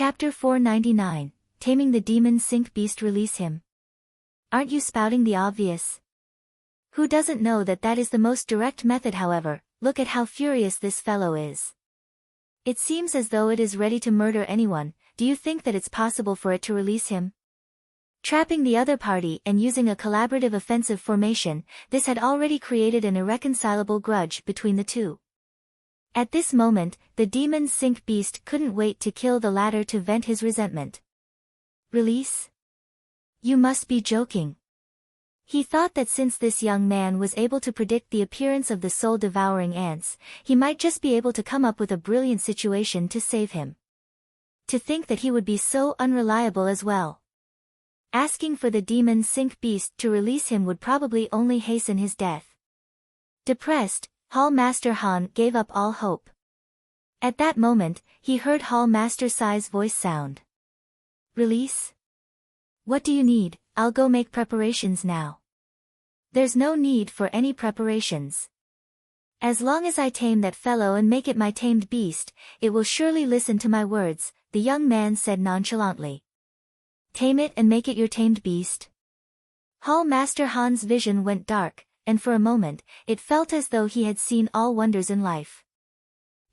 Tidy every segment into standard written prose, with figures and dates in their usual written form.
Chapter 499, Taming the Demon Sink Beast. Release him. Aren't you spouting the obvious? Who doesn't know that that is the most direct method? However, look at how furious this fellow is. It seems as though it is ready to murder anyone. Do you think that it's possible for it to release him? Trapping the other party and using a collaborative offensive formation, this had already created an irreconcilable grudge between the two. At this moment, the demon sink beast couldn't wait to kill the latter to vent his resentment. Release? You must be joking. He thought that since this young man was able to predict the appearance of the soul-devouring ants, he might just be able to come up with a brilliant situation to save him. To think that he would be so unreliable as well. Asking for the demon sink beast to release him would probably only hasten his death. Depressed, Hall Master Han gave up all hope. At that moment, he heard Hall Master Sai's voice sound. Release? What do you need? I'll go make preparations now. There's no need for any preparations. As long as I tame that fellow and make it my tamed beast, it will surely listen to my words, the young man said nonchalantly. Tame it and make it your tamed beast? Hall Master Han's vision went dark, and for a moment, it felt as though he had seen all wonders in life.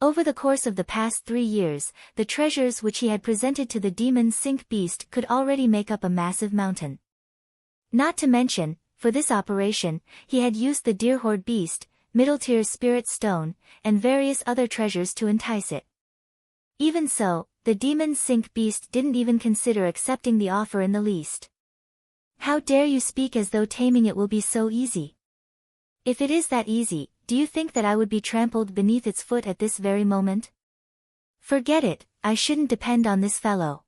Over the course of the past 3 years, the treasures which he had presented to the demon sink beast could already make up a massive mountain. Not to mention, for this operation, he had used the deer-horde beast, middle-tier spirit stone, and various other treasures to entice it. Even so, the demon sink beast didn't even consider accepting the offer in the least. How dare you speak as though taming it will be so easy? If it is that easy, do you think that I would be trampled beneath its foot at this very moment? Forget it, I shouldn't depend on this fellow.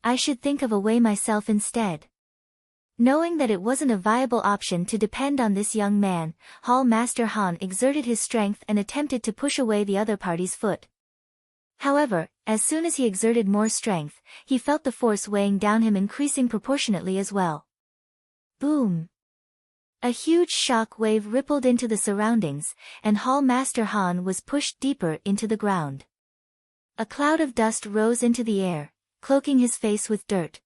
I should think of a way myself instead. Knowing that it wasn't a viable option to depend on this young man, Hall Master Han exerted his strength and attempted to push away the other party's foot. However, as soon as he exerted more strength, he felt the force weighing down him increasing proportionately as well. Boom! A huge shock wave rippled into the surroundings, and Hall Master Han was pushed deeper into the ground. A cloud of dust rose into the air, cloaking his face with dirt.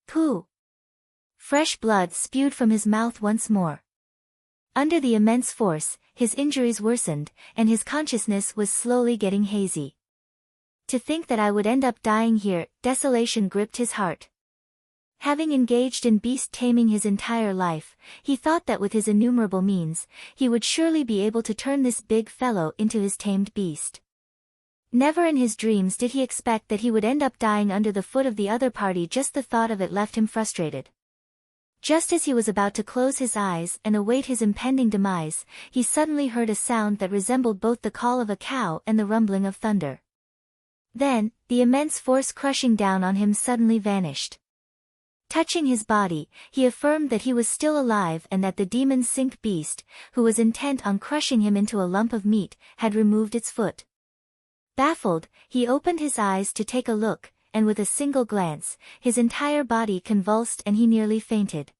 Pooh! Fresh blood spewed from his mouth once more. Under the immense force, his injuries worsened, and his consciousness was slowly getting hazy. To think that I would end up dying here, desolation gripped his heart. Having engaged in beast taming his entire life, he thought that with his innumerable means, he would surely be able to turn this big fellow into his tamed beast. Never in his dreams did he expect that he would end up dying under the foot of the other party. Just the thought of it left him frustrated. Just as he was about to close his eyes and await his impending demise, he suddenly heard a sound that resembled both the call of a cow and the rumbling of thunder. Then, the immense force crushing down on him suddenly vanished. Touching his body, he affirmed that he was still alive and that the demon sink beast, who was intent on crushing him into a lump of meat, had removed its foot. Baffled, he opened his eyes to take a look, and with a single glance, his entire body convulsed and he nearly fainted.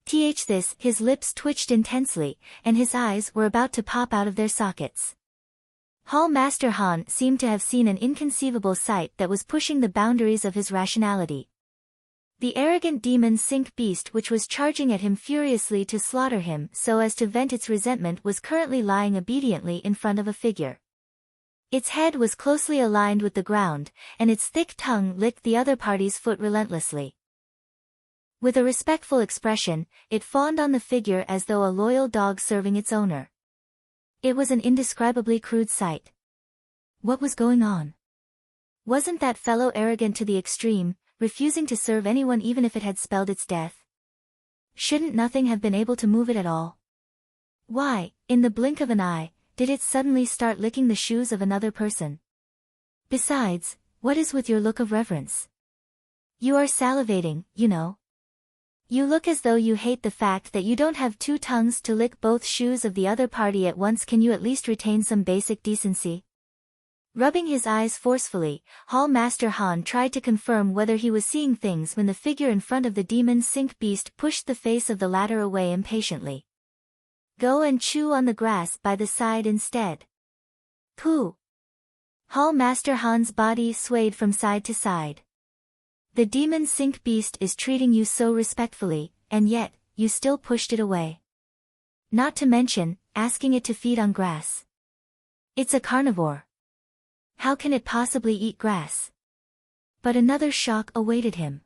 His lips twitched intensely, and his eyes were about to pop out of their sockets. Hall Master Han seemed to have seen an inconceivable sight that was pushing the boundaries of his rationality. The arrogant demon sink beast which was charging at him furiously to slaughter him so as to vent its resentment was currently lying obediently in front of a figure. Its head was closely aligned with the ground, and its thick tongue licked the other party's foot relentlessly. With a respectful expression, it fawned on the figure as though a loyal dog serving its owner. It was an indescribably crude sight. What was going on? Wasn't that fellow arrogant to the extreme, refusing to serve anyone even if it had spelled its death? Shouldn't nothing have been able to move it at all? Why, in the blink of an eye, did it suddenly start licking the shoes of another person? Besides, what is with your look of reverence? You are salivating, you know. You look as though you hate the fact that you don't have 2 tongues to lick both shoes of the other party at once. Can you at least retain some basic decency? Rubbing his eyes forcefully, Hall Master Han tried to confirm whether he was seeing things when the figure in front of the demon sink beast pushed the face of the latter away impatiently. Go and chew on the grass by the side instead. Pooh! Hall Master Han's body swayed from side to side. The demon sink beast is treating you so respectfully, and yet, you still pushed it away. Not to mention, asking it to feed on grass. It's a carnivore. How can it possibly eat grass? But another shock awaited him.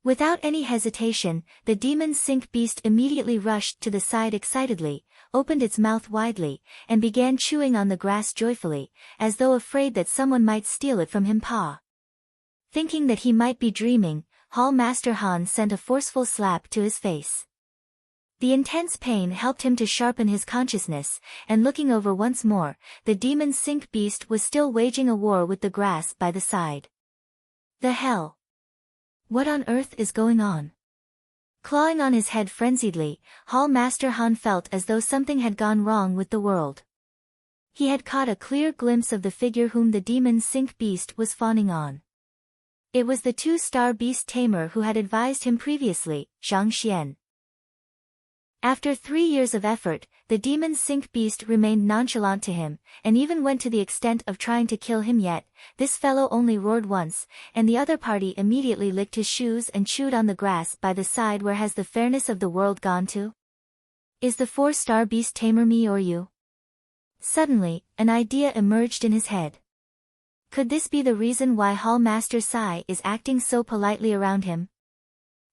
Without any hesitation, the demon sink beast immediately rushed to the side excitedly, opened its mouth widely, and began chewing on the grass joyfully, as though afraid that someone might steal it from him. Thinking that he might be dreaming, Hall Master Han sent a forceful slap to his face. The intense pain helped him to sharpen his consciousness, and looking over once more, the demon sink beast was still waging a war with the grass by the side. The hell? What on earth is going on? Clawing on his head frenziedly, Hall Master Han felt as though something had gone wrong with the world. He had caught a clear glimpse of the figure whom the demon sink beast was fawning on. It was the 2-star beast tamer who had advised him previously, Zhang Xian. After 3 years of effort, the demon sink beast remained nonchalant to him, and even went to the extent of trying to kill him, yet this fellow only roared once, and the other party immediately licked his shoes and chewed on the grass by the side. Where has the fairness of the world gone to? Is the 4-star beast tamer me or you? Suddenly, an idea emerged in his head. Could this be the reason why Hall Master Sai is acting so politely around him?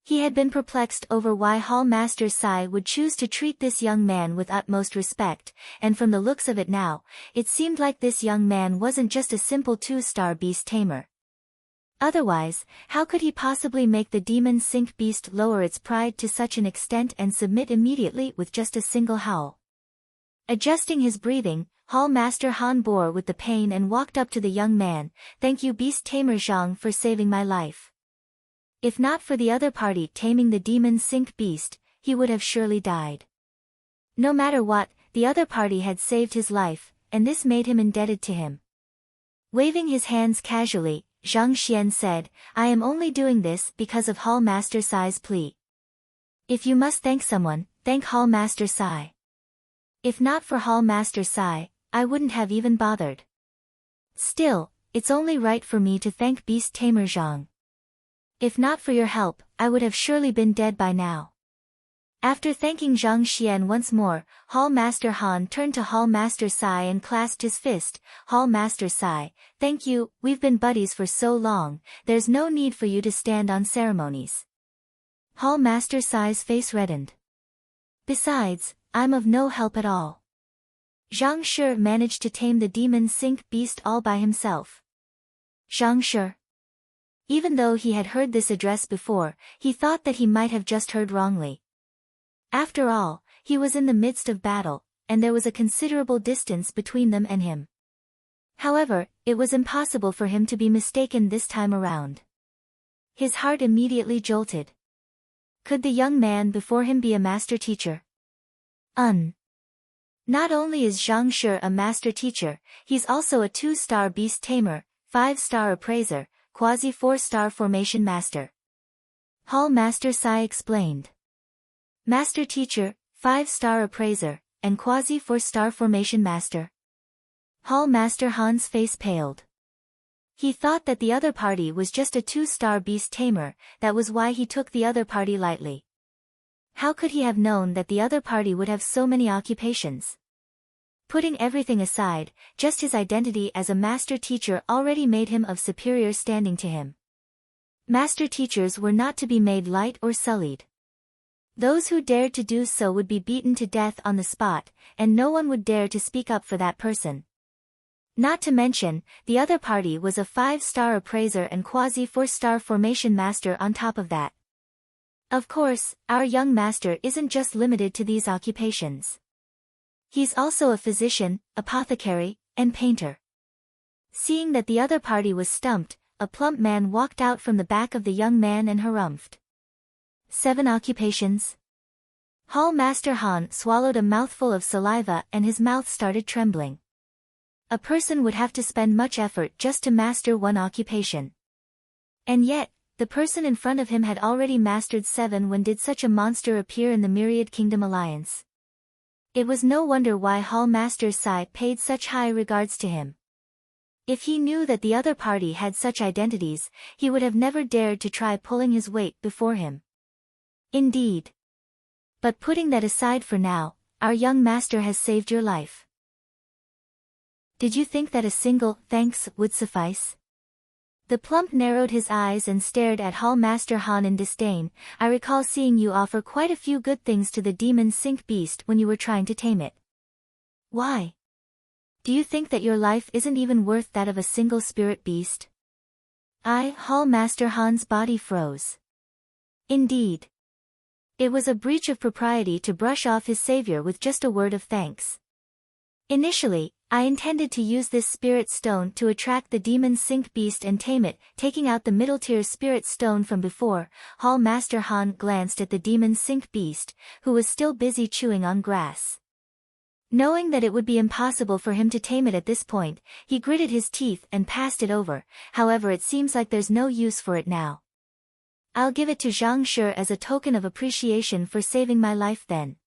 He had been perplexed over why Hall Master Sai would choose to treat this young man with utmost respect, and from the looks of it now, it seemed like this young man wasn't just a simple 2-star beast tamer. Otherwise, how could he possibly make the demon sink beast lower its pride to such an extent and submit immediately with just a single howl? Adjusting his breathing, Hall Master Han bore with the pain and walked up to the young man. "Thank you, beast tamer Zhang, for saving my life. If not for the other party taming the demon sink beast, he would have surely died." No matter what, the other party had saved his life, and this made him indebted to him. Waving his hands casually, Zhang Xian said, "I am only doing this because of Hall Master Sai's plea. If you must thank someone, thank Hall Master Sai. If not for Hall Master Sai, I wouldn't have even bothered. Still, it's only right for me to thank beast tamer Zhang. If not for your help, I would have surely been dead by now." After thanking Zhang Xian once more, Hall Master Han turned to Hall Master Sai and clasped his fist. "Hall Master Sai, thank you, we've been buddies for so long, there's no need for you to stand on ceremonies." Hall Master Sai's face reddened. "Besides, I'm of no help at all. Zhang Shi managed to tame the demon sink beast all by himself." Zhang Shi. Even though he had heard this address before, he thought that he might have just heard wrongly. After all, he was in the midst of battle, and there was a considerable distance between them and him. However, it was impossible for him to be mistaken this time around. His heart immediately jolted. Could the young man before him be a master teacher? Not only is Zhang Shi a master teacher, he's also a 2-star beast tamer, 5-star appraiser, quasi 4-star formation master. Hall Master Sai explained. Master teacher, 5-star appraiser, and quasi 4-star formation master. Hall Master Han's face paled. He thought that the other party was just a 2-star beast tamer, that was why he took the other party lightly. How could he have known that the other party would have so many occupations? Putting everything aside, just his identity as a master teacher already made him of superior standing to him. Master teachers were not to be made light or sullied. Those who dared to do so would be beaten to death on the spot, and no one would dare to speak up for that person. Not to mention, the other party was a 5-star appraiser and quasi 4-star formation master on top of that. Of course, our young master isn't just limited to these occupations. He's also a physician, apothecary, and painter. Seeing that the other party was stumped, a plump man walked out from the back of the young man and harumphed. 7 occupations? Hall Master Han swallowed a mouthful of saliva and his mouth started trembling. A person would have to spend much effort just to master 1 occupation. And yet, the person in front of him had already mastered 7. When did such a monster appear in the Myriad Kingdom Alliance? It was no wonder why Hall Master Sai paid such high regards to him. If he knew that the other party had such identities, he would have never dared to try pulling his weight before him. Indeed. But putting that aside for now, our young master has saved your life. Did you think that a single thanks would suffice? The plump narrowed his eyes and stared at Hall Master Han in disdain. I recall seeing you offer quite a few good things to the demon sink beast when you were trying to tame it. Why? Do you think that your life isn't even worth that of a single spirit beast? Hall Master Han's body froze. Indeed. It was a breach of propriety to brush off his savior with just a word of thanks. Initially, I intended to use this spirit stone to attract the demon sink beast and tame it, taking out the middle tier spirit stone from before. Hall Master Han glanced at the demon sink beast, who was still busy chewing on grass. Knowing that it would be impossible for him to tame it at this point, he gritted his teeth and passed it over. However, it seems like there's no use for it now. I'll give it to Zhang Shi as a token of appreciation for saving my life then.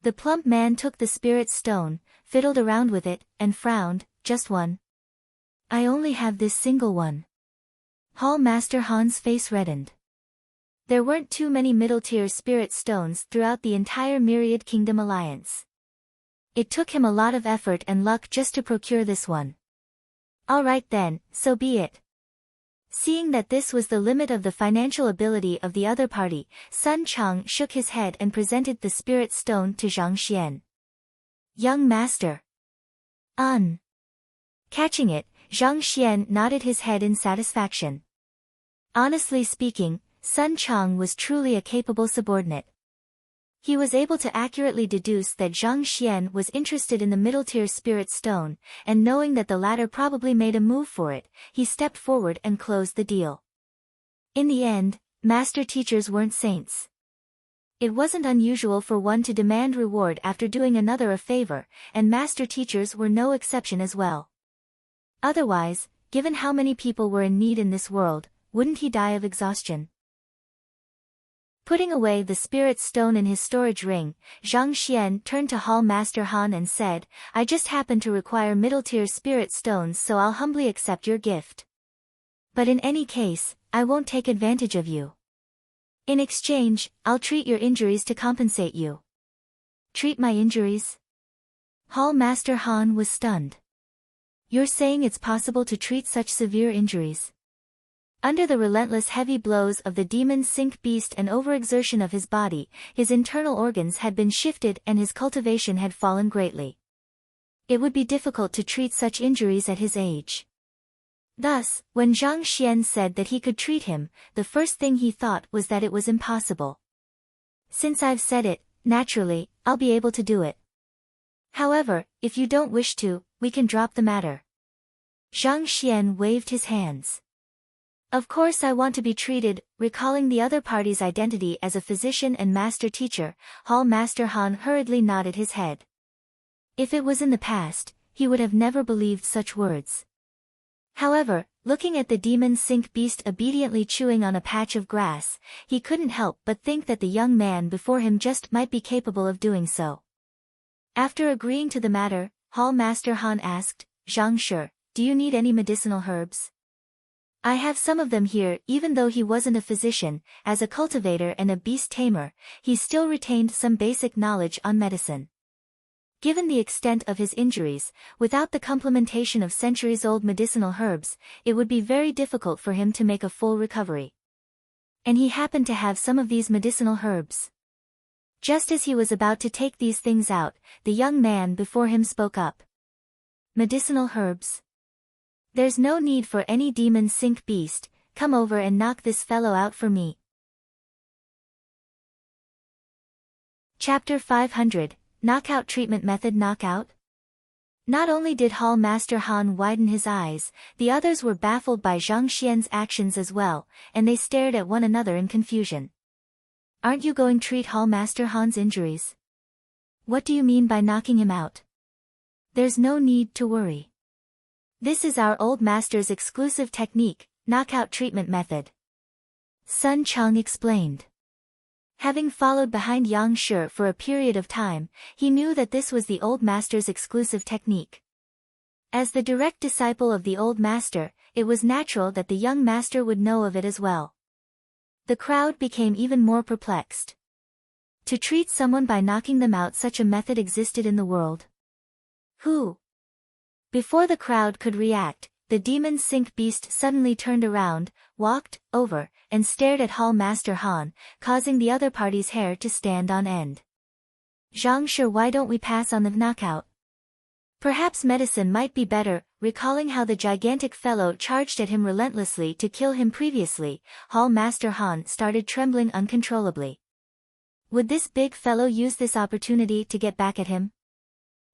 The plump man took the spirit stone, fiddled around with it, and frowned. Just one? I only have this single one. Hall Master Han's face reddened. There weren't too many middle-tier spirit stones throughout the entire Myriad Kingdom Alliance. It took him a lot of effort and luck just to procure this one. All right then, so be it. Seeing that this was the limit of the financial ability of the other party, Sun Chang shook his head and presented the spirit stone to Zhang Xian. Young master. Catching it, Zhang Xian nodded his head in satisfaction. Honestly speaking, Sun Chang was truly a capable subordinate. He was able to accurately deduce that Zhang Xian was interested in the middle-tier spirit stone, and knowing that the latter probably made a move for it, he stepped forward and closed the deal. In the end, master teachers weren't saints. It wasn't unusual for one to demand reward after doing another a favor, and master teachers were no exception as well. Otherwise, given how many people were in need in this world, wouldn't he die of exhaustion? Putting away the spirit stone in his storage ring, Zhang Xian turned to Hall Master Han and said, I just happen to require middle-tier spirit stones, so I'll humbly accept your gift. But in any case, I won't take advantage of you. In exchange, I'll treat your injuries to compensate you. Treat my injuries? Hall Master Han was stunned. You're saying it's possible to treat such severe injuries? Under the relentless heavy blows of the demon sink beast and overexertion of his body, his internal organs had been shifted and his cultivation had fallen greatly. It would be difficult to treat such injuries at his age. Thus, when Zhang Xian said that he could treat him, the first thing he thought was that it was impossible. Since I've said it, naturally, I'll be able to do it. However, if you don't wish to, we can drop the matter. Zhang Xian waved his hands. Of course I want to be treated. Recalling the other party's identity as a physician and master teacher, Hall Master Han hurriedly nodded his head. If it was in the past, he would have never believed such words. However, looking at the demon sink beast obediently chewing on a patch of grass, he couldn't help but think that the young man before him just might be capable of doing so. After agreeing to the matter, Hall Master Han asked, Zhang Shi, do you need any medicinal herbs? I have some of them here. Even though he wasn't a physician, as a cultivator and a beast tamer, he still retained some basic knowledge on medicine. Given the extent of his injuries, without the complementation of centuries-old medicinal herbs, it would be very difficult for him to make a full recovery. And he happened to have some of these medicinal herbs. Just as he was about to take these things out, the young man before him spoke up. Medicinal herbs? There's no need for any demon sink beast. Come over and knock this fellow out for me. Chapter 500, Knockout Treatment Method. Knockout? Not only did Hall Master Han widen his eyes, the others were baffled by Zhang Xian's actions as well, and they stared at one another in confusion. Aren't you going to treat Hall Master Han's injuries? What do you mean by knocking him out? There's no need to worry. This is our old master's exclusive technique, knockout treatment method. Sun Chang explained. Having followed behind Yang Shi for a period of time, he knew that this was the old master's exclusive technique. As the direct disciple of the old master, it was natural that the young master would know of it as well. The crowd became even more perplexed. To treat someone by knocking them out, such a method existed in the world. Who? Before the crowd could react, the demon sink beast suddenly turned around, walked over, and stared at Hall Master Han, causing the other party's hair to stand on end. Zhang Shi, why don't we pass on the knockout? Perhaps medicine might be better. Recalling how the gigantic fellow charged at him relentlessly to kill him previously, Hall Master Han started trembling uncontrollably. Would this big fellow use this opportunity to get back at him?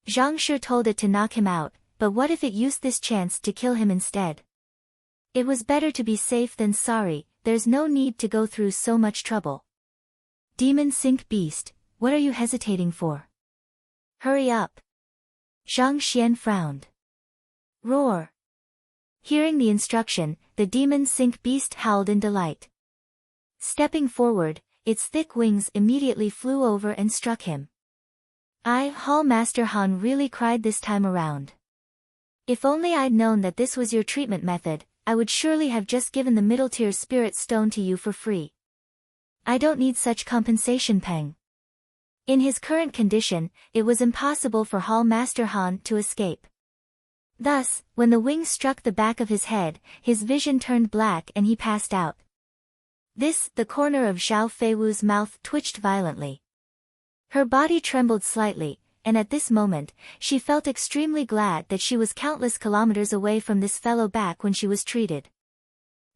Zhang Shi told it to knock him out, but what if it used this chance to kill him instead? It was better to be safe than sorry. There's no need to go through so much trouble. Demon sink beast, what are you hesitating for? Hurry up. Zhang Xian frowned. Roar. Hearing the instruction, the demon sink beast howled in delight. Stepping forward, its thick wings immediately flew over and struck him. Hall Master Han really cried this time around. If only I'd known that this was your treatment method, I would surely have just given the middle-tier spirit stone to you for free. I don't need such compensation, Peng. In his current condition, it was impossible for Hall Master Han to escape. Thus, when the wings struck the back of his head, his vision turned black and he passed out. The corner of Zhao Feiwu's mouth twitched violently. Her body trembled slightly, and at this moment, she felt extremely glad that she was countless kilometers away from this fellow back when she was treated.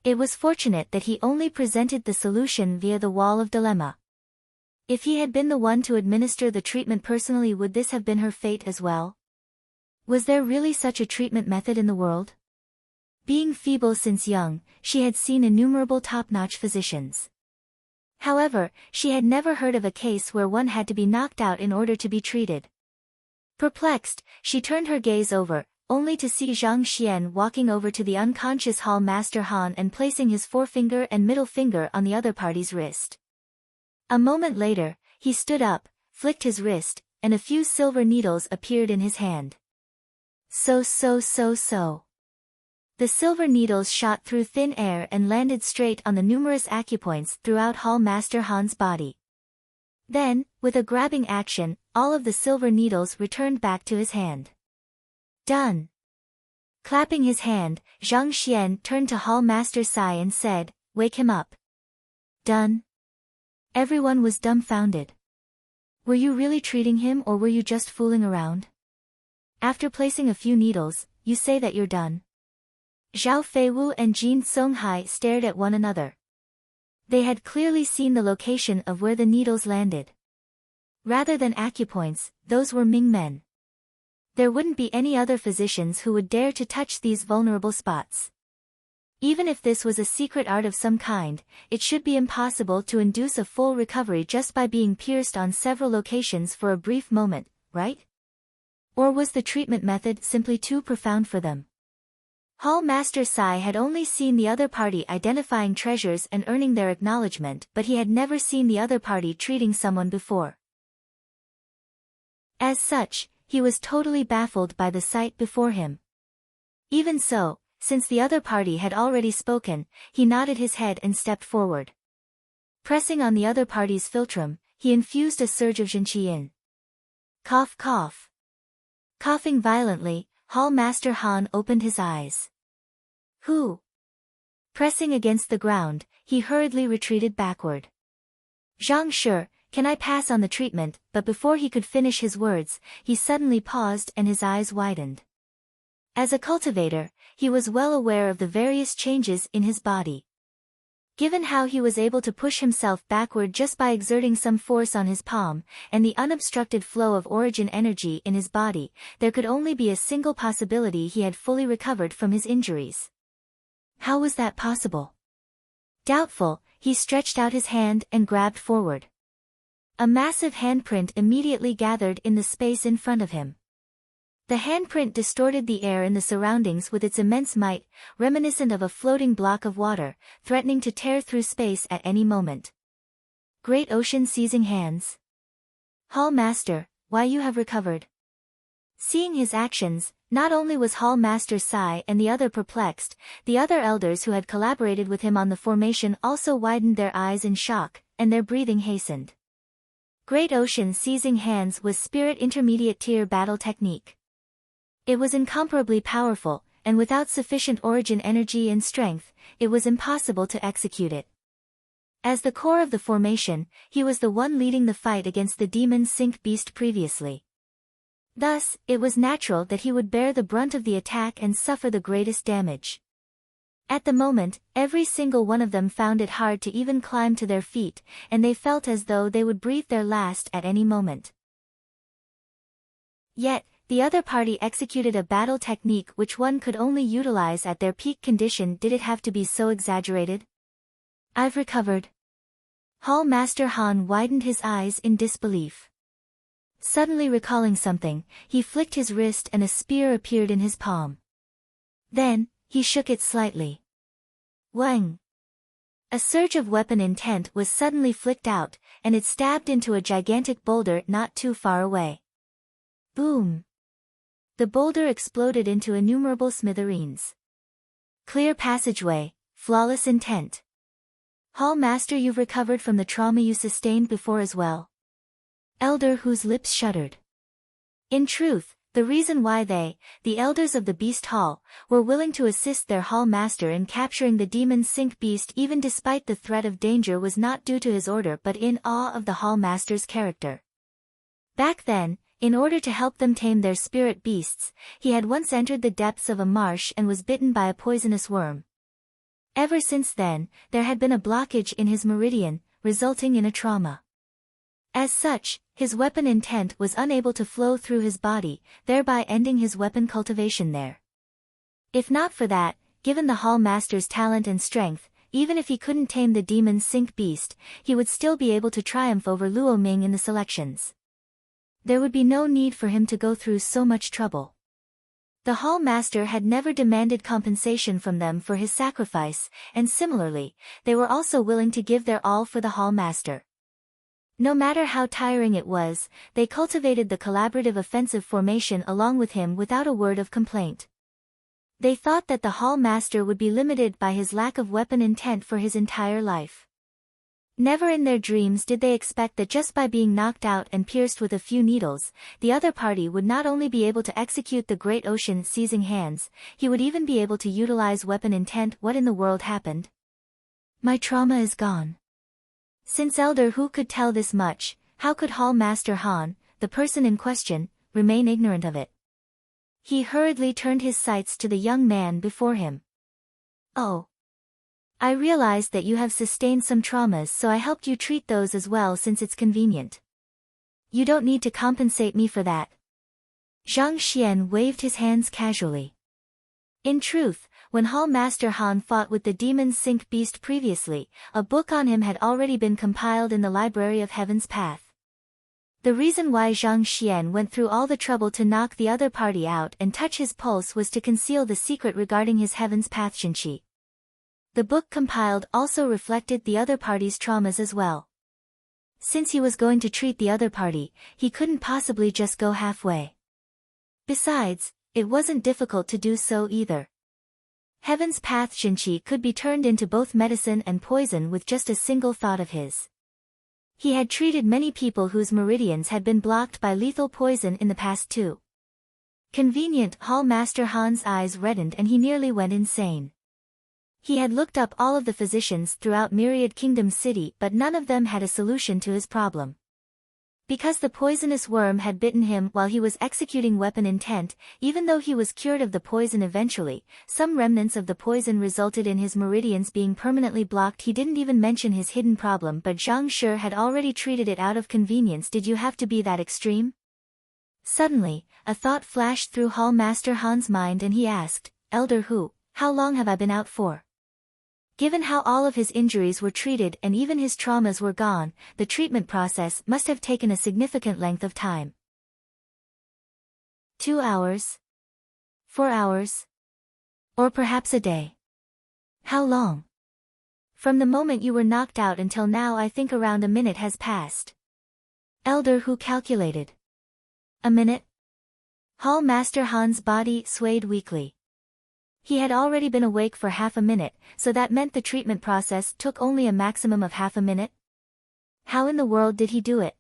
It was fortunate that he only presented the solution via the wall of dilemma. If he had been the one to administer the treatment personally, would this have been her fate as well? Was there really such a treatment method in the world? Being feeble since young, she had seen innumerable top-notch physicians. However, she had never heard of a case where one had to be knocked out in order to be treated. Perplexed, she turned her gaze over, only to see Zhang Xian walking over to the unconscious Hall Master Han and placing his forefinger and middle finger on the other party's wrist. A moment later, he stood up, flicked his wrist, and a few silver needles appeared in his hand. So. The silver needles shot through thin air and landed straight on the numerous acupoints throughout Hall Master Han's body. Then, with a grabbing action, all of the silver needles returned back to his hand. Done. Clapping his hand, Zhang Xian turned to Hall Master Sai and said, "Wake him up." Done. Everyone was dumbfounded. Were you really treating him or were you just fooling around? After placing a few needles, you say that you're done. Zhao Feiwu and Jin Songhai stared at one another. They had clearly seen the location of where the needles landed. Rather than acupoints, those were Ming men. There wouldn't be any other physicians who would dare to touch these vulnerable spots. Even if this was a secret art of some kind, it should be impossible to induce a full recovery just by being pierced on several locations for a brief moment, right? Or was the treatment method simply too profound for them? Hall Master Sai had only seen the other party identifying treasures and earning their acknowledgement, but he had never seen the other party treating someone before. As such, he was totally baffled by the sight before him. Even so, since the other party had already spoken, he nodded his head and stepped forward. Pressing on the other party's philtrum, he infused a surge of Zhenqiyin. Cough, cough. Coughing violently, Hall Master Han opened his eyes. Who? Pressing against the ground, he hurriedly retreated backward. Zhang Shi, can I pass on the treatment? But before he could finish his words, he suddenly paused and his eyes widened. As a cultivator, he was well aware of the various changes in his body. Given how he was able to push himself backward just by exerting some force on his palm, and the unobstructed flow of origin energy in his body, there could only be a single possibility: he had fully recovered from his injuries. How was that possible? Doubtful, he stretched out his hand and grabbed forward. A massive handprint immediately gathered in the space in front of him. The handprint distorted the air in the surroundings with its immense might, reminiscent of a floating block of water, threatening to tear through space at any moment. Great ocean seizing hands. Hall Master, why you have recovered? Seeing his actions, Not only was Hall Master Sai and the other perplexed, the other elders who had collaborated with him on the formation also widened their eyes in shock, and their breathing hastened. Great Ocean Seizing Hands was Spirit Intermediate Tier Battle Technique. It was incomparably powerful, and without sufficient origin energy and strength, it was impossible to execute it. As the core of the formation, he was the one leading the fight against the demon Sink Beast previously. Thus, it was natural that he would bear the brunt of the attack and suffer the greatest damage. At the moment, every single one of them found it hard to even climb to their feet, and they felt as though they would breathe their last at any moment. Yet, the other party executed a battle technique which one could only utilize at their peak condition. Did it have to be so exaggerated? I've recovered. Hall Master Han widened his eyes in disbelief. Suddenly recalling something, he flicked his wrist and a spear appeared in his palm. Then, he shook it slightly. Wang! A surge of weapon intent was suddenly flicked out, and it stabbed into a gigantic boulder not too far away. Boom! The boulder exploded into innumerable smithereens. Clear passageway, flawless intent. Hall Master, you've recovered from the trauma you sustained before as well. Elder whose lips shuddered. In truth, the reason why they, the elders of the Beast Hall, were willing to assist their Hall Master in capturing the demon Sink Beast even despite the threat of danger was not due to his order but in awe of the Hall Master's character. Back then, in order to help them tame their spirit beasts, he had once entered the depths of a marsh and was bitten by a poisonous worm. Ever since then, there had been a blockage in his meridian, resulting in a trauma. As such, his weapon intent was unable to flow through his body, thereby ending his weapon cultivation there. If not for that, given the Hall Master's talent and strength, even if he couldn't tame the demon Sink Beast, he would still be able to triumph over Luo Ming in the selections. There would be no need for him to go through so much trouble. The Hall Master had never demanded compensation from them for his sacrifice, and similarly, they were also willing to give their all for the Hall Master. No matter how tiring it was, they cultivated the collaborative offensive formation along with him without a word of complaint. They thought that the Hall Master would be limited by his lack of weapon intent for his entire life. Never in their dreams did they expect that just by being knocked out and pierced with a few needles, the other party would not only be able to execute the Great Ocean Seizing Hands, he would even be able to utilize weapon intent. What in the world happened? My trauma is gone. Since Elder Hu could tell this much, how could Hall Master Han, the person in question, remain ignorant of it? He hurriedly turned his sights to the young man before him. Oh. I realized that you have sustained some traumas, so I helped you treat those as well since it's convenient. You don't need to compensate me for that. Zhang Xian waved his hands casually. In truth, when Hall Master Han fought with the demon Sink Beast previously, a book on him had already been compiled in the Library of Heaven's Path. The reason why Zhang Xian went through all the trouble to knock the other party out and touch his pulse was to conceal the secret regarding his Heaven's Path Shinchi. The book compiled also reflected the other party's traumas as well. Since he was going to treat the other party, he couldn't possibly just go halfway. Besides, it wasn't difficult to do so either. Heaven's Path Shinchi could be turned into both medicine and poison with just a single thought of his. He had treated many people whose meridians had been blocked by lethal poison in the past too. Convenient. Hall Master Han's eyes reddened and he nearly went insane. He had looked up all of the physicians throughout Myriad Kingdom City but none of them had a solution to his problem. Because the poisonous worm had bitten him while he was executing weapon intent, even though he was cured of the poison eventually, some remnants of the poison resulted in his meridians being permanently blocked. He didn't even mention his hidden problem but Zhang Shi had already treated it out of convenience. Did you have to be that extreme? Suddenly, a thought flashed through Hall Master Han's mind and he asked, Elder Hu, how long have I been out for? Given how all of his injuries were treated and even his traumas were gone, the treatment process must have taken a significant length of time. 2 hours? 4 hours? Or perhaps a day? How long? From the moment you were knocked out until now I think around a minute has passed. Elder Hu calculated. A minute? Hall Master Han's body swayed weakly. He had already been awake for half a minute, so that meant the treatment process took only a maximum of half a minute? How in the world did he do it?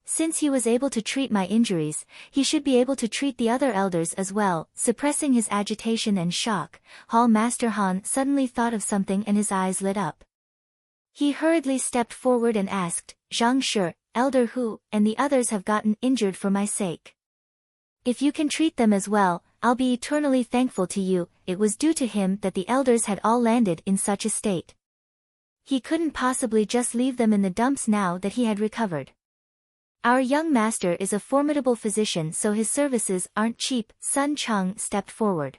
Since he was able to treat my injuries, he should be able to treat the other elders as well. Suppressing his agitation and shock, Hall Master Han suddenly thought of something and his eyes lit up. He hurriedly stepped forward and asked, "Zhang Shi, Elder Hu, and the others have gotten injured for my sake. If you can treat them as well, I'll be eternally thankful to you." It was due to him that the elders had all landed in such a state. He couldn't possibly just leave them in the dumps now that he had recovered. Our young master is a formidable physician, so his services aren't cheap. Sun Cheng stepped forward.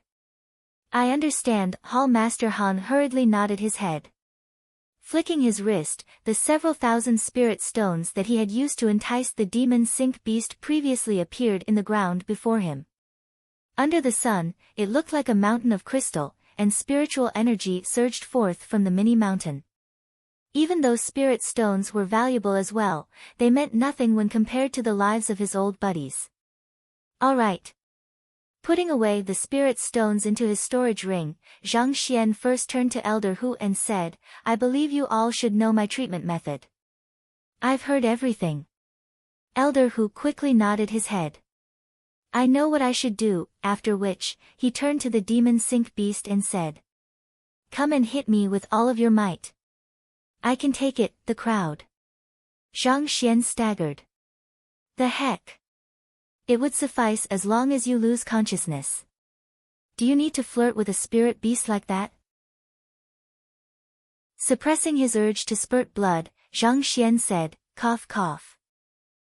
I understand. Hall Master Han hurriedly nodded his head. Flicking his wrist, the several thousand spirit stones that he had used to entice the demon sink beast previously appeared in the ground before him. Under the sun, it looked like a mountain of crystal, and spiritual energy surged forth from the mini mountain. Even though spirit stones were valuable as well, they meant nothing when compared to the lives of his old buddies. All right. Putting away the spirit stones into his storage ring, Zhang Xian first turned to Elder Hu and said, "I believe you all should know my treatment method." "I've heard everything." Elder Hu quickly nodded his head. "I know what I should do," after which, he turned to the demon sink beast and said, "Come and hit me with all of your might." "I can take it." The crowd. Zhang Xian staggered. "The heck? It would suffice as long as you lose consciousness. Do you need to flirt with a spirit beast like that?" Suppressing his urge to spurt blood, Zhang Xian said, "Cough cough.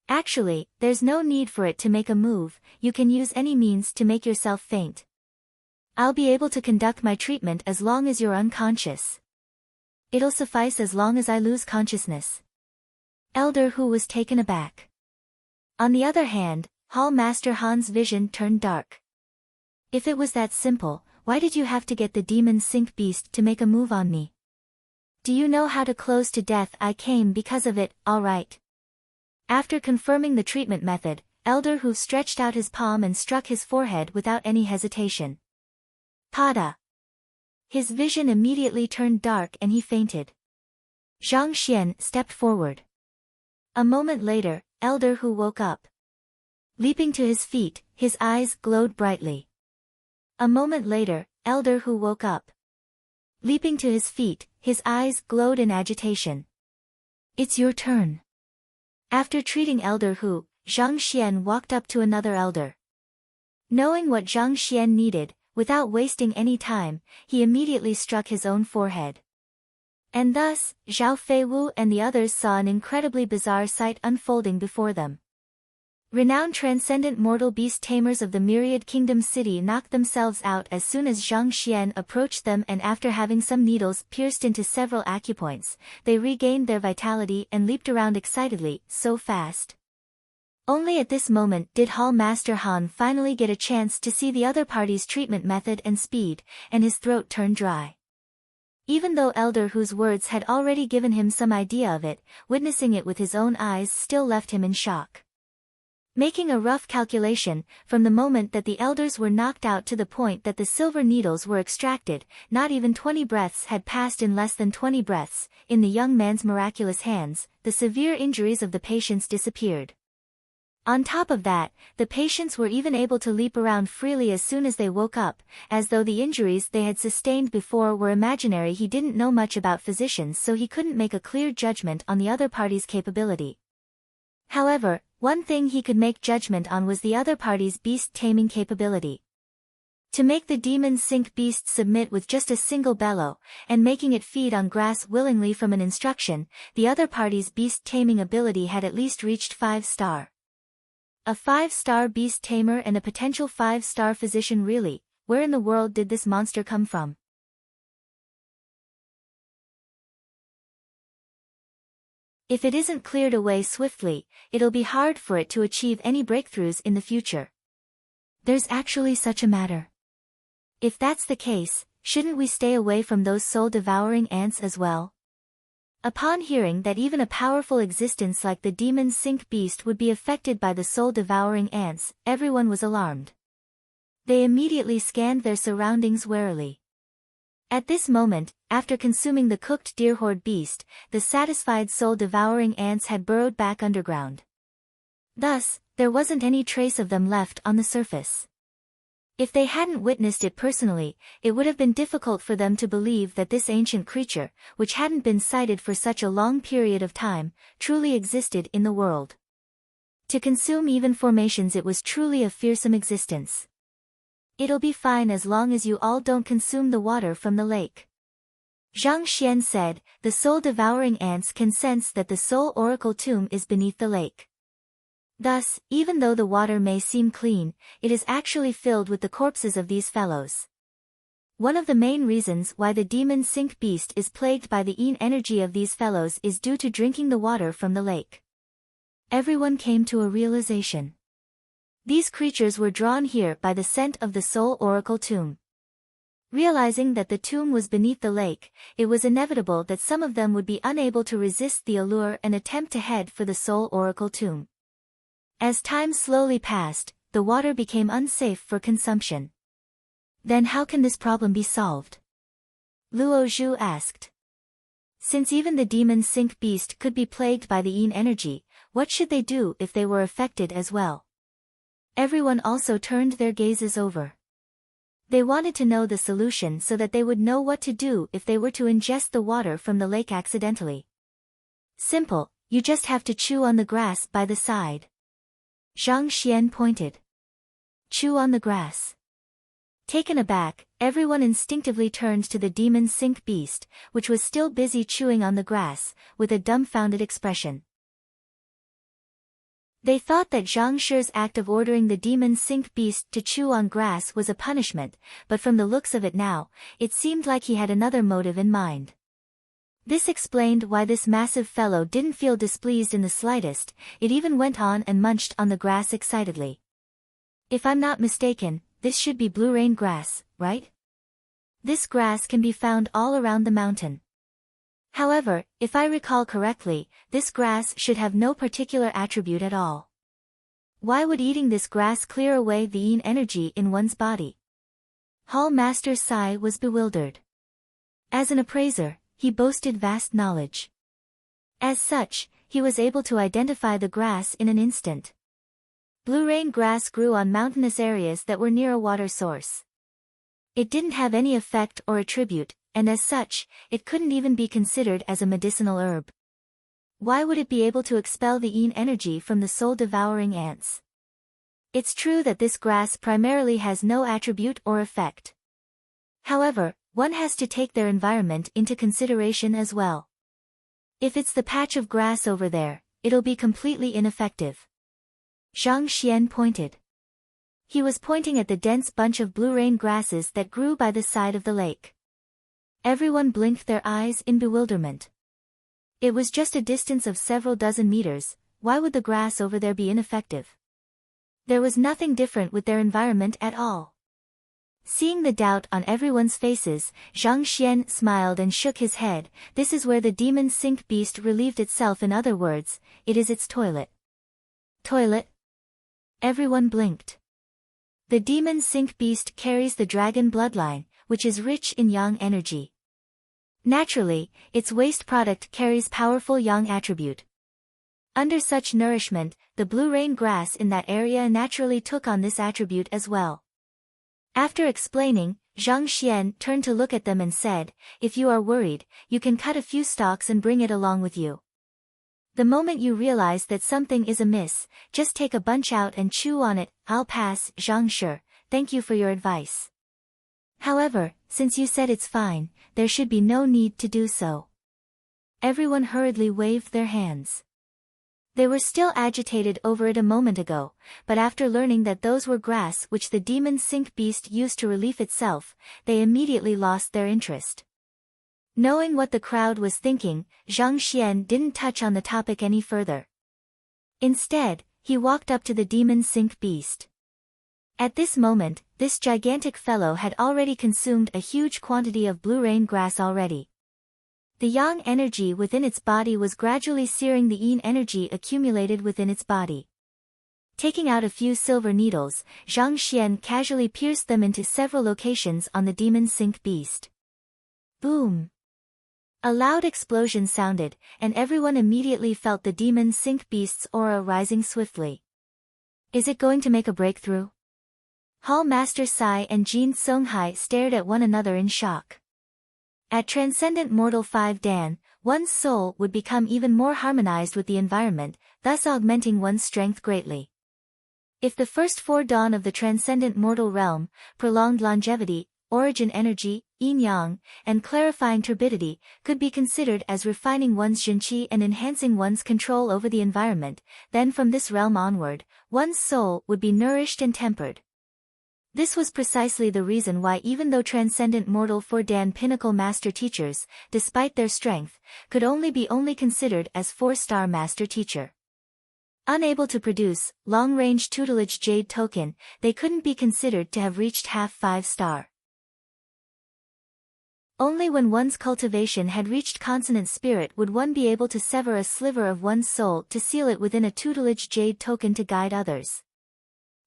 Actually, there's no need for it to make a move. You can use any means to make yourself faint. I'll be able to conduct my treatment as long as you're unconscious. It'll suffice as long as I lose consciousness." Elder Hu was taken aback. On the other hand, Hall Master Han's vision turned dark. "If it was that simple, why did you have to get the demon sink beast to make a move on me? Do you know how to close to death? I came because of it." "All right." After confirming the treatment method, Elder Hu stretched out his palm and struck his forehead without any hesitation. Pada! His vision immediately turned dark and he fainted. Zhang Xian stepped forward. A moment later, Elder Hu woke up. Leaping to his feet, his eyes glowed brightly. A moment later, Elder Hu woke up. Leaping to his feet, his eyes glowed in agitation. "It's your turn." After treating Elder Hu, Zhang Xian walked up to another elder. Knowing what Zhang Xian needed, without wasting any time, he immediately struck his own forehead. And thus, Zhao Feiwu and the others saw an incredibly bizarre sight unfolding before them. Renowned transcendent mortal beast tamers of the Myriad Kingdom City knocked themselves out as soon as Zhang Xian approached them, and after having some needles pierced into several acupoints, they regained their vitality and leaped around excitedly, so fast. Only at this moment did Hall Master Han finally get a chance to see the other party's treatment method and speed, and his throat turned dry. Even though Elder Hu's words had already given him some idea of it, witnessing it with his own eyes still left him in shock. Making a rough calculation, from the moment that the elders were knocked out to the point that the silver needles were extracted, not even 20 breaths had passed. In less than 20 breaths, in the young man's miraculous hands, the severe injuries of the patients disappeared. On top of that, the patients were even able to leap around freely as soon as they woke up, as though the injuries they had sustained before were imaginary. He didn't know much about physicians, so he couldn't make a clear judgment on the other party's capability. However, one thing he could make judgment on was the other party's beast-taming capability. To make the demon sink beast submit with just a single bellow, and making it feed on grass willingly from an instruction, the other party's beast-taming ability had at least reached 5-star. A 5-star beast tamer and a potential 5-star physician. Really, where in the world did this monster come from? If it isn't cleared away swiftly, it'll be hard for it to achieve any breakthroughs in the future. There's actually such a matter. If that's the case, shouldn't we stay away from those soul-devouring ants as well? Upon hearing that even a powerful existence like the demon sink beast would be affected by the soul-devouring ants, everyone was alarmed. They immediately scanned their surroundings warily. At this moment, after consuming the cooked deer-horde beast, the satisfied soul-devouring ants had burrowed back underground. Thus, there wasn't any trace of them left on the surface. If they hadn't witnessed it personally, it would have been difficult for them to believe that this ancient creature, which hadn't been sighted for such a long period of time, truly existed in the world. To consume even formations, it was truly a fearsome existence. "It'll be fine as long as you all don't consume the water from the lake," Zhang Xian said. The soul-devouring ants can sense that the soul oracle tomb is beneath the lake. Thus, even though the water may seem clean, it is actually filled with the corpses of these fellows. One of the main reasons why the demon sink beast is plagued by the yin energy of these fellows is due to drinking the water from the lake. Everyone came to a realization. These creatures were drawn here by the scent of the soul oracle tomb. Realizing that the tomb was beneath the lake, it was inevitable that some of them would be unable to resist the allure and attempt to head for the soul oracle tomb. As time slowly passed, the water became unsafe for consumption. Then how can this problem be solved? Luo Zhu asked. Since even the demon sink beast could be plagued by the yin energy, what should they do if they were affected as well? Everyone also turned their gazes over. They wanted to know the solution so that they would know what to do if they were to ingest the water from the lake accidentally. Simple, you just have to chew on the grass by the side. Zhang Xian pointed. Chew on the grass. Taken aback, everyone instinctively turned to the demon sink beast, which was still busy chewing on the grass, with a dumbfounded expression. They thought that Zhang Shi's act of ordering the demon sink beast to chew on grass was a punishment, but from the looks of it now, it seemed like he had another motive in mind. This explained why this massive fellow didn't feel displeased in the slightest. It even went on and munched on the grass excitedly. If I'm not mistaken, this should be blue rain grass, right? This grass can be found all around the mountain. However, if I recall correctly, this grass should have no particular attribute at all. Why would eating this grass clear away the yin energy in one's body? Hall Master Sai was bewildered. As an appraiser, he boasted vast knowledge. As such, he was able to identify the grass in an instant. Blue rain grass grew on mountainous areas that were near a water source. It didn't have any effect or attribute, and as such, it couldn't even be considered as a medicinal herb. Why would it be able to expel the yin energy from the soul-devouring ants? It's true that this grass primarily has no attribute or effect. However, one has to take their environment into consideration as well. If it's the patch of grass over there, it'll be completely ineffective. Zhang Xian pointed. He was pointing at the dense bunch of blue rain grasses that grew by the side of the lake. Everyone blinked their eyes in bewilderment. It was just a distance of several dozen meters. Why would the grass over there be ineffective? There was nothing different with their environment at all. Seeing the doubt on everyone's faces, Zhang Xian smiled and shook his head. This is where the demon sink beast relieved itself. In other words, it is its toilet. Toilet? Everyone blinked. The demon sink beast carries the dragon bloodline, which is rich in yang energy. Naturally, its waste product carries powerful yang attribute. Under such nourishment, the blue rain grass in that area naturally took on this attribute as well. After explaining, Zhang Xian turned to look at them and said, "If you are worried, you can cut a few stalks and bring it along with you. The moment you realize that something is amiss, just take a bunch out and chew on it." "I'll pass, Zhang Shi. Thank you for your advice. However, since you said it's fine, there should be no need to do so." Everyone hurriedly waved their hands. They were still agitated over it a moment ago, but after learning that those were grass which the demon sink beast used to relieve itself, they immediately lost their interest. Knowing what the crowd was thinking, Zhang Xian didn't touch on the topic any further. Instead, he walked up to the demon sink beast. At this moment, this gigantic fellow had already consumed a huge quantity of blue rain grass already. The yang energy within its body was gradually searing the yin energy accumulated within its body. Taking out a few silver needles, Zhang Xian casually pierced them into several locations on the demon sink beast. Boom! A loud explosion sounded, and everyone immediately felt the demon sink beast's aura rising swiftly. Is it going to make a breakthrough? Hall Master Sai and Jin Songhai stared at one another in shock. At Transcendent Mortal 5 Dan, one's soul would become even more harmonized with the environment, thus augmenting one's strength greatly. If the first 4 Dan of the Transcendent Mortal Realm, prolonged longevity, origin energy, yin-yang, and clarifying turbidity, could be considered as refining one's Jinqi and enhancing one's control over the environment, then from this realm onward, one's soul would be nourished and tempered. This was precisely the reason why even though Transcendent Mortal 4 Dan Pinnacle Master Teachers, despite their strength, could only be considered as 4-star Master Teacher. Unable to produce long-range tutelage Jade Token, they couldn't be considered to have reached half 5-star. Only when one's cultivation had reached consonant spirit would one be able to sever a sliver of one's soul to seal it within a tutelage Jade Token to guide others.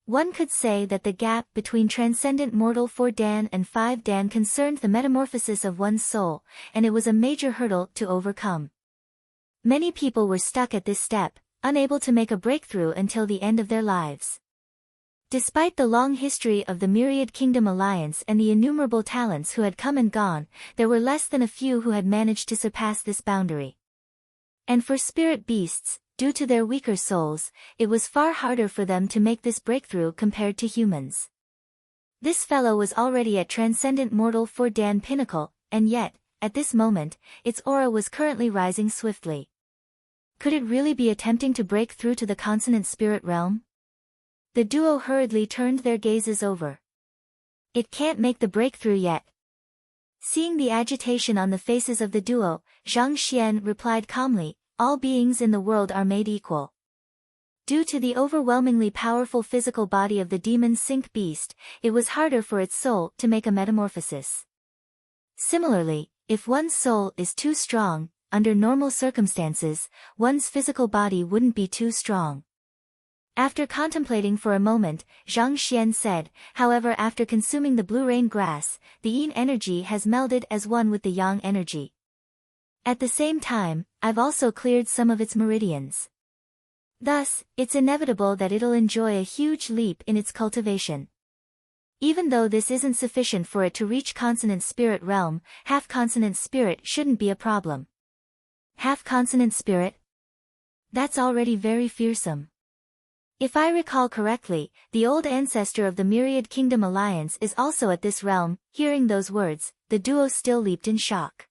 One could say that the gap between Transcendent Mortal 4 Dan and 5 Dan concerned the metamorphosis of one's soul, and it was a major hurdle to overcome. Many people were stuck at this step, unable to make a breakthrough until the end of their lives. Despite the long history of the Myriad Kingdom Alliance and the innumerable talents who had come and gone, there were less than a few who had managed to surpass this boundary. And for spirit beasts, due to their weaker souls, it was far harder for them to make this breakthrough compared to humans. This fellow was already at Transcendent Mortal 4 Dan Pinnacle, and yet, at this moment, its aura was currently rising swiftly. Could it really be attempting to break through to the consonant spirit realm? The duo hurriedly turned their gazes over. It can't make the breakthrough yet. Seeing the agitation on the faces of the duo, Zhang Xian replied calmly, all beings in the world are made equal. Due to the overwhelmingly powerful physical body of the demon sink beast, it was harder for its soul to make a metamorphosis. Similarly, if one's soul is too strong, under normal circumstances, one's physical body wouldn't be too strong. After contemplating for a moment, Zhang Xian said, however, after consuming the blue rain grass, the yin energy has melded as one with the yang energy. At the same time, I've also cleared some of its meridians. Thus, it's inevitable that it'll enjoy a huge leap in its cultivation. Even though this isn't sufficient for it to reach consonant spirit realm, half-consonant spirit shouldn't be a problem. Half-consonant spirit? That's already very fearsome. If I recall correctly, the old ancestor of the Myriad Kingdom Alliance is also at this realm. Hearing those words, the duo still leaped in shock.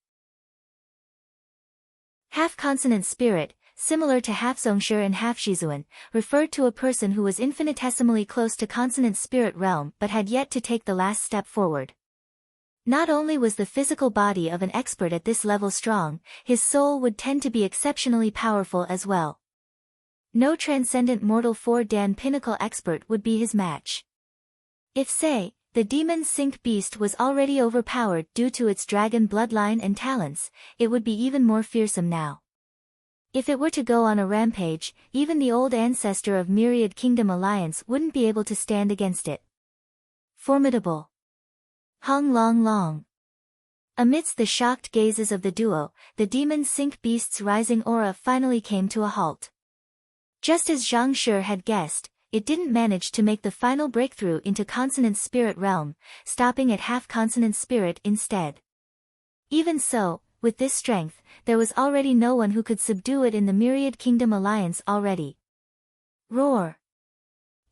Half-consonant spirit, similar to half-Zongshi and half-Shizuan, referred to a person who was infinitesimally close to consonant spirit realm but had yet to take the last step forward. Not only was the physical body of an expert at this level strong, his soul would tend to be exceptionally powerful as well. No Transcendent Mortal 4 Dan Pinnacle expert would be his match. If, say, the demon sink beast was already overpowered due to its dragon bloodline and talents, it would be even more fearsome now. If it were to go on a rampage, even the old ancestor of Myriad Kingdom Alliance wouldn't be able to stand against it. Formidable. Hung long long. Amidst the shocked gazes of the duo, the demon sink beast's rising aura finally came to a halt. Just as Zhang Shi had guessed, it didn't manage to make the final breakthrough into consonant spirit realm, stopping at half-consonant spirit instead. Even so, with this strength, there was already no one who could subdue it in the Myriad Kingdom Alliance already. Roar!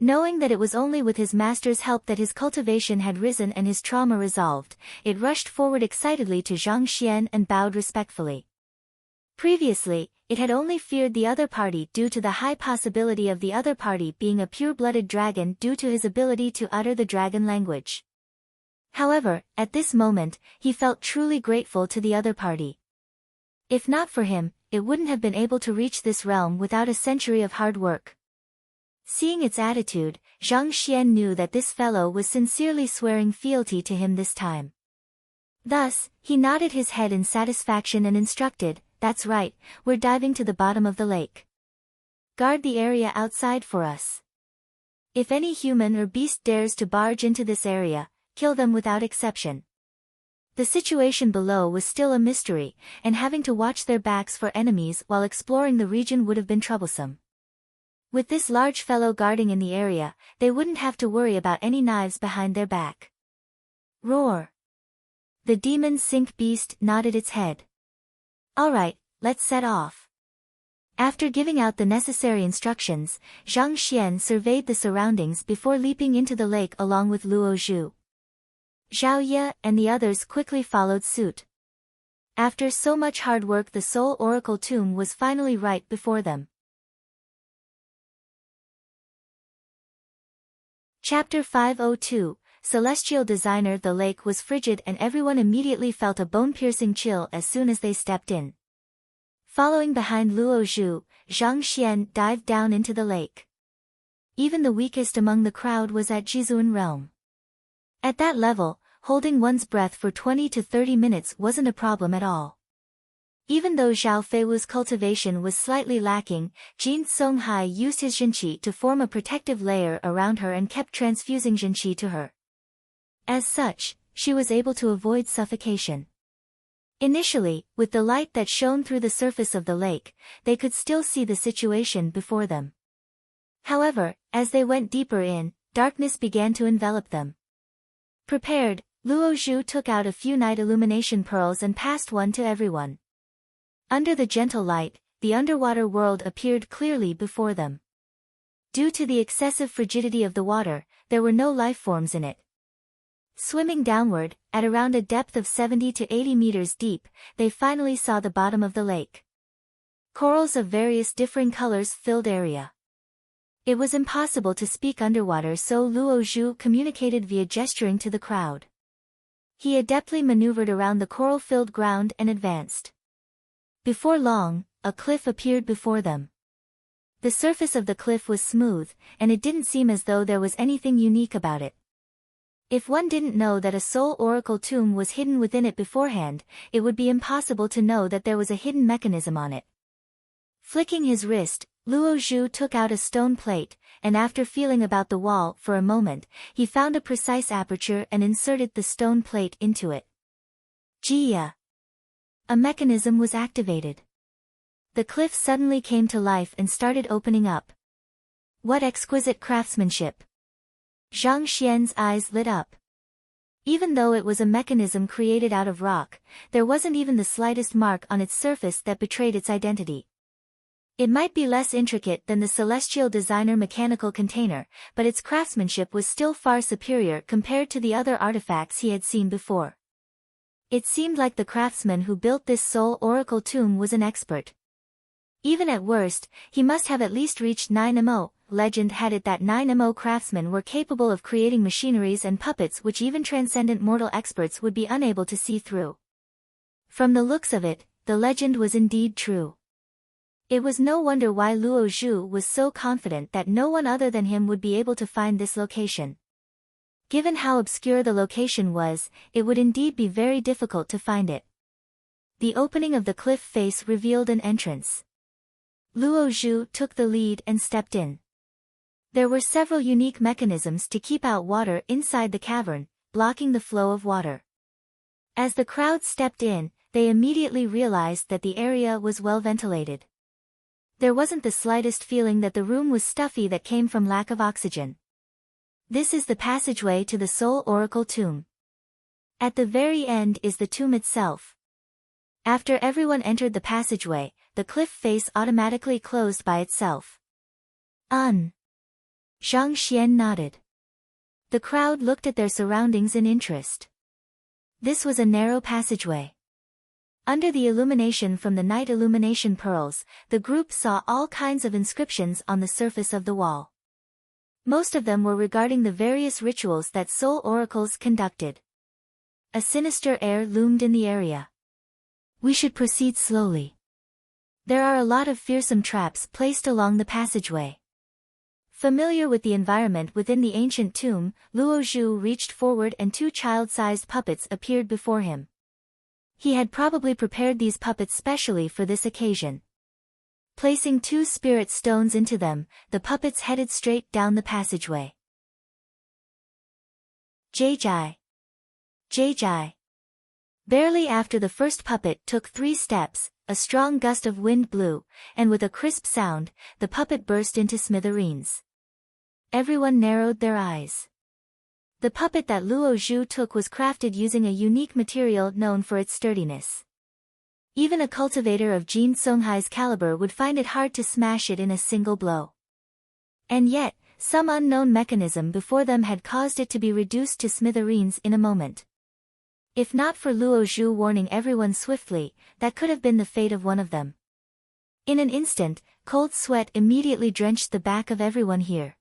Knowing that it was only with his master's help that his cultivation had risen and his trauma resolved, it rushed forward excitedly to Zhang Xian and bowed respectfully. Previously, it had only feared the other party due to the high possibility of the other party being a pure-blooded dragon due to his ability to utter the dragon language. However, at this moment, he felt truly grateful to the other party. If not for him, it wouldn't have been able to reach this realm without a century of hard work. Seeing its attitude, Zhang Xian knew that this fellow was sincerely swearing fealty to him this time. Thus, he nodded his head in satisfaction and instructed, "That's right, we're diving to the bottom of the lake. Guard the area outside for us. If any human or beast dares to barge into this area, kill them without exception." The situation below was still a mystery, and having to watch their backs for enemies while exploring the region would have been troublesome. With this large fellow guarding in the area, they wouldn't have to worry about any knives behind their back. Roar! The demon sink beast nodded its head. "All right, let's set off." After giving out the necessary instructions, Zhang Xian surveyed the surroundings before leaping into the lake along with Luo Zhu. Zhao Ye and the others quickly followed suit. After so much hard work, the Soul Oracle tomb was finally right before them. Chapter 502, Celestial Designer. The lake was frigid and everyone immediately felt a bone-piercing chill as soon as they stepped in. Following behind Luo Zhu, Zhang Xian dived down into the lake. Even the weakest among the crowd was at Jizuan realm. At that level, holding one's breath for 20 to 30 minutes wasn't a problem at all. Even though Zhao Feigu's cultivation was slightly lacking, Jin Songhai used his Zhenqi to form a protective layer around her and kept transfusing Zhenqi to her. As such, she was able to avoid suffocation. Initially, with the light that shone through the surface of the lake, they could still see the situation before them. However, as they went deeper in, darkness began to envelop them. Prepared, Luo Zhu took out a few night illumination pearls and passed one to everyone. Under the gentle light, the underwater world appeared clearly before them. Due to the excessive frigidity of the water, there were no life forms in it. Swimming downward, at around a depth of 70 to 80 meters deep, they finally saw the bottom of the lake. Corals of various differing colors filled area. It was impossible to speak underwater, so Luo Zhu communicated via gesturing to the crowd. He adeptly maneuvered around the coral-filled ground and advanced. Before long, a cliff appeared before them. The surface of the cliff was smooth, and it didn't seem as though there was anything unique about it. If one didn't know that a Soul Oracle tomb was hidden within it beforehand, it would be impossible to know that there was a hidden mechanism on it. Flicking his wrist, Luo Zhu took out a stone plate, and after feeling about the wall for a moment, he found a precise aperture and inserted the stone plate into it. Jia! A mechanism was activated. The cliff suddenly came to life and started opening up. What exquisite craftsmanship! Zhang Xian's eyes lit up. Even though it was a mechanism created out of rock, there wasn't even the slightest mark on its surface that betrayed its identity. It might be less intricate than the Celestial Designer mechanical container, but its craftsmanship was still far superior compared to the other artifacts he had seen before. It seemed like the craftsman who built this Soul Oracle tomb was an expert. Even at worst, he must have at least reached 9mo. Legend had it that 9mo craftsmen were capable of creating machineries and puppets which even transcendent mortal experts would be unable to see through. From the looks of it, the legend was indeed true. It was no wonder why Luo Zhu was so confident that no one other than him would be able to find this location. Given how obscure the location was, it would indeed be very difficult to find it. The opening of the cliff face revealed an entrance. Luo Zhu took the lead and stepped in. There were several unique mechanisms to keep out water inside the cavern, blocking the flow of water. As the crowd stepped in, they immediately realized that the area was well ventilated. There wasn't the slightest feeling that the room was stuffy that came from lack of oxygen. This is the passageway to the Soul Oracle tomb. At the very end is the tomb itself. After everyone entered the passageway, the cliff face automatically closed by itself. Zhang Xian nodded. The crowd looked at their surroundings in interest. This was a narrow passageway. Under the illumination from the night illumination pearls, the group saw all kinds of inscriptions on the surface of the wall. Most of them were regarding the various rituals that soul oracles conducted. A sinister air loomed in the area. We should proceed slowly. There are a lot of fearsome traps placed along the passageway. Familiar with the environment within the ancient tomb, Luo Zhu reached forward and two child-sized puppets appeared before him. He had probably prepared these puppets specially for this occasion. Placing 2 spirit stones into them, the puppets headed straight down the passageway. Jai. Barely after the first puppet took 3 steps, a strong gust of wind blew, and with a crisp sound, the puppet burst into smithereens. Everyone narrowed their eyes. The puppet that Luo Zhu took was crafted using a unique material known for its sturdiness. Even a cultivator of Jin Songhai's caliber would find it hard to smash it in a single blow. And yet, some unknown mechanism before them had caused it to be reduced to smithereens in a moment. If not for Luo Zhu warning everyone swiftly, that could have been the fate of one of them. In an instant, cold sweat immediately drenched the back of everyone here.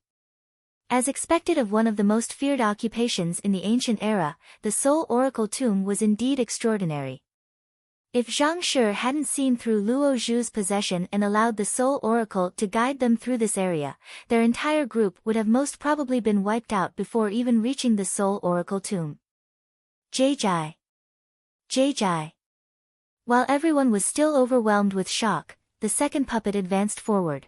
As expected of one of the most feared occupations in the ancient era, the Soul Oracle tomb was indeed extraordinary. If Zhang Shi hadn't seen through Luo Zhu's possession and allowed the Soul Oracle to guide them through this area, their entire group would have most probably been wiped out before even reaching the Soul Oracle tomb. Jai. While everyone was still overwhelmed with shock, the second puppet advanced forward.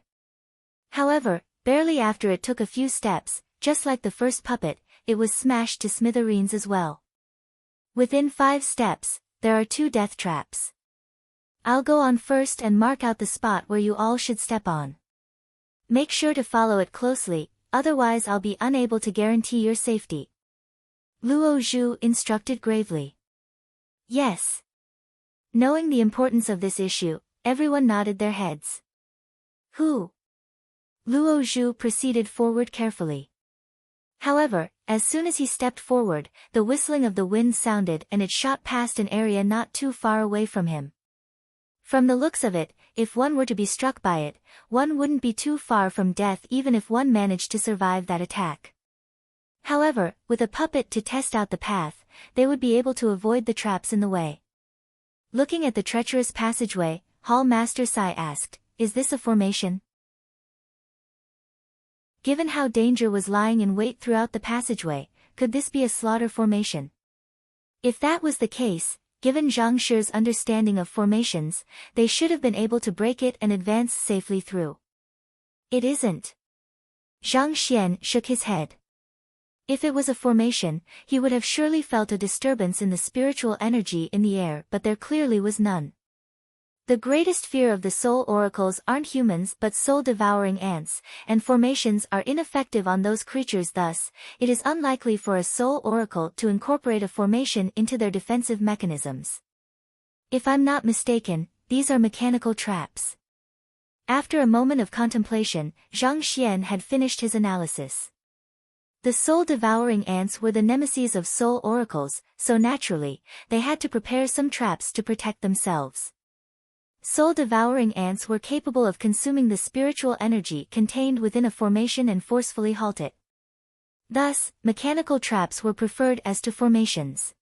However, barely after it took a few steps, just like the first puppet, it was smashed to smithereens as well. Within 5 steps, there are 2 death traps. I'll go on first and mark out the spot where you all should step on. Make sure to follow it closely, otherwise I'll be unable to guarantee your safety. Luo Zhu instructed gravely. Yes. Knowing the importance of this issue, everyone nodded their heads. Who? Luo Zhu proceeded forward carefully. However, as soon as he stepped forward, the whistling of the wind sounded and it shot past an area not too far away from him. From the looks of it, if one were to be struck by it, one wouldn't be too far from death even if one managed to survive that attack. However, with a puppet to test out the path, they would be able to avoid the traps in the way. Looking at the treacherous passageway, Hall Master Sai asked, "Is this a formation?" Given how danger was lying in wait throughout the passageway, could this be a slaughter formation? If that was the case, given Zhang Shi's understanding of formations, they should have been able to break it and advance safely through. It isn't. Zhang Xian shook his head. If it was a formation, he would have surely felt a disturbance in the spiritual energy in the air, but there clearly was none. The greatest fear of the soul oracles aren't humans but soul-devouring ants, and formations are ineffective on those creatures. Thus, it is unlikely for a soul oracle to incorporate a formation into their defensive mechanisms. If I'm not mistaken, these are mechanical traps. After a moment of contemplation, Zhang Xian had finished his analysis. The soul-devouring ants were the nemesis of soul oracles, so naturally, they had to prepare some traps to protect themselves. Soul-devouring ants were capable of consuming the spiritual energy contained within a formation and forcefully halt it. Thus, mechanical traps were preferred as to formations.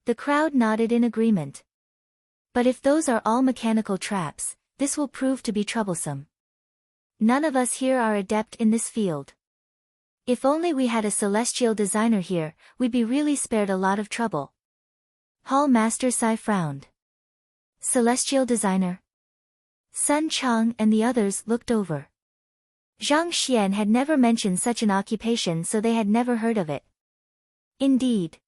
The crowd nodded in agreement. But if those are all mechanical traps, this will prove to be troublesome. None of us here are adept in this field. If only we had a celestial designer here, we'd be really spared a lot of trouble. Hall Master Sai frowned. Celestial designer? Sun Chang and the others looked over. Zhang Xian had never mentioned such an occupation, so they had never heard of it. Indeed.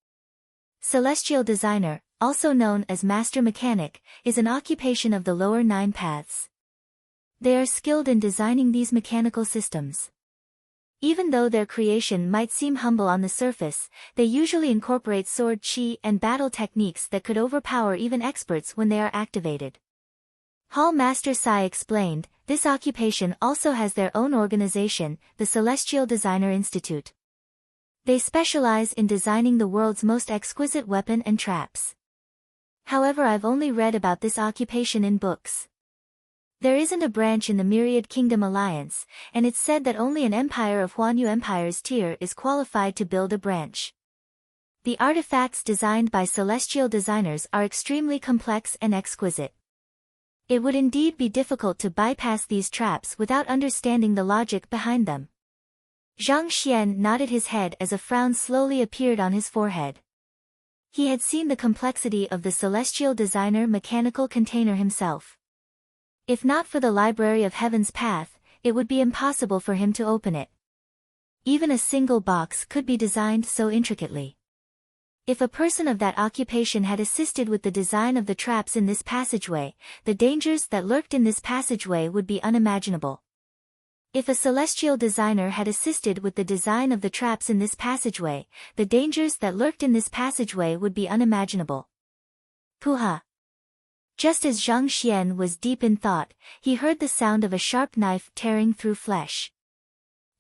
Celestial designer, also known as master mechanic, is an occupation of the lower 9 paths. They are skilled in designing these mechanical systems. Even though their creation might seem humble on the surface, they usually incorporate sword chi and battle techniques that could overpower even experts when they are activated. Hall Master Sai explained, this occupation also has their own organization, the Celestial Designer Institute. They specialize in designing the world's most exquisite weapon and traps. However, I've only read about this occupation in books. There isn't a branch in the Myriad Kingdom Alliance, and it's said that only an empire of Huanyu Empire's tier is qualified to build a branch. The artifacts designed by celestial designers are extremely complex and exquisite. It would indeed be difficult to bypass these traps without understanding the logic behind them. Zhang Xian nodded his head as a frown slowly appeared on his forehead. He had seen the complexity of the celestial designer mechanical container himself. If not for the Library of Heaven's Path, it would be impossible for him to open it. Even a single box could be designed so intricately. If a person of that occupation had assisted with the design of the traps in this passageway, the dangers that lurked in this passageway would be unimaginable. If a celestial designer had assisted with the design of the traps in this passageway, the dangers that lurked in this passageway would be unimaginable. Puha! Just as Zhang Xian was deep in thought, he heard the sound of a sharp knife tearing through flesh.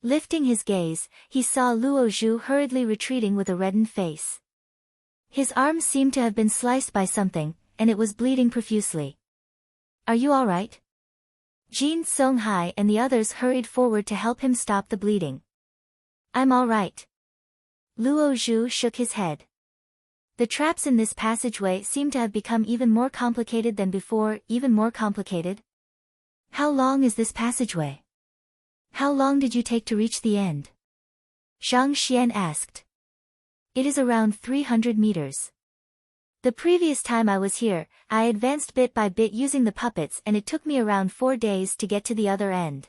Lifting his gaze, he saw Luo Zhu hurriedly retreating with a reddened face. His arm seemed to have been sliced by something, and it was bleeding profusely. Are you all right? Jin Songhai and the others hurried forward to help him stop the bleeding. I'm all right. Luo Zhu shook his head. The traps in this passageway seem to have become even more complicated than before, even more complicated. How long is this passageway? How long did you take to reach the end? Zhang Xian asked. It is around 300 meters. The previous time I was here, I advanced bit by bit using the puppets and it took me around 4 days to get to the other end.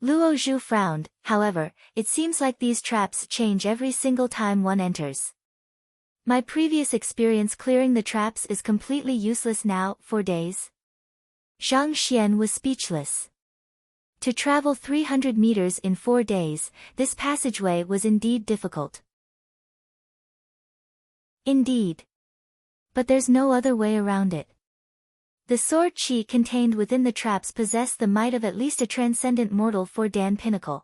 Luo Zhu frowned. However, it seems like these traps change every single time one enters. My previous experience clearing the traps is completely useless now. 4 days? Zhang Xian was speechless. To travel 300 meters in 4 days, this passageway was indeed difficult. Indeed. But there's no other way around it. The sword chi contained within the traps possessed the might of at least a transcendent mortal for Dan Pinnacle.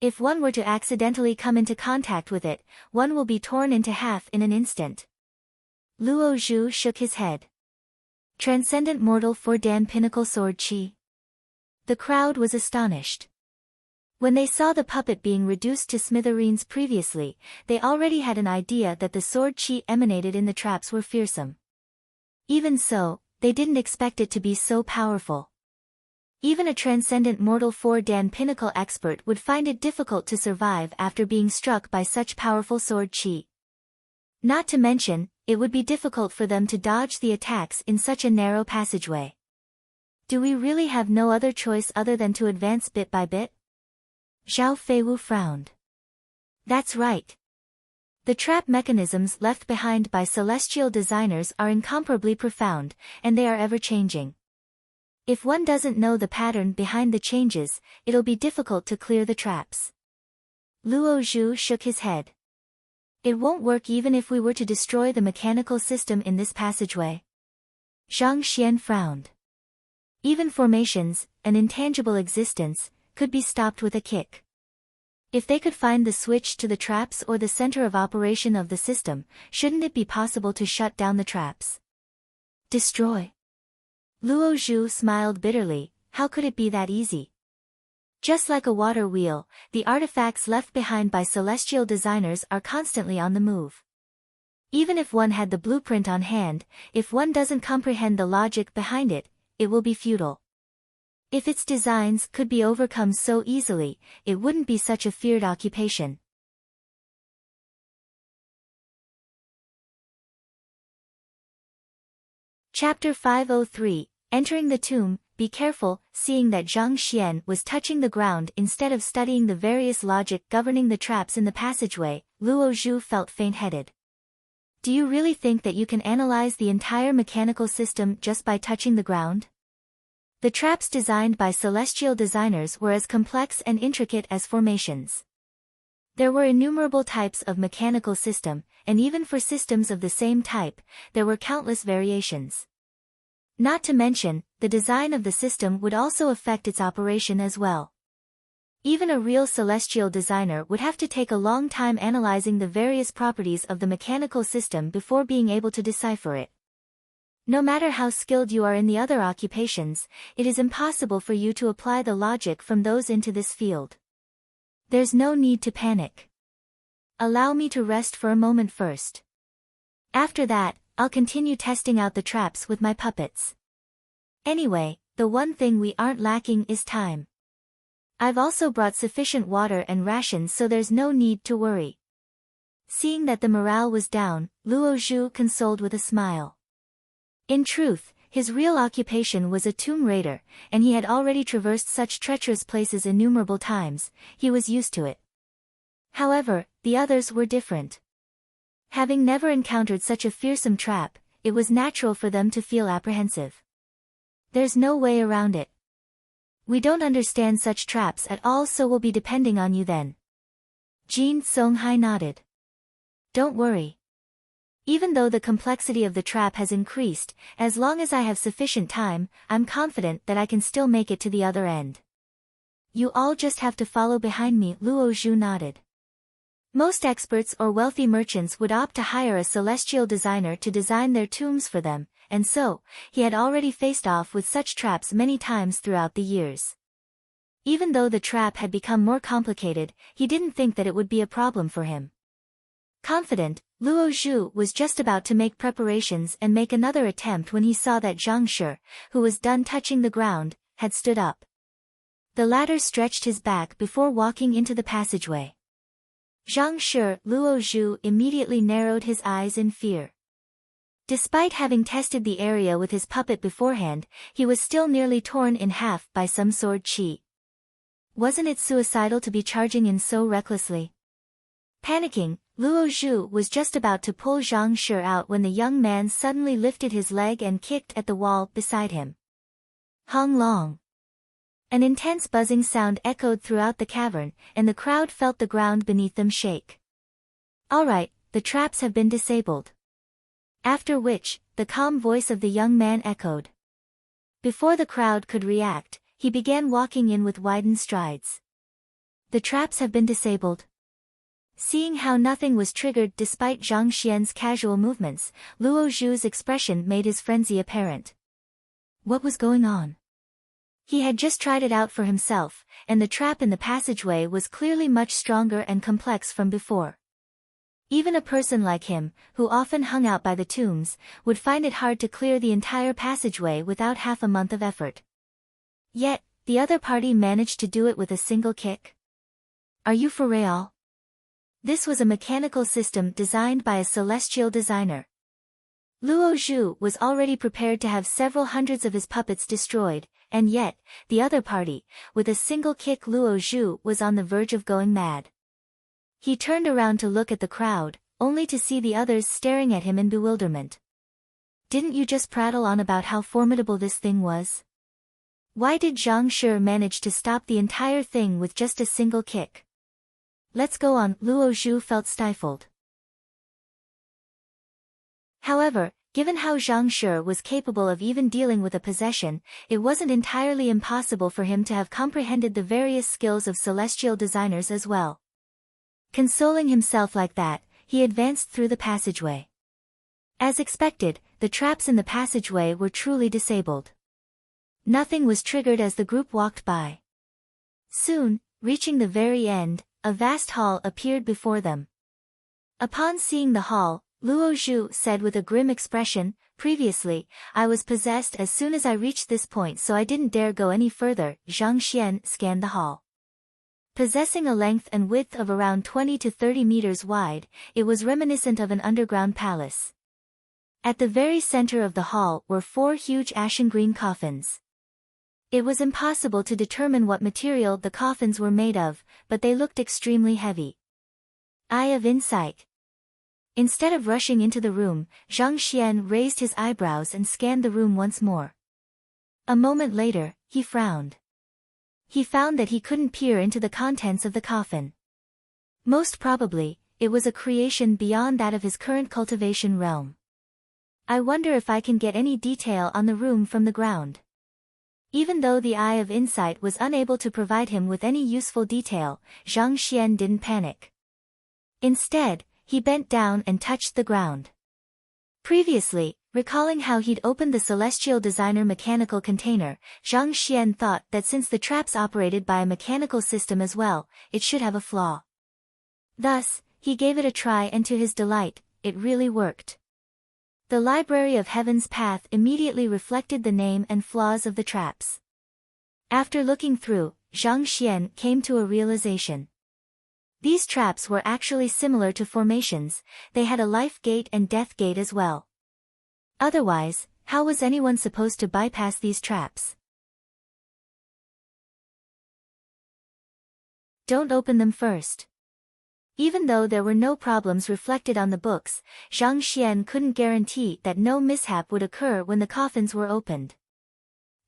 If one were to accidentally come into contact with it, one will be torn into half in an instant. Luo Zhu shook his head. Transcendent mortal for Dan Pinnacle sword chi. The crowd was astonished. When they saw the puppet being reduced to smithereens previously, they already had an idea that the sword chi emanated in the traps were fearsome. Even so, they didn't expect it to be so powerful. Even a transcendent mortal 4-dan pinnacle expert would find it difficult to survive after being struck by such powerful sword chi. Not to mention, it would be difficult for them to dodge the attacks in such a narrow passageway. Do we really have no other choice other than to advance bit by bit? Zhao Feiwu frowned. That's right. The trap mechanisms left behind by celestial designers are incomparably profound, and they are ever-changing. If one doesn't know the pattern behind the changes, it'll be difficult to clear the traps. Luo Zhu shook his head. It won't work even if we were to destroy the mechanical system in this passageway. Zhang Xian frowned. Even formations, an intangible existence, could be stopped with a kick. If they could find the switch to the traps or the center of operation of the system, shouldn't it be possible to shut down the traps? Destroy? Luo Zhu smiled bitterly. How could it be that easy? Just like a water wheel, the artifacts left behind by celestial designers are constantly on the move. Even if one had the blueprint on hand, if one doesn't comprehend the logic behind it, it will be futile. If its designs could be overcome so easily, it wouldn't be such a feared occupation. Chapter 503, Entering the Tomb. Be careful. Seeing that Zhang Xian was touching the ground instead of studying the various logic governing the traps in the passageway, Luo Zhu felt faint-headed. Do you really think that you can analyze the entire mechanical system just by touching the ground? The traps designed by celestial designers were as complex and intricate as formations. There were innumerable types of mechanical system, and even for systems of the same type, there were countless variations. Not to mention, the design of the system would also affect its operation as well. Even a real celestial designer would have to take a long time analyzing the various properties of the mechanical system before being able to decipher it. No matter how skilled you are in the other occupations, it is impossible for you to apply the logic from those into this field. There's no need to panic. Allow me to rest for a moment first. After that, I'll continue testing out the traps with my puppets. Anyway, the one thing we aren't lacking is time. I've also brought sufficient water and rations, so there's no need to worry. Seeing that the morale was down, Luo Zhu consoled with a smile. In truth, his real occupation was a tomb raider, and he had already traversed such treacherous places innumerable times. He was used to it. However, the others were different. Having never encountered such a fearsome trap, it was natural for them to feel apprehensive. There's no way around it. We don't understand such traps at all, so we'll be depending on you then. Jin Songhai nodded. Don't worry. Even though the complexity of the trap has increased, as long as I have sufficient time, I'm confident that I can still make it to the other end. You all just have to follow behind me, Luo Zhu nodded. Most experts or wealthy merchants would opt to hire a celestial designer to design their tombs for them, and so, he had already faced off with such traps many times throughout the years. Even though the trap had become more complicated, he didn't think that it would be a problem for him. Confident, Luo Zhu was just about to make preparations and make another attempt when he saw that Zhang Shi, who was done touching the ground, had stood up. The latter stretched his back before walking into the passageway. Zhang Shi, Luo Zhu immediately narrowed his eyes in fear. Despite having tested the area with his puppet beforehand, he was still nearly torn in half by some sword qi. Wasn't it suicidal to be charging in so recklessly? Panicking, Luo Zhu was just about to pull Zhang Shi out when the young man suddenly lifted his leg and kicked at the wall beside him. Hong Long. An intense buzzing sound echoed throughout the cavern, and the crowd felt the ground beneath them shake. All right, the traps have been disabled. After which, the calm voice of the young man echoed. Before the crowd could react, he began walking in with widened strides. The traps have been disabled. Seeing how nothing was triggered despite Zhang Xian's casual movements, Luo Zhu's expression made his frenzy apparent. What was going on? He had just tried it out for himself, and the trap in the passageway was clearly much stronger and complex from before. Even a person like him, who often hung out by the tombs, would find it hard to clear the entire passageway without half a month of effort. Yet, the other party managed to do it with a single kick. Are you for real? This was a mechanical system designed by a celestial designer. Luo Zhu was already prepared to have several hundreds of his puppets destroyed, and yet, the other party, with a single kick, Luo Zhu was on the verge of going mad. He turned around to look at the crowd, only to see the others staring at him in bewilderment. Didn't you just prattle on about how formidable this thing was? Why did Zhang Shi manage to stop the entire thing with just a single kick? Let's go on, Luo Zhu felt stifled. However, given how Zhang Shi was capable of even dealing with a possession, it wasn't entirely impossible for him to have comprehended the various skills of celestial designers as well. Consoling himself like that, he advanced through the passageway. As expected, the traps in the passageway were truly disabled. Nothing was triggered as the group walked by. Soon, reaching the very end, a vast hall appeared before them. Upon seeing the hall, Luo Zhu said with a grim expression, "Previously, I was possessed as soon as I reached this point, so I didn't dare go any further." Zhang Xian scanned the hall. Possessing a length and width of around 20 to 30 meters wide, it was reminiscent of an underground palace. At the very center of the hall were 4 huge ashen-green coffins. It was impossible to determine what material the coffins were made of, but they looked extremely heavy. Eye of insight. Instead of rushing into the room, Zhang Xian raised his eyebrows and scanned the room once more. A moment later, he frowned. He found that he couldn't peer into the contents of the coffin. Most probably, it was a creation beyond that of his current cultivation realm. I wonder if I can get any detail on the room from the ground. Even though the Eye of Insight was unable to provide him with any useful detail, Zhang Xian didn't panic. Instead, he bent down and touched the ground. Previously, recalling how he'd opened the celestial designer mechanical container, Zhang Xian thought that since the traps operated by a mechanical system as well, it should have a flaw. Thus, he gave it a try, and to his delight, it really worked. The Library of Heaven's Path immediately reflected the name and flaws of the traps. After looking through, Zhang Xian came to a realization. These traps were actually similar to formations, they had a life gate and death gate as well. Otherwise, how was anyone supposed to bypass these traps? Don't open them first. Even though there were no problems reflected on the books, Zhang Xian couldn't guarantee that no mishap would occur when the coffins were opened.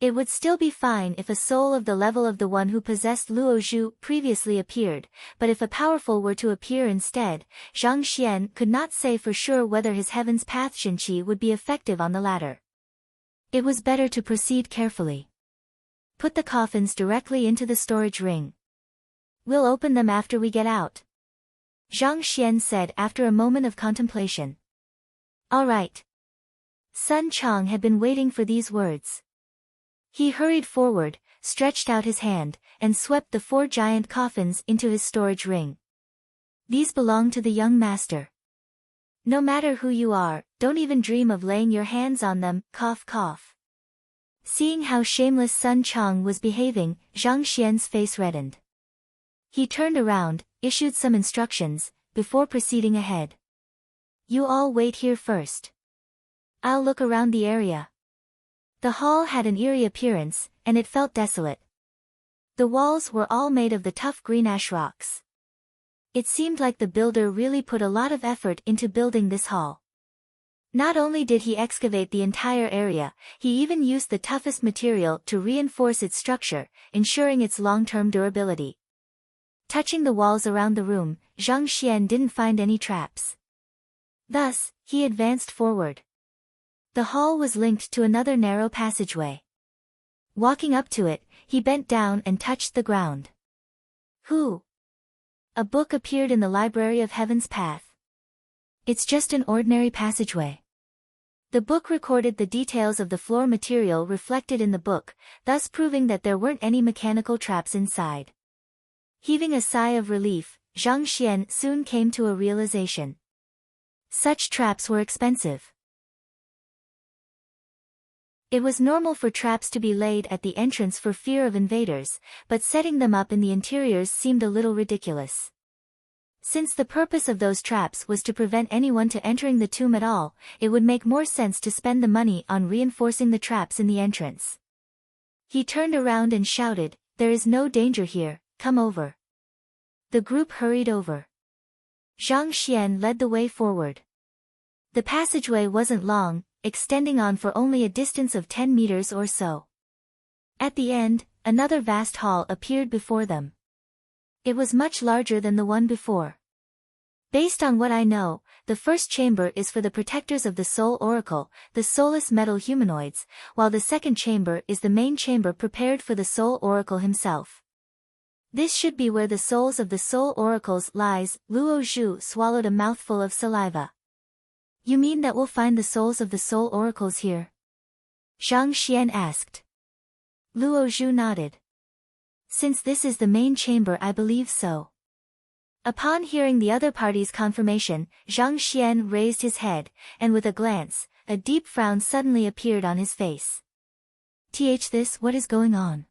It would still be fine if a soul of the level of the one who possessed Luo Zhu previously appeared, but if a powerful were to appear instead, Zhang Xian could not say for sure whether his Heaven's Path Xinqi would be effective on the latter. It was better to proceed carefully. Put the coffins directly into the storage ring. We'll open them after we get out, Zhang Xian said after a moment of contemplation. All right. Sun Chang had been waiting for these words. He hurried forward, stretched out his hand, and swept the 4 giant coffins into his storage ring. These belong to the young master. No matter who you are, don't even dream of laying your hands on them, cough cough. Seeing how shameless Sun Chang was behaving, Zhang Xian's face reddened. He turned around, issued some instructions, before proceeding ahead. You all wait here first. I'll look around the area. The hall had an eerie appearance, and it felt desolate. The walls were all made of the tough green ash rocks. It seemed like the builder really put a lot of effort into building this hall. Not only did he excavate the entire area, he even used the toughest material to reinforce its structure, ensuring its long-term durability. Touching the walls around the room, Zhang Xian didn't find any traps. Thus, he advanced forward. The hall was linked to another narrow passageway. Walking up to it, he bent down and touched the ground. Who? A book appeared in the Library of Heaven's Path. It's just an ordinary passageway. The book recorded the details of the floor material reflected in the book, thus proving that there weren't any mechanical traps inside. Heaving a sigh of relief, Zhang Xian soon came to a realization. Such traps were expensive. It was normal for traps to be laid at the entrance for fear of invaders, but setting them up in the interiors seemed a little ridiculous. Since the purpose of those traps was to prevent anyone to entering the tomb at all, it would make more sense to spend the money on reinforcing the traps in the entrance. He turned around and shouted, "There is no danger here, come over." The group hurried over. Zhang Xian led the way forward. The passageway wasn't long, extending on for only a distance of 10 meters or so. At the end, another vast hall appeared before them. It was much larger than the one before. Based on what I know, the first chamber is for the protectors of the Soul Oracle, the soulless metal humanoids, while the second chamber is the main chamber prepared for the Soul Oracle himself. This should be where the souls of the Soul Oracles lies. Luo Zhu swallowed a mouthful of saliva. You mean that we'll find the souls of the Soul Oracles here? Zhang Xian asked. Luo Zhu nodded. Since this is the main chamber, I believe so. Upon hearing the other party's confirmation, Zhang Xian raised his head, and with a glance, a deep frown suddenly appeared on his face. What is going on?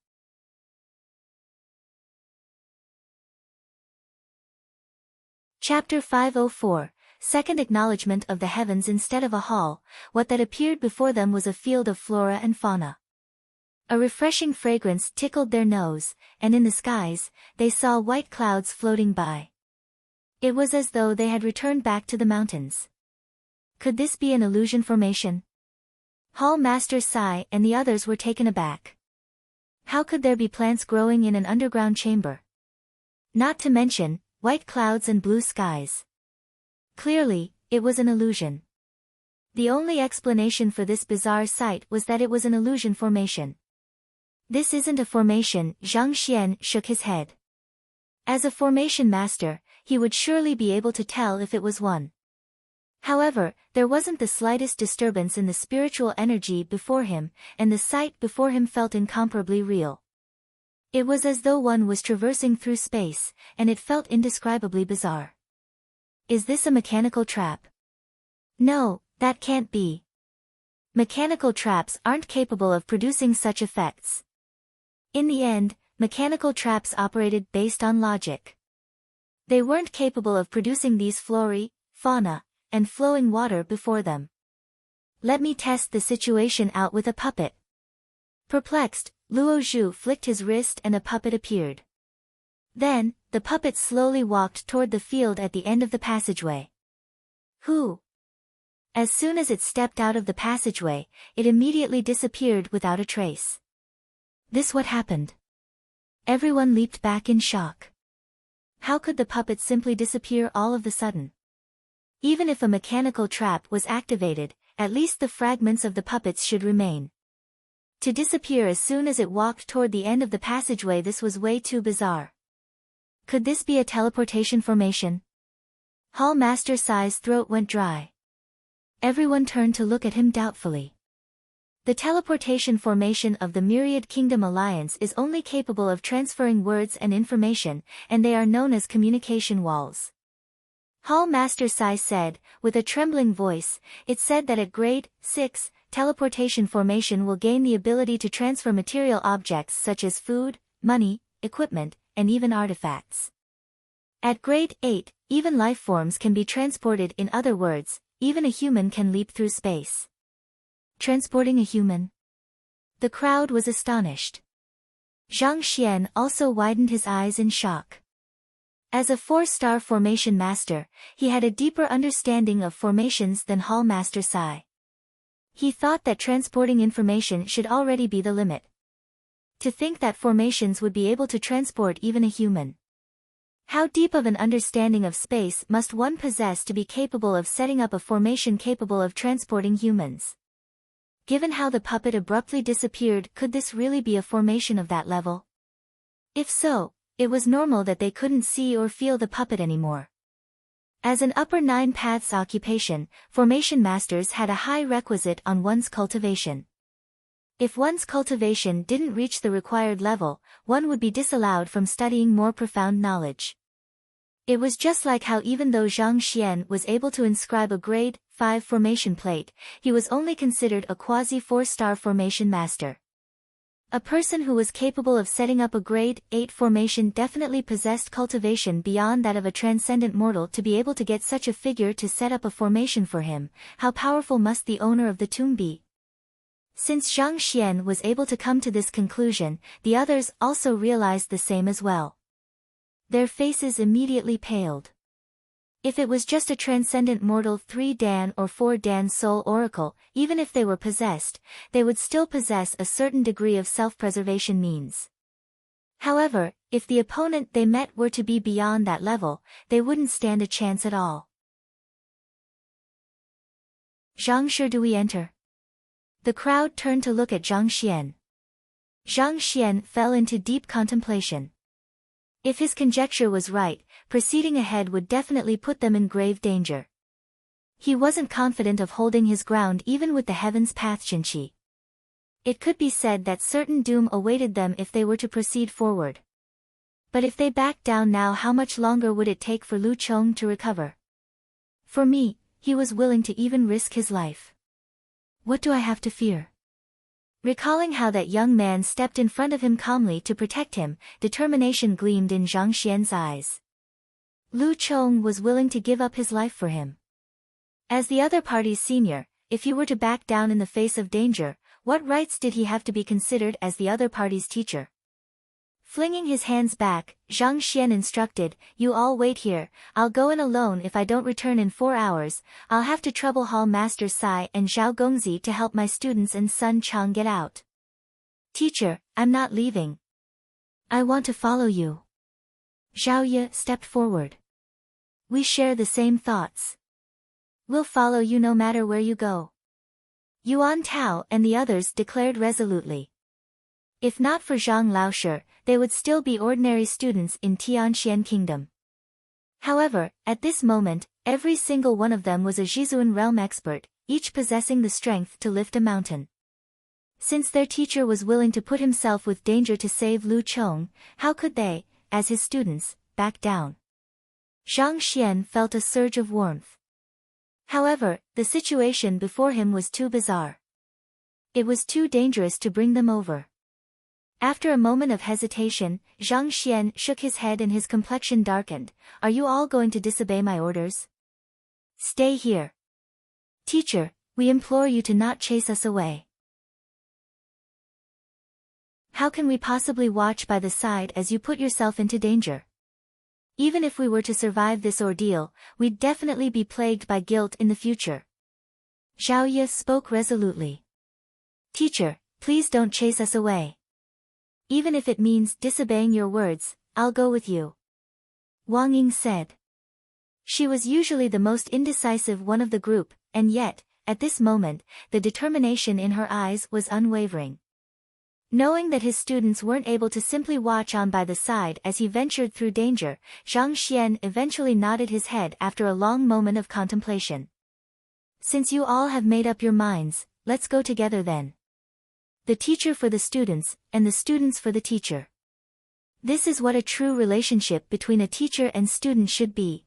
Chapter 504, Second Acknowledgement of the Heavens instead of a hall. What that appeared before them was a field of flora and fauna. A refreshing fragrance tickled their nose, and in the skies, they saw white clouds floating by. It was as though they had returned back to the mountains. Could this be an illusion formation? Hall Master sighed, and the others were taken aback. How could there be plants growing in an underground chamber? Not to mention, white clouds and blue skies. Clearly, it was an illusion. The only explanation for this bizarre sight was that it was an illusion formation. This isn't a formation, Zhang Xian shook his head. As a formation master, he would surely be able to tell if it was one. However, there wasn't the slightest disturbance in the spiritual energy before him, and the sight before him felt incomparably real. It was as though one was traversing through space, and it felt indescribably bizarre. Is this a mechanical trap? No, that can't be. Mechanical traps aren't capable of producing such effects. In the end, mechanical traps operated based on logic. They weren't capable of producing these flora, fauna, and flowing water before them. Let me test the situation out with a puppet. Perplexed, Luo Zhu flicked his wrist and a puppet appeared. Then, the puppet slowly walked toward the field at the end of the passageway. Who? As soon as it stepped out of the passageway, it immediately disappeared without a trace. This what happened? Everyone leaped back in shock. How could the puppet simply disappear all of a sudden? Even if a mechanical trap was activated, at least the fragments of the puppets should remain. To disappear as soon as it walked toward the end of the passageway, this was way too bizarre. Could this be a teleportation formation? Hall Master Sai's throat went dry. Everyone turned to look at him doubtfully. The teleportation formation of the Myriad Kingdom Alliance is only capable of transferring words and information, and they are known as communication walls. Hall Master Sai said, with a trembling voice, it said that at grade 6, teleportation formation will gain the ability to transfer material objects such as food, money, equipment, and even artifacts. At grade 8, even life forms can be transported. In other words, even a human can leap through space. Transporting a human? The crowd was astonished. Zhang Xian also widened his eyes in shock. As a 4-star formation master, he had a deeper understanding of formations than Hall Master Sai. He thought that transporting information should already be the limit. To think that formations would be able to transport even a human. How deep of an understanding of space must one possess to be capable of setting up a formation capable of transporting humans? Given how the puppet abruptly disappeared, could this really be a formation of that level? If so, it was normal that they couldn't see or feel the puppet anymore. As an upper 9 paths occupation, formation masters had a high requisite on one's cultivation. If one's cultivation didn't reach the required level, one would be disallowed from studying more profound knowledge. It was just like how even though Zhang Xian was able to inscribe a grade 5 formation plate, he was only considered a quasi 4-star formation master. A person who was capable of setting up a grade 8 formation definitely possessed cultivation beyond that of a transcendent mortal to be able to get such a figure to set up a formation for him. How powerful must the owner of the tomb be? Since Zhang Xian was able to come to this conclusion, the others also realized the same as well. Their faces immediately paled. If it was just a transcendent mortal 3 Dan or 4 Dan soul oracle, even if they were possessed, they would still possess a certain degree of self-preservation means. However, if the opponent they met were to be beyond that level, they wouldn't stand a chance at all. Zhang Shi, do we enter? The crowd turned to look at Zhang Xian. Zhang Xian fell into deep contemplation. If his conjecture was right, proceeding ahead would definitely put them in grave danger. He wasn't confident of holding his ground even with the Heaven's Path Xinqi. It could be said that certain doom awaited them if they were to proceed forward. But if they backed down now, how much longer would it take for Lu Chong to recover? For me, he was willing to even risk his life. What do I have to fear? Recalling how that young man stepped in front of him calmly to protect him, determination gleamed in Zhang Xian's eyes. Lu Chong was willing to give up his life for him. As the other party's senior, if he were to back down in the face of danger, what rights did he have to be considered as the other party's teacher? Flinging his hands back, Zhang Xian instructed, "You all wait here, I'll go in alone. If I don't return in 4 hours, I'll have to trouble Hall Master Sai and Zhao Gongzi to help my students and Sun Chang get out." "Teacher, I'm not leaving. I want to follow you." Zhao Ye stepped forward. "We share the same thoughts. We'll follow you no matter where you go." Yuan Tao and the others declared resolutely. If not for Zhang Laoshi, they would still be ordinary students in Tianxian Kingdom. However, at this moment, every single one of them was a Zhizuan realm expert, each possessing the strength to lift a mountain. Since their teacher was willing to put himself with danger to save Lu Chong, how could they, as his students, back down? Zhang Xian felt a surge of warmth. However, the situation before him was too bizarre. It was too dangerous to bring them over. After a moment of hesitation, Zhang Xian shook his head and his complexion darkened. Are you all going to disobey my orders? Stay here. Teacher, we implore you to not chase us away. How can we possibly watch by the side as you put yourself into danger? Even if we were to survive this ordeal, we'd definitely be plagued by guilt in the future. Zhao Ye spoke resolutely. Teacher, please don't chase us away. Even if it means disobeying your words, I'll go with you. Wang Ying said. She was usually the most indecisive one of the group, and yet, at this moment, the determination in her eyes was unwavering. Knowing that his students weren't able to simply watch on by the side as he ventured through danger, Zhang Xian eventually nodded his head after a long moment of contemplation. Since you all have made up your minds, let's go together then. The teacher for the students, and the students for the teacher. This is what a true relationship between a teacher and student should be.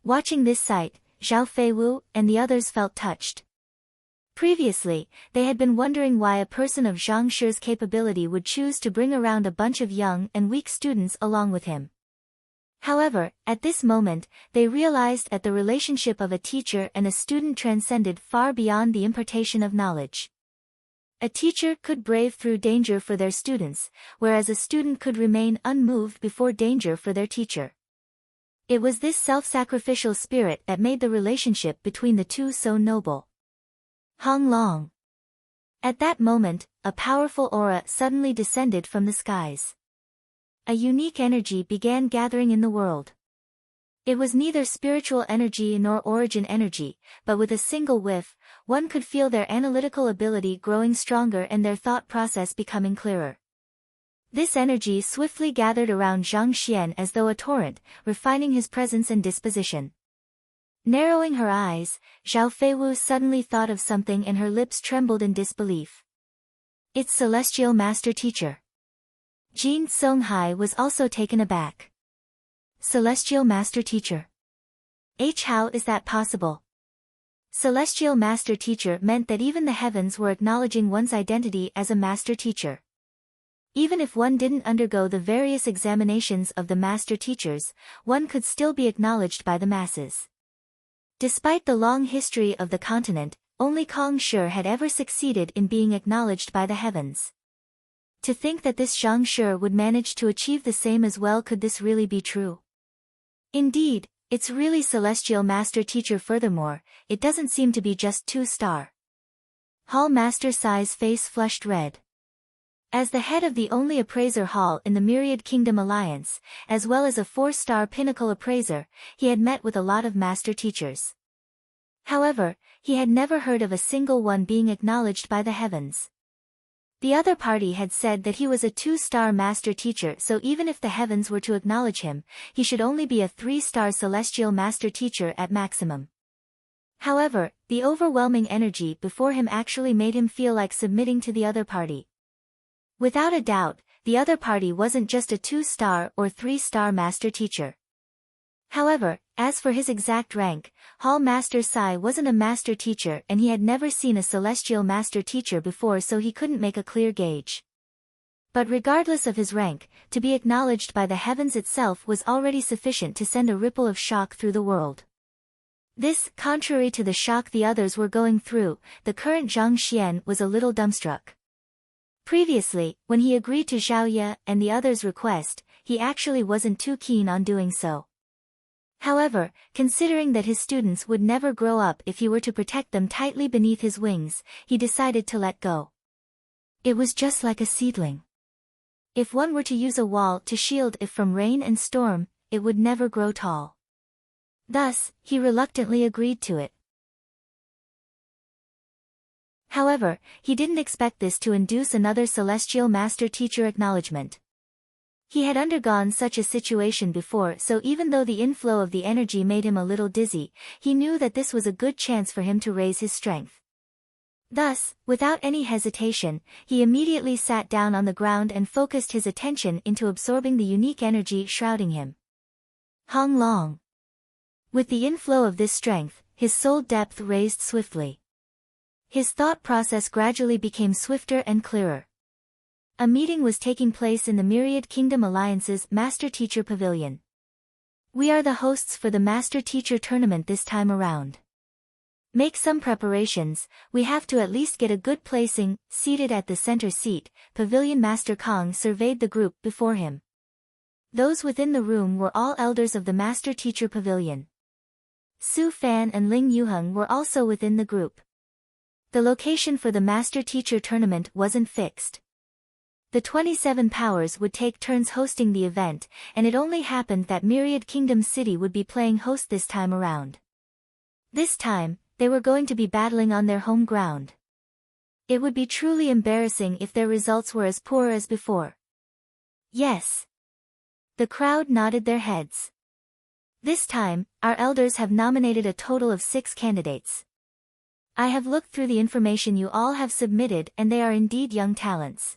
Watching this sight, Zhao Feiwu and the others felt touched. Previously, they had been wondering why a person of Zhang Shi's capability would choose to bring around a bunch of young and weak students along with him. However, at this moment, they realized that the relationship of a teacher and a student transcended far beyond the impartation of knowledge. A teacher could brave through danger for their students, whereas a student could remain unmoved before danger for their teacher. It was this self-sacrificial spirit that made the relationship between the two so noble. Hong Long. At that moment, a powerful aura suddenly descended from the skies. A unique energy began gathering in the world. It was neither spiritual energy nor origin energy, but with a single whiff, one could feel their analytical ability growing stronger and their thought process becoming clearer. This energy swiftly gathered around Zhang Xian as though a torrent, refining his presence and disposition. Narrowing her eyes, Zhao Feiwu suddenly thought of something and her lips trembled in disbelief. It's Celestial Master Teacher. Jin Songhai was also taken aback. Celestial Master Teacher. How is that possible? Celestial Master Teacher meant that even the heavens were acknowledging one's identity as a Master Teacher. Even if one didn't undergo the various examinations of the Master Teachers, one could still be acknowledged by the masses. Despite the long history of the continent, only Kong Shi had ever succeeded in being acknowledged by the heavens. To think that this Zhang Shi would manage to achieve the same as well, could this really be true? Indeed, it's really Celestial Master Teacher. Furthermore, it doesn't seem to be just 2-star. Hall Master Sai's face flushed red. As the head of the only appraiser hall in the Myriad Kingdom Alliance, as well as a 4-star pinnacle appraiser, he had met with a lot of master teachers. However, he had never heard of a single one being acknowledged by the heavens. The other party had said that he was a 2-star master teacher, so even if the heavens were to acknowledge him, he should only be a 3-star celestial master teacher at maximum. However, the overwhelming energy before him actually made him feel like submitting to the other party. Without a doubt, the other party wasn't just a 2-star or 3-star master teacher. However, as for his exact rank, Hall Master Sai wasn't a master teacher and he had never seen a celestial master teacher before, so he couldn't make a clear gauge. But regardless of his rank, to be acknowledged by the heavens itself was already sufficient to send a ripple of shock through the world. This, contrary to the shock the others were going through, the current Zhang Xian was a little dumbstruck. Previously, when he agreed to Zhao Ye and the others' request, he actually wasn't too keen on doing so. However, considering that his students would never grow up if he were to protect them tightly beneath his wings, he decided to let go. It was just like a seedling. If one were to use a wall to shield it from rain and storm, it would never grow tall. Thus, he reluctantly agreed to it. However, he didn't expect this to induce another celestial master teacher acknowledgement. He had undergone such a situation before, so even though the inflow of the energy made him a little dizzy, he knew that this was a good chance for him to raise his strength. Thus, without any hesitation, he immediately sat down on the ground and focused his attention into absorbing the unique energy shrouding him. Hong Long. With the inflow of this strength, his soul depth raised swiftly. His thought process gradually became swifter and clearer. A meeting was taking place in the Myriad Kingdom Alliance's Master Teacher Pavilion. We are the hosts for the Master Teacher Tournament this time around. Make some preparations, we have to at least get a good placing. Seated at the center seat, Pavilion Master Kong surveyed the group before him. Those within the room were all elders of the Master Teacher Pavilion. Su Fan and Ling Yuheng were also within the group. The location for the Master Teacher Tournament wasn't fixed. The 27 powers would take turns hosting the event, and it only happened that Myriad Kingdom City would be playing host this time around. This time, they were going to be battling on their home ground. It would be truly embarrassing if their results were as poor as before. Yes. The crowd nodded their heads. This time, our elders have nominated a total of 6 candidates. I have looked through the information you all have submitted and they are indeed young talents.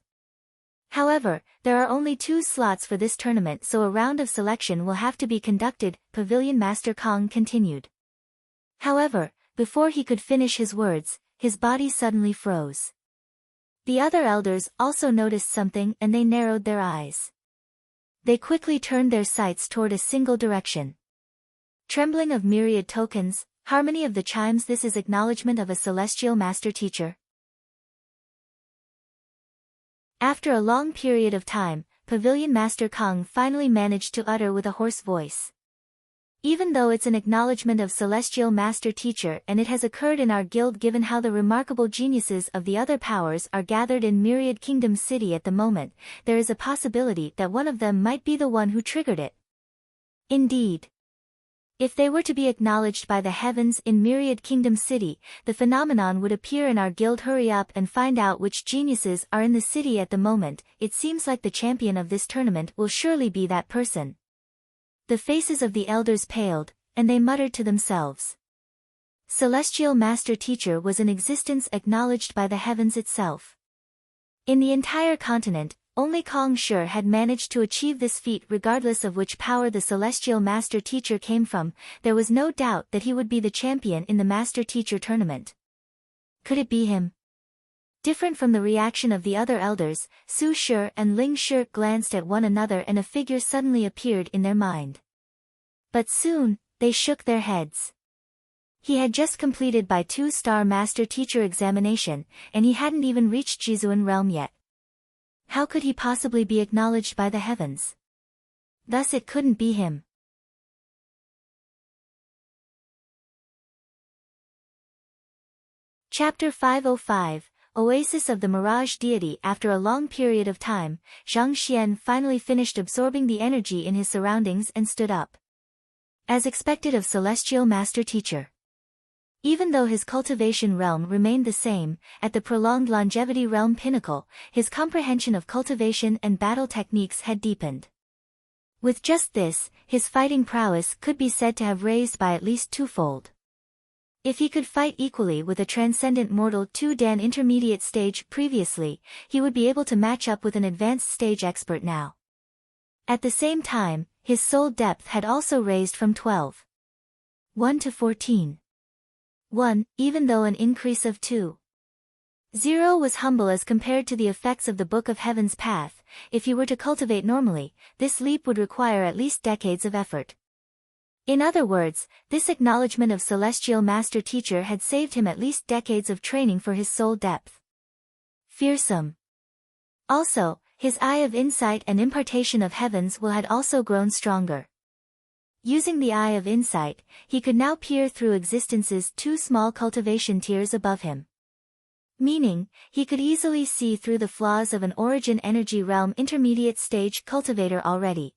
However, there are only 2 slots for this tournament, so a round of selection will have to be conducted, Pavilion Master Kong continued. However, before he could finish his words, his body suddenly froze. The other elders also noticed something and they narrowed their eyes. They quickly turned their sights toward a single direction. Trembling of myriad tokens, harmony of the chimes. This is acknowledgement of a celestial master teacher. After a long period of time, Pavilion Master Kong finally managed to utter with a hoarse voice. Even though it's an acknowledgement of celestial master teacher and it has occurred in our guild, given how the remarkable geniuses of the other powers are gathered in Myriad Kingdom City at the moment, there is a possibility that one of them might be the one who triggered it. Indeed. If they were to be acknowledged by the heavens in Myriad Kingdom City, the phenomenon would appear in our guild. Hurry up and find out which geniuses are in the city at the moment. It seems like the champion of this tournament will surely be that person. The faces of the elders paled, and they muttered to themselves. Celestial Master Teacher was an existence acknowledged by the heavens itself. In the entire continent, only Kong Shi had managed to achieve this feat. Regardless of which power the Celestial Master Teacher came from, there was no doubt that he would be the champion in the Master Teacher Tournament. Could it be him? Different from the reaction of the other elders, Su Shi and Ling Shi glanced at one another and a figure suddenly appeared in their mind. But soon, they shook their heads. He had just completed by 2-star Master Teacher examination, and he hadn't even reached Jizuan realm yet. How could he possibly be acknowledged by the heavens? Thus it couldn't be him. Chapter 505, Oasis of the Mirage Deity. After a long period of time, Zhang Xian finally finished absorbing the energy in his surroundings and stood up. As expected of Celestial Master Teacher. Even though his cultivation realm remained the same, at the prolonged longevity realm pinnacle, his comprehension of cultivation and battle techniques had deepened. With just this, his fighting prowess could be said to have raised by at least 2-fold. If he could fight equally with a transcendent mortal 2-dan intermediate stage previously, he would be able to match up with an advanced stage expert now. At the same time, his soul depth had also raised from 12.1 to 14.1, even though an increase of 2.0 was humble as compared to the effects of the Book of Heaven's path. If he were to cultivate normally, this leap would require at least decades of effort. In other words, this acknowledgement of Celestial Master Teacher had saved him at least decades of training for his soul depth. Fearsome. Also, his eye of insight and impartation of heavens will had also grown stronger. Using the eye of insight, he could now peer through existence's 2 small cultivation tiers above him. Meaning, he could easily see through the flaws of an origin energy realm intermediate stage cultivator already.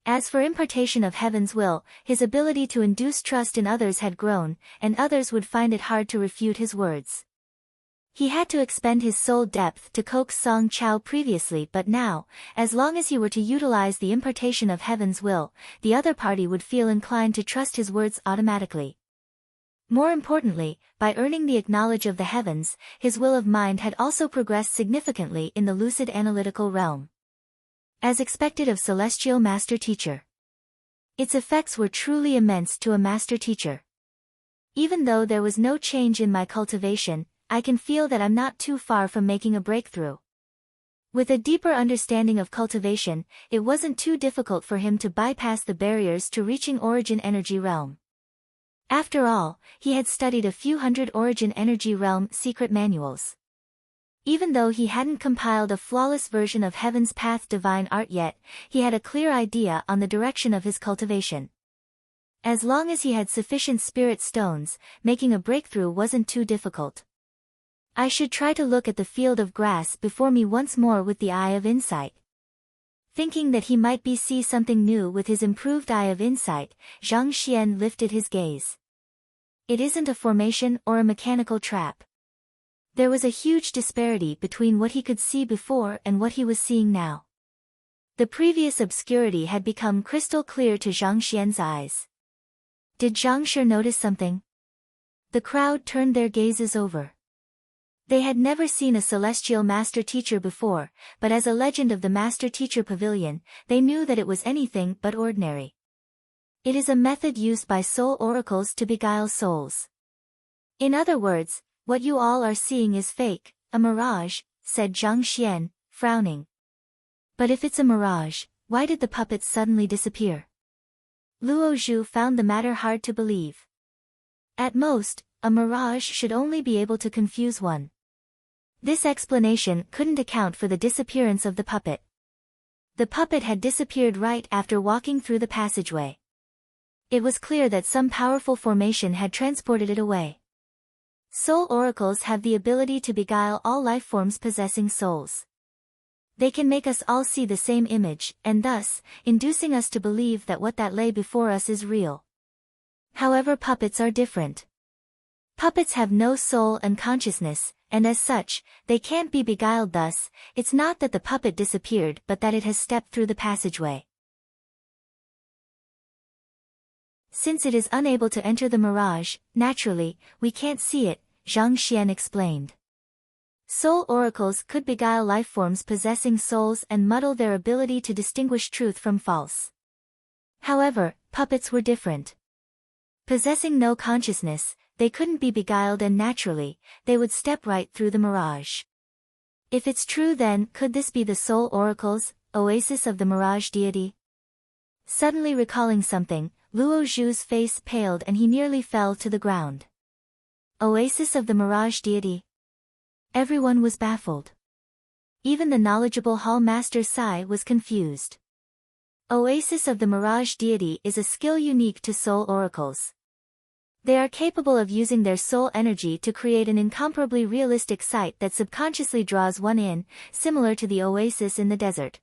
As for impartation of heaven's will, his ability to induce trust in others had grown, and others would find it hard to refute his words. He had to expend his soul depth to coax Song Chao previously, but now, as long as he were to utilize the impartation of heaven's will, the other party would feel inclined to trust his words automatically. More importantly, by earning the acknowledge of the heavens, his will of mind had also progressed significantly in the lucid analytical realm. As expected of Celestial Master Teacher. Its effects were truly immense to a Master Teacher. Even though there was no change in my cultivation, I can feel that I'm not too far from making a breakthrough. With a deeper understanding of cultivation, it wasn't too difficult for him to bypass the barriers to reaching Origin Energy Realm. After all, he had studied a few hundred Origin Energy Realm secret manuals. Even though he hadn't compiled a flawless version of Heaven's Path Divine Art yet, he had a clear idea on the direction of his cultivation. As long as he had sufficient spirit stones, making a breakthrough wasn't too difficult. I should try to look at the field of grass before me once more with the eye of insight. Thinking that he might see something new with his improved eye of insight, Zhang Xian lifted his gaze. It isn't a formation or a mechanical trap. There was a huge disparity between what he could see before and what he was seeing now. The previous obscurity had become crystal clear to Zhang Xian's eyes. Did Zhang Shi notice something? The crowd turned their gazes over. They had never seen a celestial master teacher before, but as a legend of the master teacher pavilion, they knew that it was anything but ordinary. It is a method used by soul oracles to beguile souls. In other words, what you all are seeing is fake, a mirage, said Zhang Xian, frowning. But if it's a mirage, why did the puppets suddenly disappear? Luo Zhu found the matter hard to believe. At most, a mirage should only be able to confuse one. This explanation couldn't account for the disappearance of the puppet. The puppet had disappeared right after walking through the passageway. It was clear that some powerful formation had transported it away. Soul oracles have the ability to beguile all life forms possessing souls. They can make us all see the same image, and thus, inducing us to believe that what that lay before us is real. However, puppets are different. Puppets have no soul and consciousness, and as such, they can't be beguiled. Thus, it's not that the puppet disappeared but that it has stepped through the passageway. Since it is unable to enter the mirage, naturally, we can't see it, Zhang Xian explained. Soul oracles could beguile life forms possessing souls and muddle their ability to distinguish truth from false. However, puppets were different. Possessing no consciousness, they couldn't be beguiled, and naturally, they would step right through the mirage. If it's true, then could this be the soul oracles, oasis of the mirage deity? Suddenly recalling something, Luo Zhu's face paled and he nearly fell to the ground. Oasis of the mirage deity? Everyone was baffled. Even the knowledgeable Hall Master Sai was confused. Oasis of the mirage deity is a skill unique to soul oracles. They are capable of using their soul energy to create an incomparably realistic sight that subconsciously draws one in, similar to the oasis in the desert.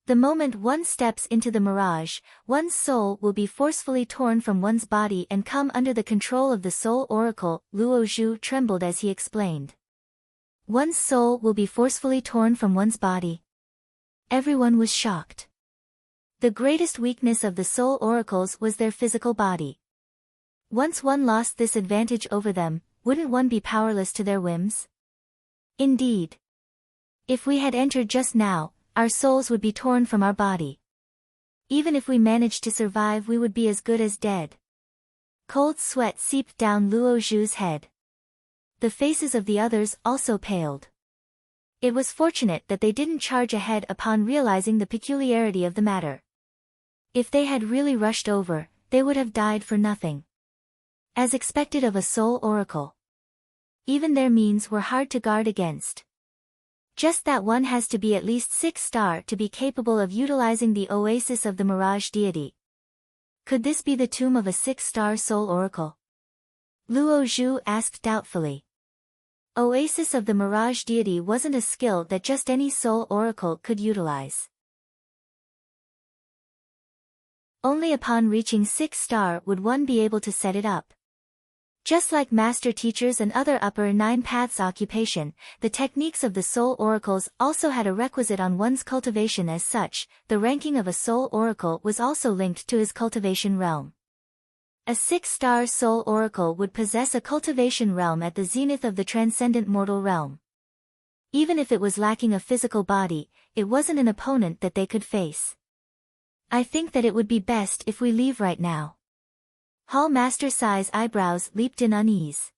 The moment one steps into the mirage, one's soul will be forcefully torn from one's body and come under the control of the soul oracle. Luo Zhu trembled as he explained. One's soul will be forcefully torn from one's body. Everyone was shocked. The greatest weakness of the soul oracles was their physical body. Once one lost this advantage over them, wouldn't one be powerless to their whims? Indeed. If we had entered just now, our souls would be torn from our body. Even if we managed to survive, we would be as good as dead. Cold sweat seeped down Luo Zhu's head. The faces of the others also paled. It was fortunate that they didn't charge ahead upon realizing the peculiarity of the matter. If they had really rushed over, they would have died for nothing. As expected of a soul oracle. Even their means were hard to guard against. Just that one has to be at least 6-star to be capable of utilizing the oasis of the mirage deity. Could this be the tomb of a 6-star soul oracle? Luo Zhu asked doubtfully. Oasis of the mirage deity wasn't a skill that just any soul oracle could utilize. Only upon reaching 6-star would one be able to set it up. Just like master teachers and other upper 9 paths occupation, the techniques of the soul oracles also had a requisite on one's cultivation. As such, the ranking of a soul oracle was also linked to his cultivation realm. A 6-star soul oracle would possess a cultivation realm at the zenith of the transcendent mortal realm. Even if it was lacking a physical body, it wasn't an opponent that they could face. I think that it would be best if we leave right now. Hall Master Sai's eyebrows leaped in unease.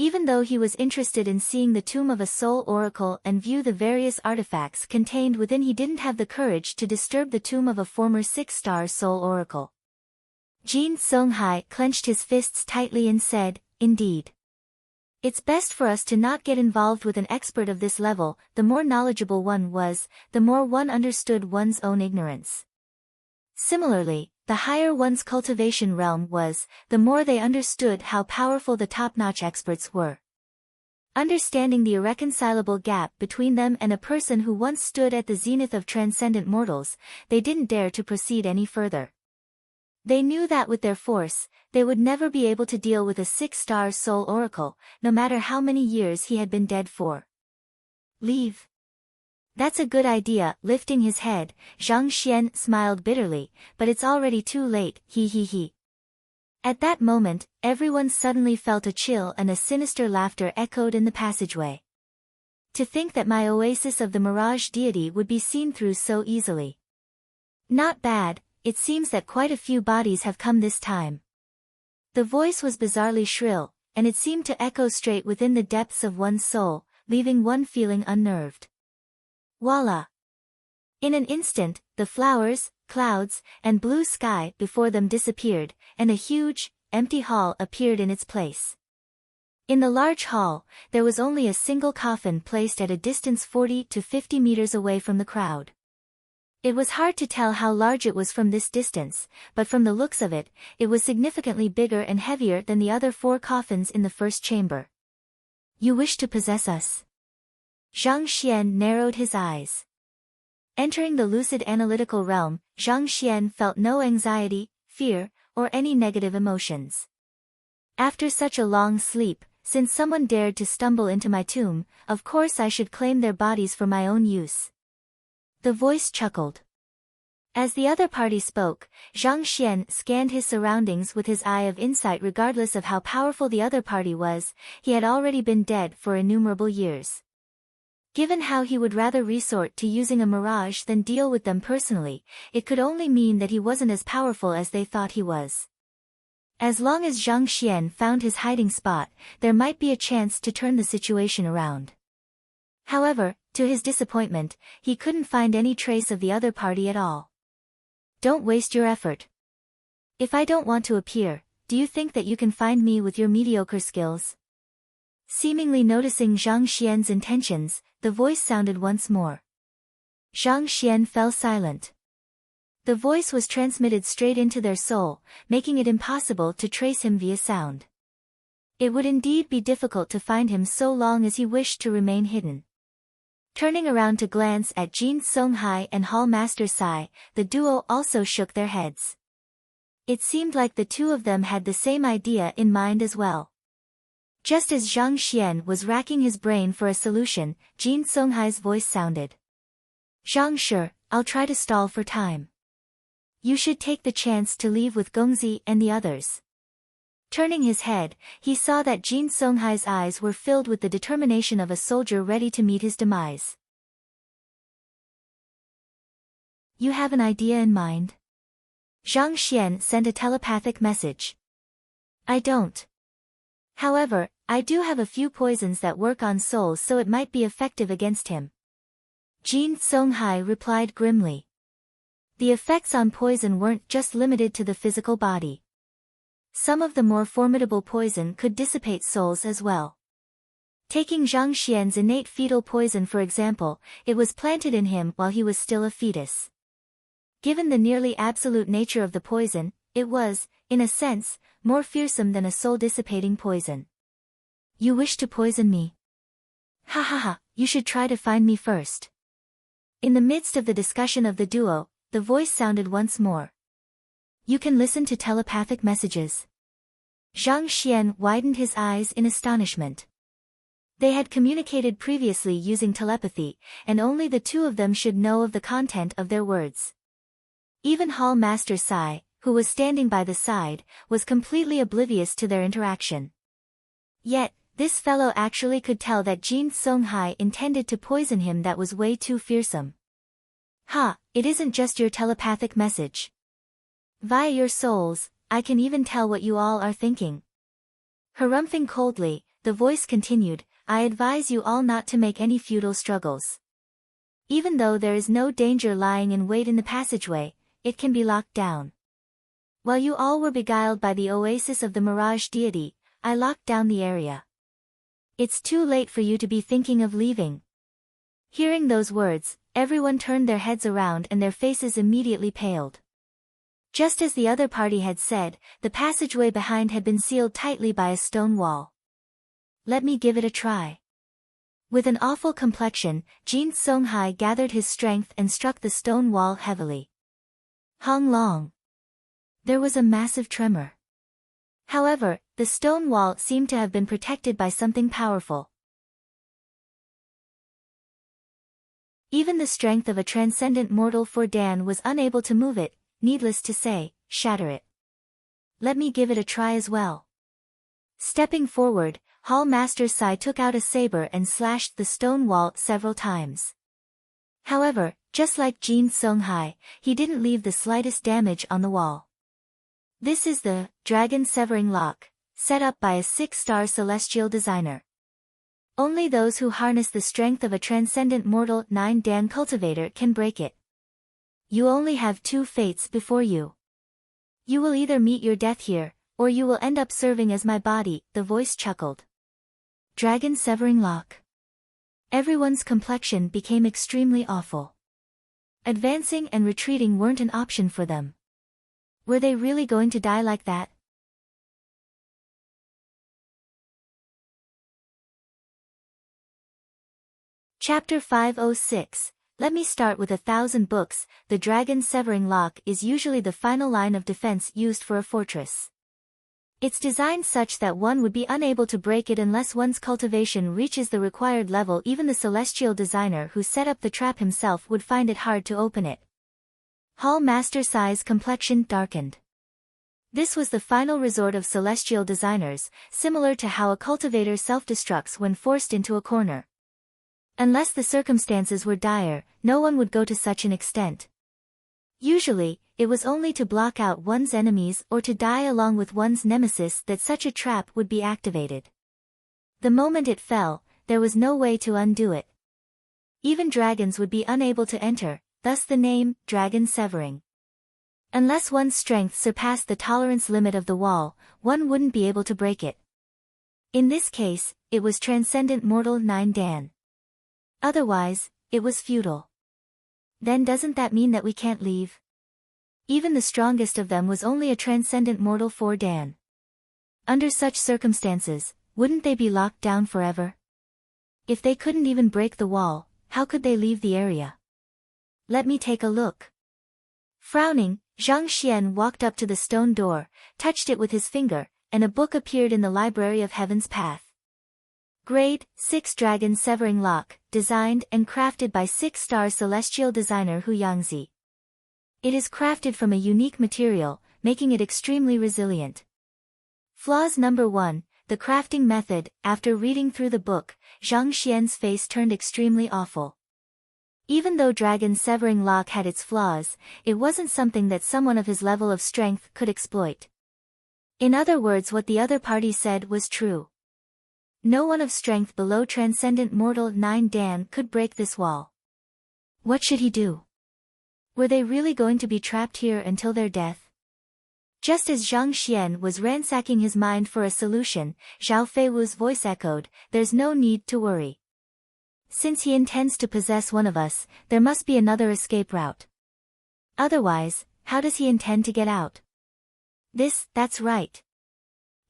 Even though he was interested in seeing the tomb of a soul oracle and view the various artifacts contained within, he didn't have the courage to disturb the tomb of a former 6-star soul oracle. Jin Songhai clenched his fists tightly and said, "Indeed. It's best for us to not get involved with an expert of this level. The more knowledgeable one was, the more one understood one's own ignorance. Similarly, the higher one's cultivation realm was, the more they understood how powerful the top-notch experts were. Understanding the irreconcilable gap between them and a person who once stood at the zenith of transcendent mortals, they didn't dare to proceed any further. They knew that with their force, they would never be able to deal with a 6-star soul oracle, no matter how many years he had been dead for. Leave. That's a good idea." Lifting his head, Zhang Xian smiled bitterly, "but it's already too late, he. At that moment, everyone suddenly felt a chill and a sinister laughter echoed in the passageway. To think that my oasis of the mirage deity would be seen through so easily. Not bad, it seems that quite a few bodies have come this time." The voice was bizarrely shrill, and it seemed to echo straight within the depths of one's soul, leaving one feeling unnerved. Voila! In an instant, the flowers, clouds, and blue sky before them disappeared, and a huge, empty hall appeared in its place. In the large hall, there was only a single coffin placed at a distance 40 to 50 meters away from the crowd. It was hard to tell how large it was from this distance, but from the looks of it, it was significantly bigger and heavier than the other 4 coffins in the first chamber. "You wish to possess us?" Zhang Xian narrowed his eyes. Entering the lucid analytical realm, Zhang Xian felt no anxiety, fear, or any negative emotions. After such a long sleep, since someone dared to stumble into my tomb, of course I should claim their bodies for my own use. The voice chuckled. As the other party spoke, Zhang Xian scanned his surroundings with his eye of insight. Regardless of how powerful the other party was, he had already been dead for innumerable years. Given how he would rather resort to using a mirage than deal with them personally, it could only mean that he wasn't as powerful as they thought he was. As long as Zhang Xian found his hiding spot, there might be a chance to turn the situation around. However, to his disappointment, he couldn't find any trace of the other party at all. "Don't waste your effort. If I don't want to appear, do you think that you can find me with your mediocre skills?" Seemingly noticing Zhang Xian's intentions, the voice sounded once more. Zhang Xian fell silent. The voice was transmitted straight into their soul, making it impossible to trace him via sound. It would indeed be difficult to find him so long as he wished to remain hidden. Turning around to glance at Jin Songhai and Hall Master Sai, the duo also shook their heads. It seemed like the two of them had the same idea in mind as well. Just as Zhang Xian was racking his brain for a solution, Jin Songhai's voice sounded. "Zhang Shi, I'll try to stall for time. You should take the chance to leave with Gongzi and the others." Turning his head, he saw that Jin Songhai's eyes were filled with the determination of a soldier ready to meet his demise. "You have an idea in mind?" Zhang Xian sent a telepathic message. "I don't. However, I do have a few poisons that work on souls, so it might be effective against him." Jin Songhai replied grimly. The effects on poison weren't just limited to the physical body. Some of the more formidable poison could dissipate souls as well. Taking Zhang Xian's innate fetal poison for example, it was planted in him while he was still a fetus. Given the nearly absolute nature of the poison, it was, in a sense, more fearsome than a soul-dissipating poison. "You wish to poison me? Ha ha ha, you should try to find me first." In the midst of the discussion of the duo, the voice sounded once more. "You can listen to telepathic messages." Zhang Xian widened his eyes in astonishment. They had communicated previously using telepathy, and only the two of them should know of the content of their words. Even Hall Master Sai, who was standing by the side, was completely oblivious to their interaction. Yet, this fellow actually could tell that Jin Songhai intended to poison him. That was way too fearsome. "Ha, it isn't just your telepathic message. Via your souls, I can even tell what you all are thinking." Harumphing coldly, the voice continued, I advise you all not to make any futile struggles. Even though there is no danger lying in wait in the passageway, it can be locked down. While you all were beguiled by the oasis of the mirage deity, I locked down the area. It's too late for you to be thinking of leaving. Hearing those words, everyone turned their heads around and their faces immediately paled. Just as the other party had said, the passageway behind had been sealed tightly by a stone wall. Let me give it a try. With an awful complexion, Jin Songhai gathered his strength and struck the stone wall heavily. Hong long. There was a massive tremor. However, the stone wall seemed to have been protected by something powerful. Even the strength of a transcendent mortal for Dan was unable to move it, needless to say, shatter it. Let me give it a try as well. Stepping forward, Hall Master Sai took out a saber and slashed the stone wall several times. However, just like Jin Songhai, he didn't leave the slightest damage on the wall. This is the Dragon Severing Lock, set up by a 6-star celestial designer. Only those who harness the strength of a transcendent mortal 9-Dan cultivator can break it. You only have 2 fates before you. You will either meet your death here, or you will end up serving as my body, the voice chuckled. Dragon Severing Lock. Everyone's complexion became extremely awful. Advancing and retreating weren't an option for them. Were they really going to die like that? Chapter 506. Let me start with 1,000 books. The Dragon Severing Lock is usually the final line of defense used for a fortress. It's designed such that one would be unable to break it unless one's cultivation reaches the required level. Even the celestial designer who set up the trap himself would find it hard to open it. Hall Master Sai's complexion darkened. This was the final resort of celestial designers, similar to how a cultivator self-destructs when forced into a corner. Unless the circumstances were dire, no one would go to such an extent. Usually, it was only to block out one's enemies or to die along with one's nemesis that such a trap would be activated. The moment it fell, there was no way to undo it. Even dragons would be unable to enter, thus the name, Dragon Severing. Unless one's strength surpassed the tolerance limit of the wall, one wouldn't be able to break it. In this case, it was Transcendent Mortal 9-Dan. Otherwise, it was futile. Then doesn't that mean that we can't leave? Even the strongest of them was only a Transcendent Mortal 4-Dan. Under such circumstances, wouldn't they be locked down forever? If they couldn't even break the wall, how could they leave the area? Let me take a look. Frowning, Zhang Xian walked up to the stone door, touched it with his finger, and a book appeared in the Library of Heaven's Path. Grade 6 Dragon Severing Lock, designed and crafted by 6-star celestial designer Hu Yangzi. It is crafted from a unique material, making it extremely resilient. Flaws number 1, the crafting method. After reading through the book, Zhang Xian's face turned extremely awful. Even though Dragon Severing Lock had its flaws, it wasn't something that someone of his level of strength could exploit. In other words, what the other party said was true. No one of strength below Transcendent Mortal 9-Dan could break this wall. What should he do? Were they really going to be trapped here until their death? Just as Zhang Xian was ransacking his mind for a solution, Zhao Feiwu's voice echoed, there's no need to worry. Since he intends to possess one of us, there must be another escape route. Otherwise, how does he intend to get out? That's right.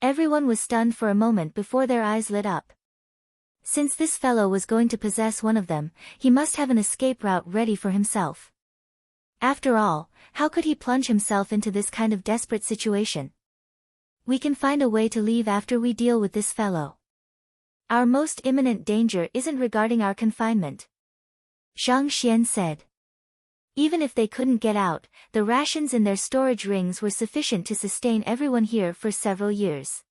Everyone was stunned for a moment before their eyes lit up. Since this fellow was going to possess one of them, he must have an escape route ready for himself. After all, how could he plunge himself into this kind of desperate situation? We can find a way to leave after we deal with this fellow. Our most imminent danger isn't regarding our confinement. Zhang Xian said. Even if they couldn't get out, the rations in their storage rings were sufficient to sustain everyone here for several years.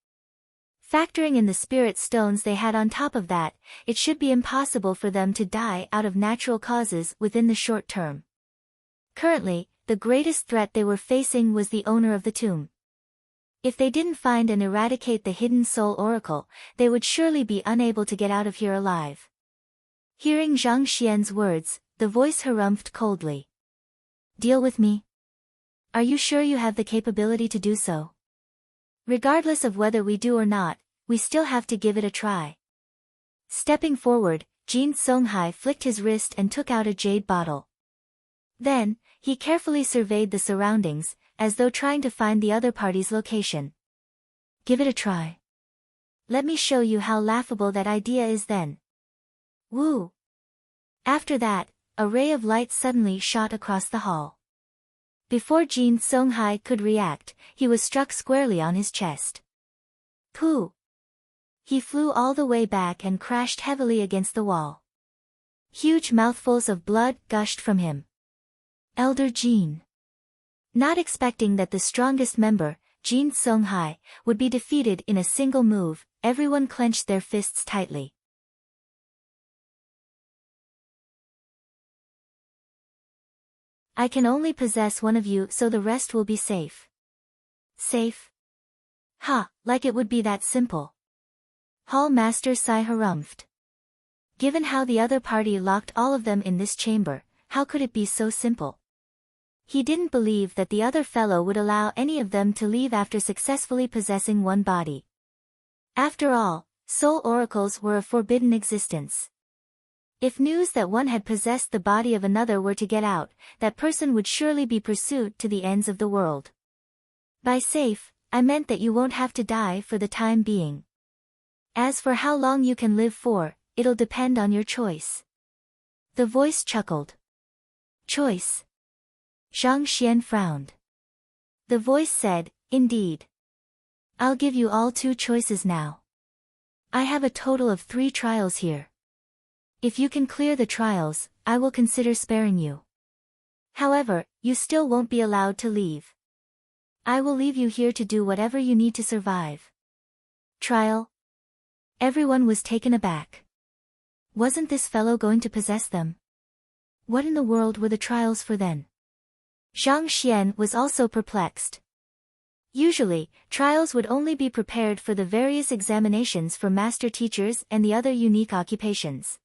Factoring in the spirit stones they had on top of that, it should be impossible for them to die out of natural causes within the short term. Currently, the greatest threat they were facing was the owner of the tomb. If they didn't find and eradicate the hidden soul oracle, they would surely be unable to get out of here alive. Hearing Zhang Xian's words, the voice harumphed coldly. Deal with me? Are you sure you have the capability to do so? Regardless of whether we do or not, we still have to give it a try. Stepping forward, Jin Songhai flicked his wrist and took out a jade bottle. Then, he carefully surveyed the surroundings, as though trying to find the other party's location. Give it a try. Let me show you how laughable that idea is then. Woo! After that, a ray of light suddenly shot across the hall. Before Jin Songhai could react, he was struck squarely on his chest. Pooh! He flew all the way back and crashed heavily against the wall. Huge mouthfuls of blood gushed from him. Elder Jin. Not expecting that the strongest member, Jin Songhai, would be defeated in a single move, everyone clenched their fists tightly. I can only possess one of you so the rest will be safe. Safe? Ha, like it would be that simple. Hall Master Sai harumphed. Given how the other party locked all of them in this chamber, how could it be so simple? He didn't believe that the other fellow would allow any of them to leave after successfully possessing one body. After all, soul oracles were a forbidden existence. If news that one had possessed the body of another were to get out, that person would surely be pursued to the ends of the world. By safe, I meant that you won't have to die for the time being. As for how long you can live for, it'll depend on your choice. The voice chuckled. Choice? Zhang Xian frowned. The voice said, indeed. I'll give you all 2 choices now. I have a total of 3 trials here. If you can clear the trials, I will consider sparing you. However, you still won't be allowed to leave. I will leave you here to do whatever you need to survive. Trial? Everyone was taken aback. Wasn't this fellow going to possess them? What in the world were the trials for then? Zhang Xian was also perplexed. Usually, trials would only be prepared for the various examinations for master teachers and the other unique occupations.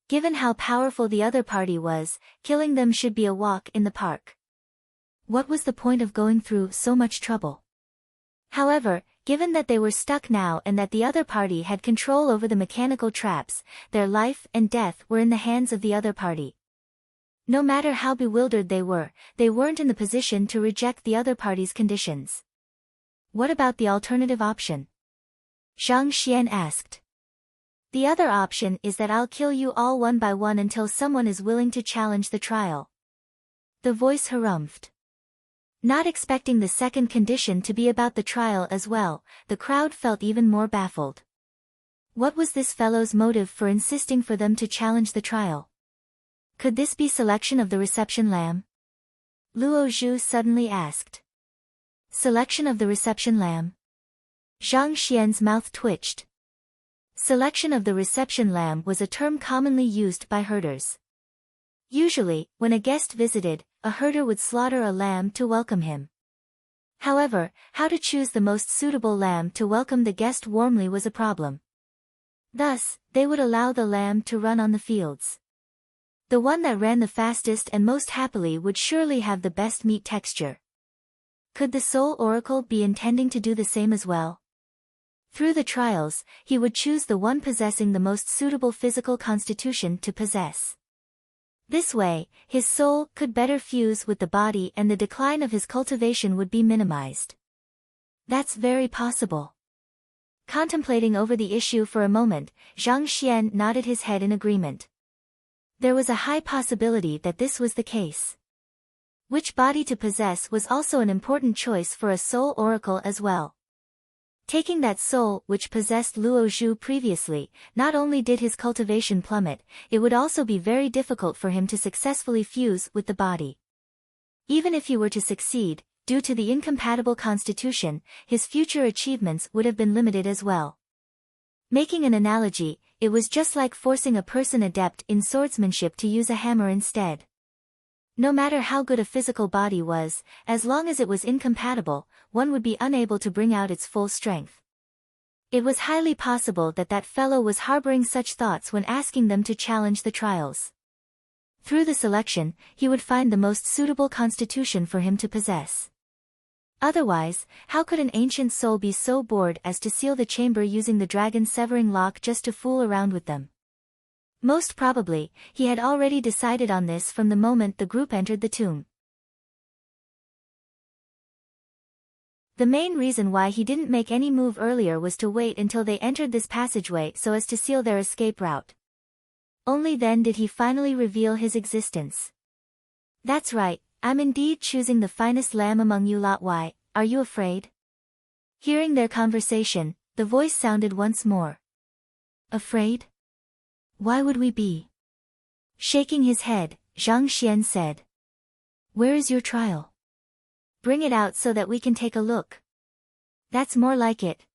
Given how powerful the other party was, killing them should be a walk in the park. What was the point of going through so much trouble? However, given that they were stuck now and that the other party had control over the mechanical traps, their life and death were in the hands of the other party. No matter how bewildered they weren't in the position to reject the other party's conditions. What about the alternative option? Zhang Xian asked. The other option is that I'll kill you all one by one until someone is willing to challenge the trial. The voice harumphed. Not expecting the second condition to be about the trial as well, the crowd felt even more baffled. What was this fellow's motive for insisting for them to challenge the trial? Could this be selection of the reception lamb? Luo Zhu suddenly asked. Selection of the reception lamb? Zhang Xian's mouth twitched. Selection of the reception lamb was a term commonly used by herders. Usually, when a guest visited, a herder would slaughter a lamb to welcome him. However, how to choose the most suitable lamb to welcome the guest warmly was a problem. Thus, they would allow the lamb to run on the fields. The one that ran the fastest and most happily would surely have the best meat texture. Could the soul oracle be intending to do the same as well? Through the trials, he would choose the one possessing the most suitable physical constitution to possess. This way, his soul could better fuse with the body and the decline of his cultivation would be minimized. That's very possible. Contemplating over the issue for a moment, Zhang Xian nodded his head in agreement. There was a high possibility that this was the case. Which body to possess was also an important choice for a soul oracle as well. Taking that soul which possessed Luo Zhu previously, not only did his cultivation plummet, it would also be very difficult for him to successfully fuse with the body. Even if he were to succeed, due to the incompatible constitution, his future achievements would have been limited as well. Making an analogy, it was just like forcing a person adept in swordsmanship to use a hammer instead. No matter how good a physical body was, as long as it was incompatible, one would be unable to bring out its full strength. It was highly possible that that fellow was harboring such thoughts when asking them to challenge the trials. Through the selection, he would find the most suitable constitution for him to possess. Otherwise, how could an ancient soul be so bored as to seal the chamber using the dragon's severing lock just to fool around with them? Most probably, he had already decided on this from the moment the group entered the tomb. The main reason why he didn't make any move earlier was to wait until they entered this passageway so as to seal their escape route. Only then did he finally reveal his existence. "That's right, I'm indeed choosing the finest lamb among you lot. Why, are you afraid?" Hearing their conversation, the voice sounded once more. "Afraid? Why would we be?" Shaking his head, Zhang Xian said. "Where is your trial? Bring it out so that we can take a look." "That's more like it."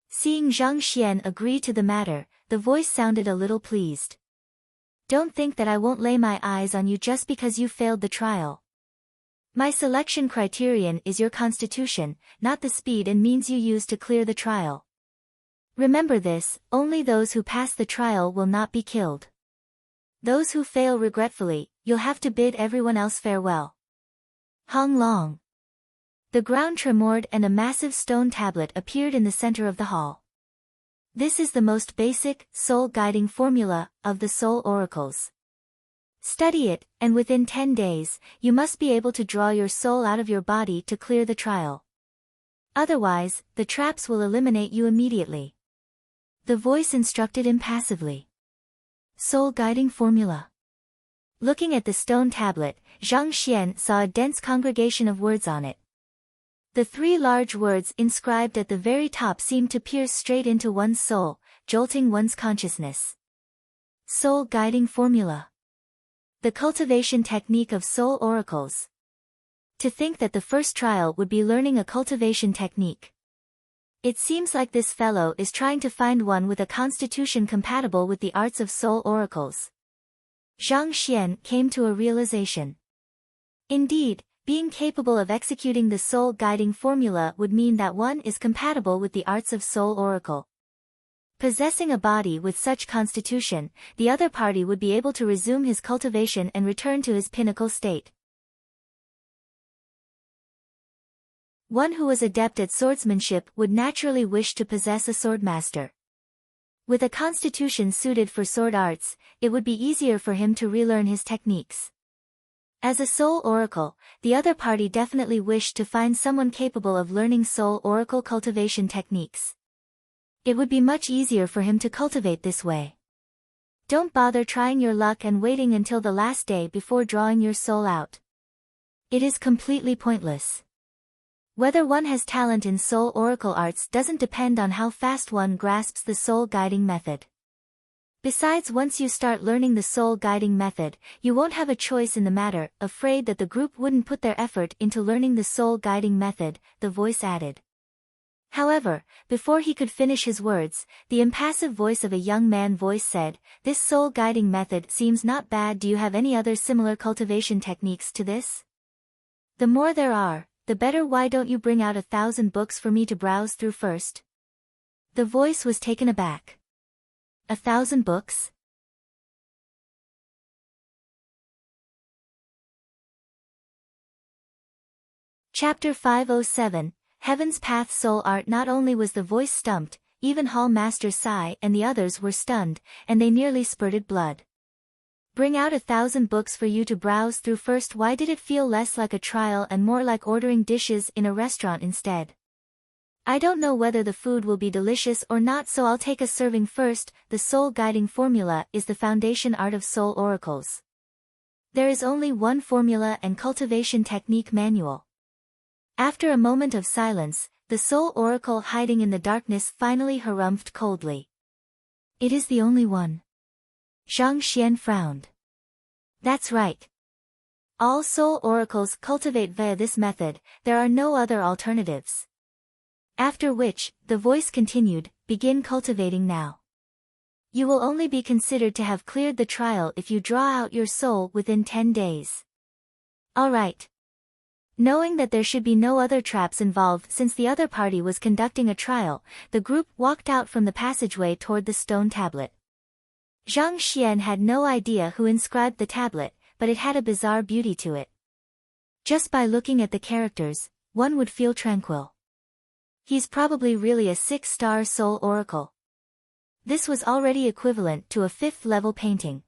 Seeing Zhang Xian agree to the matter, the voice sounded a little pleased. "Don't think that I won't lay my eyes on you just because you failed the trial. My selection criterion is your constitution, not the speed and means you use to clear the trial. Remember this, only those who pass the trial will not be killed. Those who fail regretfully, you'll have to bid everyone else farewell." Hong Long. The ground tremored and a massive stone tablet appeared in the center of the hall. This is the most basic, soul-guiding formula of the soul oracles. Study it, and within 10 days, you must be able to draw your soul out of your body to clear the trial. Otherwise, the traps will eliminate you immediately. The voice instructed impassively. Soul-guiding formula. Looking at the stone tablet, Zhang Xian saw a dense congregation of words on it. The 3 large words inscribed at the very top seemed to pierce straight into one's soul, jolting one's consciousness. Soul-guiding formula. The cultivation technique of soul oracles. To think that the first trial would be learning a cultivation technique. It seems like this fellow is trying to find one with a constitution compatible with the arts of soul oracles. Zhang Xian came to a realization. Indeed, being capable of executing the soul-guiding formula would mean that one is compatible with the arts of soul oracle. Possessing a body with such constitution, the other party would be able to resume his cultivation and return to his pinnacle state. One who was adept at swordsmanship would naturally wish to possess a swordmaster. With a constitution suited for sword arts, it would be easier for him to relearn his techniques. As a soul oracle, the other party definitely wished to find someone capable of learning soul oracle cultivation techniques. It would be much easier for him to cultivate this way. Don't bother trying your luck and waiting until the last day before drawing your soul out. It is completely pointless. Whether one has talent in soul oracle arts doesn't depend on how fast one grasps the soul-guiding method. Besides, once you start learning the soul-guiding method, you won't have a choice in the matter. Afraid that the group wouldn't put their effort into learning the soul-guiding method, the voice added. However, before he could finish his words, the impassive voice of a young man voice said, "This soul-guiding method seems not bad. Do you have any other similar cultivation techniques to this? The more there are, the better. Why don't you bring out 1,000 books for me to browse through first?" The voice was taken aback. 1,000 books? Chapter 507, Heaven's Path Soul Art. Not only was the voice stumped, even Hall Master Sai and the others were stunned, and they nearly spurted blood. Bring out 1,000 books for you to browse through first. Why did it feel less like a trial and more like ordering dishes in a restaurant instead? I don't know whether the food will be delicious or not, so I'll take a serving first. The soul-guiding formula is the foundation art of soul oracles. There is only one formula and cultivation technique manual. After a moment of silence, the soul oracle hiding in the darkness finally harumphed coldly. It is the only one. Zhang Xian frowned. That's right. All soul oracles cultivate via this method, there are no other alternatives. After which, the voice continued, begin cultivating now. You will only be considered to have cleared the trial if you draw out your soul within 10 days. Alright. Knowing that there should be no other traps involved since the other party was conducting a trial, the group walked out from the passageway toward the stone tablet. Zhang Xian had no idea who inscribed the tablet, but it had a bizarre beauty to it. Just by looking at the characters, one would feel tranquil. He's probably really a 6-star soul oracle. This was already equivalent to a 5th-level painting.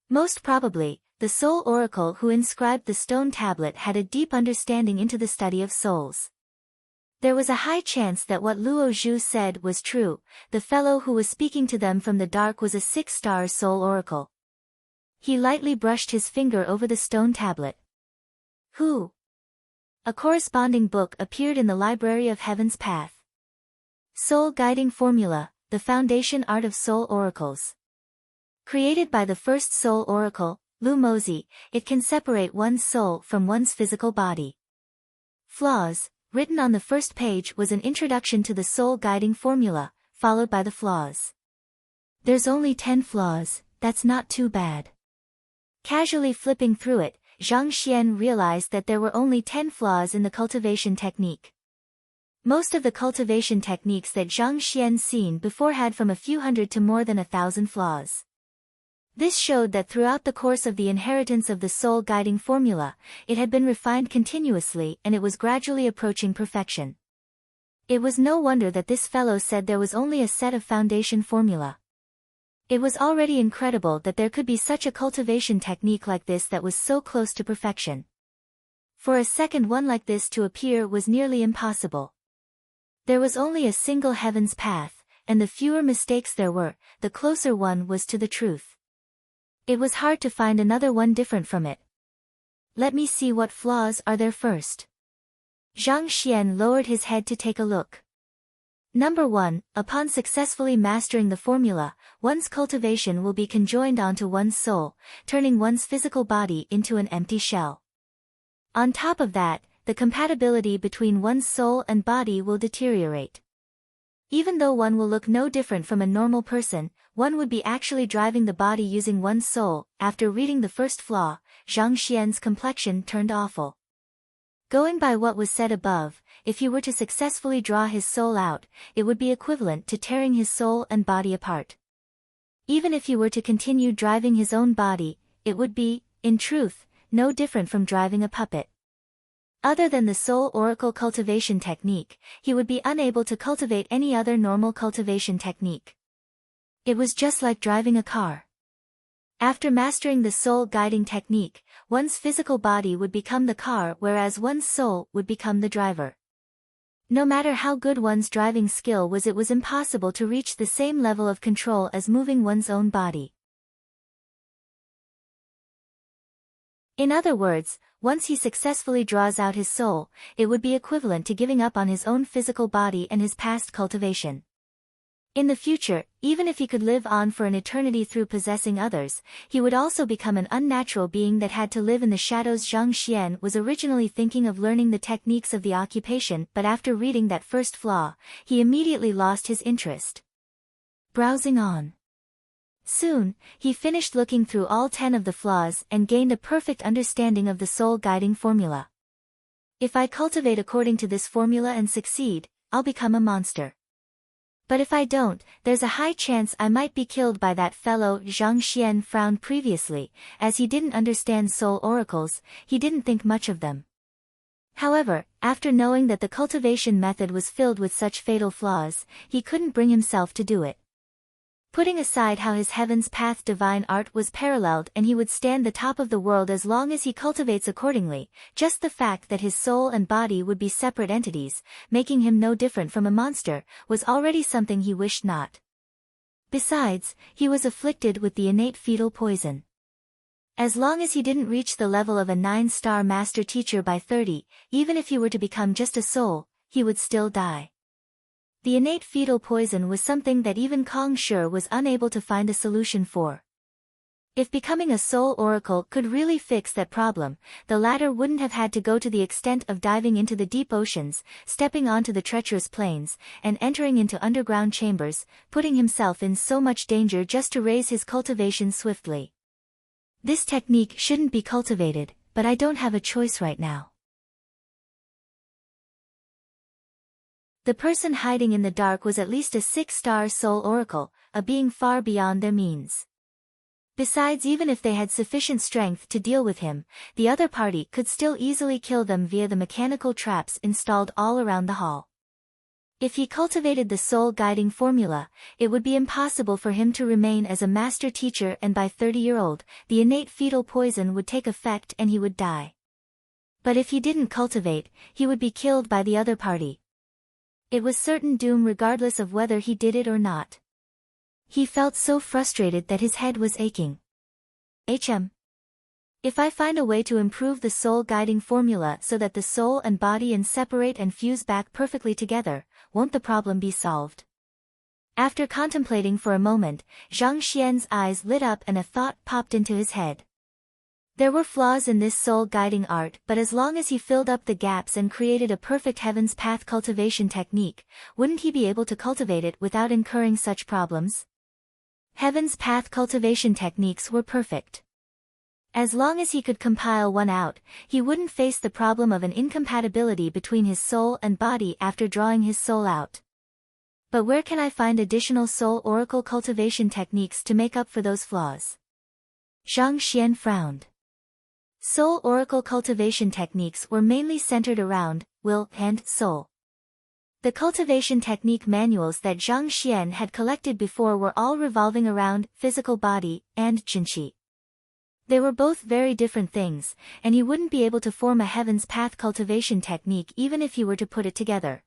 Most probably, the soul oracle who inscribed the stone tablet had a deep understanding into the study of souls. There was a high chance that what Luo Zhu said was true. The fellow who was speaking to them from the dark was a 6-star soul oracle. He lightly brushed his finger over the stone tablet. Who? A corresponding book appeared in the Library of Heaven's Path. Soul Guiding Formula, the Foundation Art of Soul Oracles. Created by the first soul oracle, Lu Mozi, it can separate one's soul from one's physical body. Flaws. Written on the first page was an introduction to the soul guiding formula, followed by the flaws. There's only 10 flaws, that's not too bad. Casually flipping through it, Zhang Xian realized that there were only 10 flaws in the cultivation technique. Most of the cultivation techniques that Zhang Xian seen before had from a few hundred to more than 1,000 flaws. This showed that throughout the course of the inheritance of the soul guiding formula, it had been refined continuously and it was gradually approaching perfection. It was no wonder that this fellow said there was only a set of foundation formula. It was already incredible that there could be such a cultivation technique like this that was so close to perfection. For a second one like this to appear was nearly impossible. There was only a single heaven's path, and the fewer mistakes there were, the closer one was to the truth. It was hard to find another one different from it. Let me see what flaws are there first. Zhang Xian lowered his head to take a look. Number 1, upon successfully mastering the formula, one's cultivation will be conjoined onto one's soul, turning one's physical body into an empty shell. On top of that, the compatibility between one's soul and body will deteriorate. Even though one will look no different from a normal person, one would be actually driving the body using one's soul. After reading the first flaw, Zhang Xian's complexion turned awful. Going by what was said above, if he were to successfully draw his soul out, it would be equivalent to tearing his soul and body apart. Even if he were to continue driving his own body, it would be, in truth, no different from driving a puppet. Other than the soul oracle cultivation technique, he would be unable to cultivate any other normal cultivation technique. It was just like driving a car. After mastering the soul guiding technique, one's physical body would become the car whereas one's soul would become the driver. No matter how good one's driving skill was, it was impossible to reach the same level of control as moving one's own body. In other words, once he successfully draws out his soul, it would be equivalent to giving up on his own physical body and his past cultivation. In the future, even if he could live on for an eternity through possessing others, he would also become an unnatural being that had to live in the shadows. Zhang Xian was originally thinking of learning the techniques of the occupation, but after reading that first flaw, he immediately lost his interest. Browsing on. Soon, he finished looking through all 10 of the flaws and gained a perfect understanding of the soul guiding formula. If I cultivate according to this formula and succeed, I'll become a monster. But if I don't, there's a high chance I might be killed by that fellow. Zhang Xian frowned previously, as he didn't understand soul oracles, he didn't think much of them. However, after knowing that the cultivation method was filled with such fatal flaws, he couldn't bring himself to do it. Putting aside how his heaven's path divine art was paralleled and he would stand the top of the world as long as he cultivates accordingly, just the fact that his soul and body would be separate entities, making him no different from a monster, was already something he wished not. Besides, he was afflicted with the innate fetal poison. As long as he didn't reach the level of a 9-star master teacher by 30, even if he were to become just a soul, he would still die. The innate fetal poison was something that even Kong Shi was unable to find a solution for. If becoming a soul oracle could really fix that problem, the latter wouldn't have had to go to the extent of diving into the deep oceans, stepping onto the treacherous plains, and entering into underground chambers, putting himself in so much danger just to raise his cultivation swiftly. This technique shouldn't be cultivated, but I don't have a choice right now. The person hiding in the dark was at least a 6-star soul oracle, a being far beyond their means. Besides, even if they had sufficient strength to deal with him, the other party could still easily kill them via the mechanical traps installed all around the hall. If he cultivated the soul-guiding formula, it would be impossible for him to remain as a master teacher, and by 30-year-old, the innate fetal poison would take effect and he would die. But if he didn't cultivate, he would be killed by the other party. It was certain doom regardless of whether he did it or not. He felt so frustrated that his head was aching. If I find a way to improve the soul-guiding formula so that the soul and body separate and fuse back perfectly together, won't the problem be solved? After contemplating for a moment, Zhang Xian's eyes lit up and a thought popped into his head. There were flaws in this soul-guiding art, but as long as he filled up the gaps and created a perfect Heaven's Path cultivation technique, wouldn't he be able to cultivate it without incurring such problems? Heaven's Path cultivation techniques were perfect. As long as he could compile one out, he wouldn't face the problem of an incompatibility between his soul and body after drawing his soul out. But where can I find additional soul oracle cultivation techniques to make up for those flaws? Zhang Xian frowned. Soul oracle cultivation techniques were mainly centered around will and soul. The cultivation technique manuals that Zhang Xian had collected before were all revolving around physical body and jinqi. They were both very different things, and he wouldn't be able to form a Heaven's Path cultivation technique even if he were to put it together.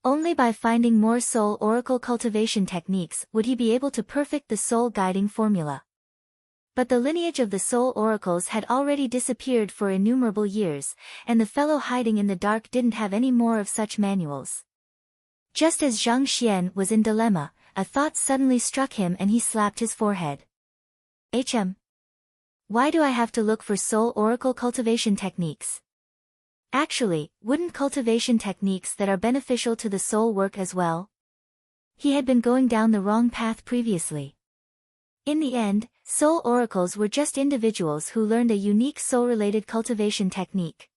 Only by finding more soul oracle cultivation techniques would he be able to perfect the soul-guiding formula. But the lineage of the soul oracles had already disappeared for innumerable years, and the fellow hiding in the dark didn't have any more of such manuals. Just as Zhang Xian was in dilemma, a thought suddenly struck him and he slapped his forehead. Why do I have to look for soul oracle cultivation techniques? Actually, wouldn't cultivation techniques that are beneficial to the soul work as well? He had been going down the wrong path previously. In the end, soul oracles were just individuals who learned a unique soul-related cultivation technique.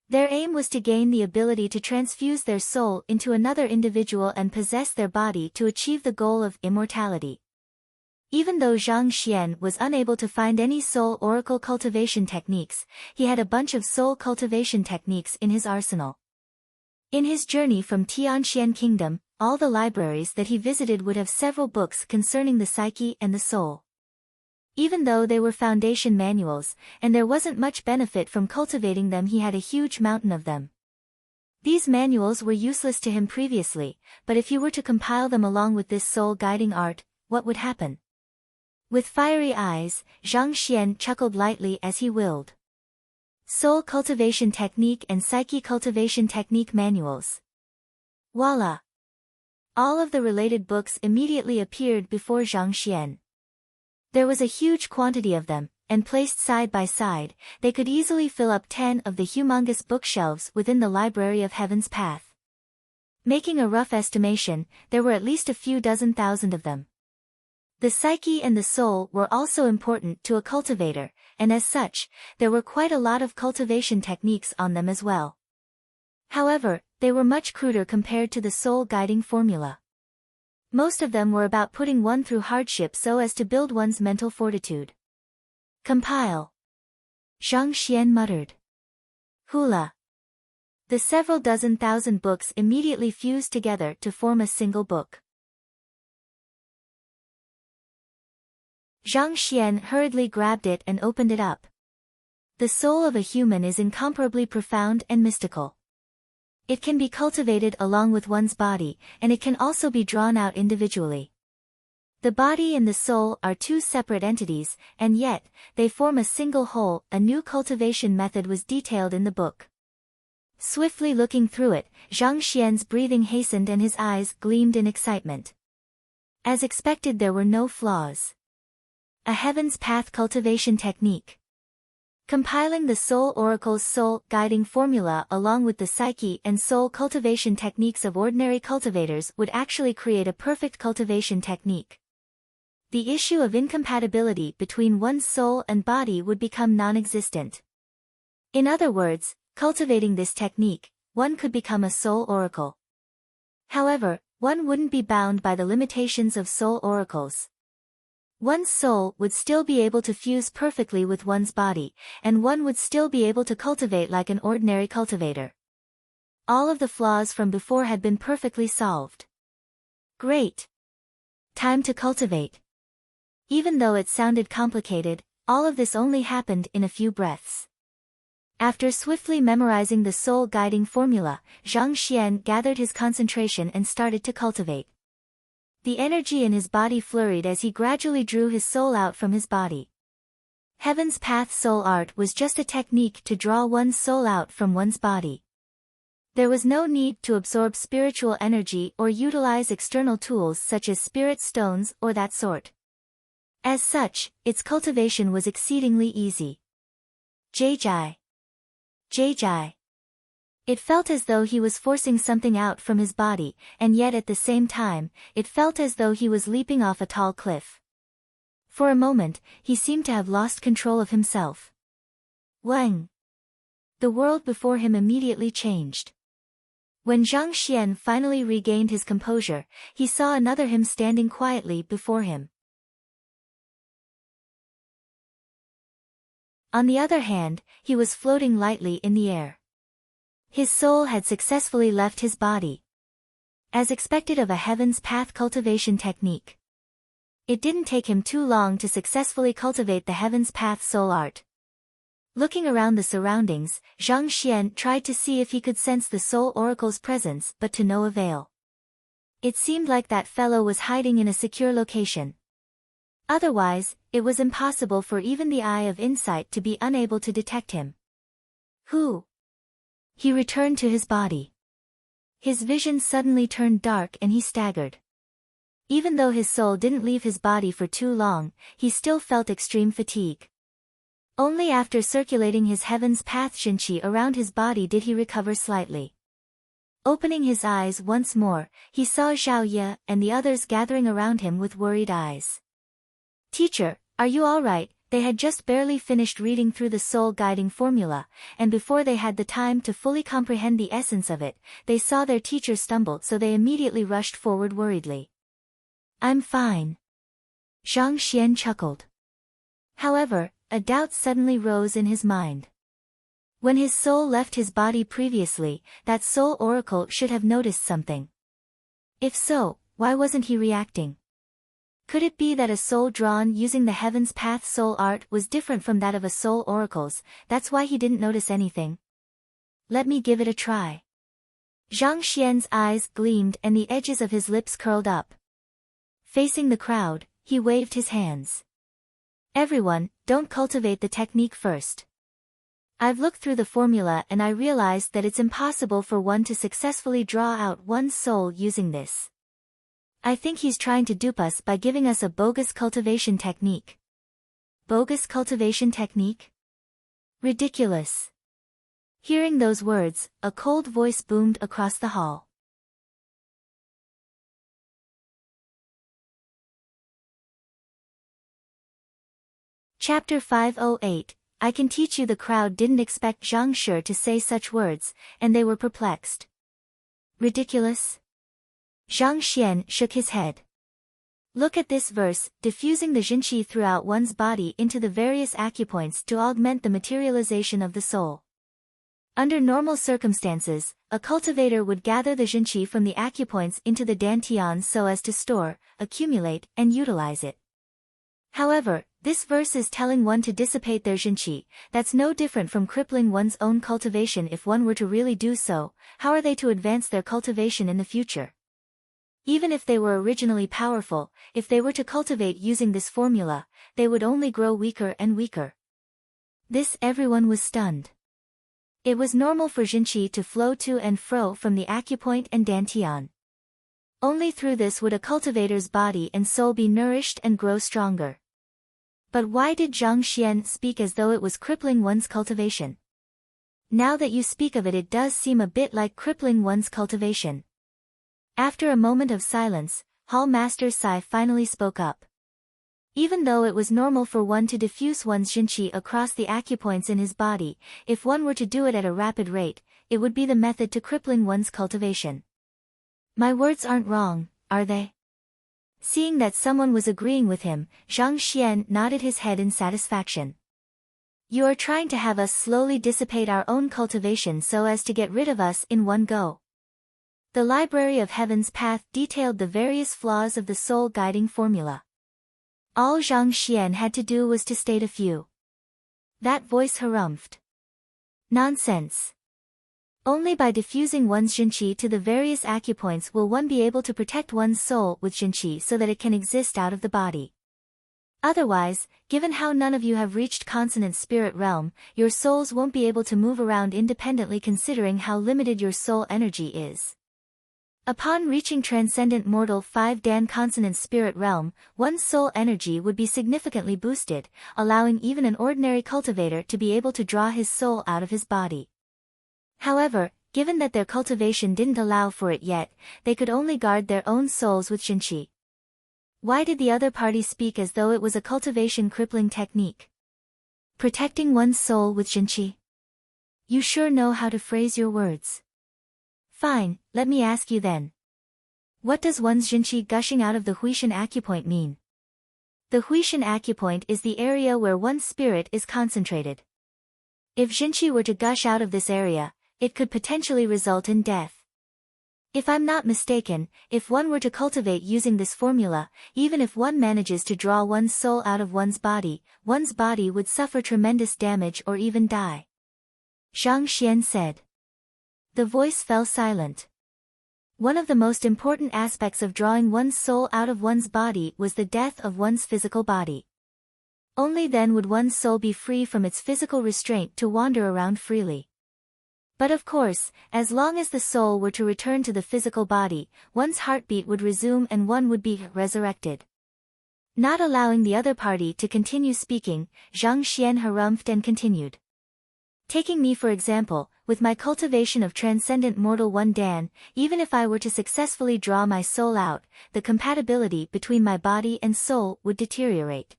Their aim was to gain the ability to transfuse their soul into another individual and possess their body to achieve the goal of immortality. Even though Zhang Xian was unable to find any soul oracle cultivation techniques, he had a bunch of soul cultivation techniques in his arsenal. In his journey from Tianxian Kingdom, all the libraries that he visited would have several books concerning the psyche and the soul. Even though they were foundation manuals, and there wasn't much benefit from cultivating them, he had a huge mountain of them. These manuals were useless to him previously, but if he were to compile them along with this soul-guiding art, what would happen? With fiery eyes, Zhang Xian chuckled lightly as he willed. Soul cultivation technique and psyche cultivation technique manuals. Voila! All of the related books immediately appeared before Zhang Xian. There was a huge quantity of them, and placed side by side, they could easily fill up 10 of the humongous bookshelves within the Library of Heaven's Path. Making a rough estimation, there were at least a few dozen thousand of them. The psyche and the soul were also important to a cultivator, and as such, there were quite a lot of cultivation techniques on them as well. However, they were much cruder compared to the soul-guiding formula. Most of them were about putting one through hardship so as to build one's mental fortitude. Compile. Zhang Xian muttered. Hula. The several dozen thousand books immediately fused together to form a single book. Zhang Xian hurriedly grabbed it and opened it up. The soul of a human is incomparably profound and mystical. It can be cultivated along with one's body, and it can also be drawn out individually. The body and the soul are two separate entities, and yet, they form a single whole. A new cultivation method was detailed in the book. Swiftly looking through it, Zhang Xian's breathing hastened and his eyes gleamed in excitement. As expected, there were no flaws. A Heaven's Path cultivation technique. Compiling the soul oracle's soul-guiding formula along with the psyche and soul cultivation techniques of ordinary cultivators would actually create a perfect cultivation technique. The issue of incompatibility between one's soul and body would become non-existent. In other words, cultivating this technique, one could become a soul oracle. However, one wouldn't be bound by the limitations of soul oracles. One's soul would still be able to fuse perfectly with one's body, and one would still be able to cultivate like an ordinary cultivator. All of the flaws from before had been perfectly solved. Great! Time to cultivate. Even though it sounded complicated, all of this only happened in a few breaths. After swiftly memorizing the soul-guiding formula, Zhang Xian gathered his concentration and started to cultivate. The energy in his body flurried as he gradually drew his soul out from his body. Heaven's Path Soul Art was just a technique to draw one's soul out from one's body. There was no need to absorb spiritual energy or utilize external tools such as spirit stones or that sort. As such, its cultivation was exceedingly easy. Jai. It felt as though he was forcing something out from his body, and yet at the same time, it felt as though he was leaping off a tall cliff. For a moment, he seemed to have lost control of himself. Wang! The world before him immediately changed. When Zhang Xian finally regained his composure, he saw another him standing quietly before him. On the other hand, he was floating lightly in the air. His soul had successfully left his body. As expected of a Heaven's Path cultivation technique. It didn't take him too long to successfully cultivate the Heaven's Path soul art. Looking around the surroundings, Zhang Xian tried to see if he could sense the soul oracle's presence, but to no avail. It seemed like that fellow was hiding in a secure location. Otherwise, it was impossible for even the eye of insight to be unable to detect him. Who? He returned to his body. His vision suddenly turned dark and he staggered. Even though his soul didn't leave his body for too long, he still felt extreme fatigue. Only after circulating his Heaven's Path Shinqi around his body did he recover slightly. Opening his eyes once more, he saw Zhao Ye and the others gathering around him with worried eyes. Teacher, are you all right? They had just barely finished reading through the soul-guiding formula, and before they had the time to fully comprehend the essence of it, they saw their teacher stumble, so they immediately rushed forward worriedly. I'm fine. Zhang Xian chuckled. However, a doubt suddenly rose in his mind. When his soul left his body previously, that soul oracle should have noticed something. If so, why wasn't he reacting? Could it be that a soul drawn using the Heaven's Path soul art was different from that of a soul oracle's, that's why he didn't notice anything? Let me give it a try. Zhang Xian's eyes gleamed and the edges of his lips curled up. Facing the crowd, he waved his hands. Everyone, don't cultivate the technique first. I've looked through the formula and I realized that it's impossible for one to successfully draw out one's soul using this. I think he's trying to dupe us by giving us a bogus cultivation technique. Bogus cultivation technique? Ridiculous. Hearing those words, a cold voice boomed across the hall. Chapter 508, I can teach you. The crowd didn't expect Zhang Shi to say such words, and they were perplexed. Ridiculous? Zhang Xian shook his head. Look at this verse, diffusing the Jinqi throughout one's body into the various acupoints to augment the materialization of the soul. Under normal circumstances, a cultivator would gather the Jinqi from the acupoints into the dantian so as to store, accumulate, and utilize it. However, this verse is telling one to dissipate their Jinqi. That's no different from crippling one's own cultivation. If one were to really do so, how are they to advance their cultivation in the future? Even if they were originally powerful, if they were to cultivate using this formula, they would only grow weaker and weaker. This everyone was stunned. It was normal for Jinqi to flow to and fro from the acupoint and dantian. Only through this would a cultivator's body and soul be nourished and grow stronger. But why did Zhang Xian speak as though it was crippling one's cultivation? Now that you speak of it, it does seem a bit like crippling one's cultivation. After a moment of silence, Hall Master Sai finally spoke up. Even though it was normal for one to diffuse one's jinqi across the acupoints in his body, if one were to do it at a rapid rate, it would be the method to crippling one's cultivation. My words aren't wrong, are they? Seeing that someone was agreeing with him, Zhang Xian nodded his head in satisfaction. You are trying to have us slowly dissipate our own cultivation so as to get rid of us in one go. The Library of Heaven's Path detailed the various flaws of the soul guiding formula. All Zhang Xian had to do was to state a few. That voice harumphed. Nonsense. Only by diffusing one's jinqi to the various acupoints will one be able to protect one's soul with jinqi so that it can exist out of the body. Otherwise, given how none of you have reached consonant spirit realm, your souls won't be able to move around independently considering how limited your soul energy is. Upon reaching transcendent mortal 5 Dan consonant spirit realm, one's soul energy would be significantly boosted, allowing even an ordinary cultivator to be able to draw his soul out of his body. However, given that their cultivation didn't allow for it yet, they could only guard their own souls with jinqi. Why did the other party speak as though it was a cultivation crippling technique? Protecting one's soul with jinqi. You sure know how to phrase your words. Fine, let me ask you then. What does one's jinqi gushing out of the Huishan acupoint mean? The Huishan acupoint is the area where one's spirit is concentrated. If jinqi were to gush out of this area, it could potentially result in death. If I'm not mistaken, if one were to cultivate using this formula, even if one manages to draw one's soul out of one's body would suffer tremendous damage or even die. Zhang Xian said. The voice fell silent. One of the most important aspects of drawing one's soul out of one's body was the death of one's physical body. Only then would one's soul be free from its physical restraint to wander around freely. But of course, as long as the soul were to return to the physical body, one's heartbeat would resume and one would be resurrected. Not allowing the other party to continue speaking, Zhang Xian harumphed and continued. Taking me for example, with my cultivation of transcendent mortal 1 Dan, even if I were to successfully draw my soul out, the compatibility between my body and soul would deteriorate.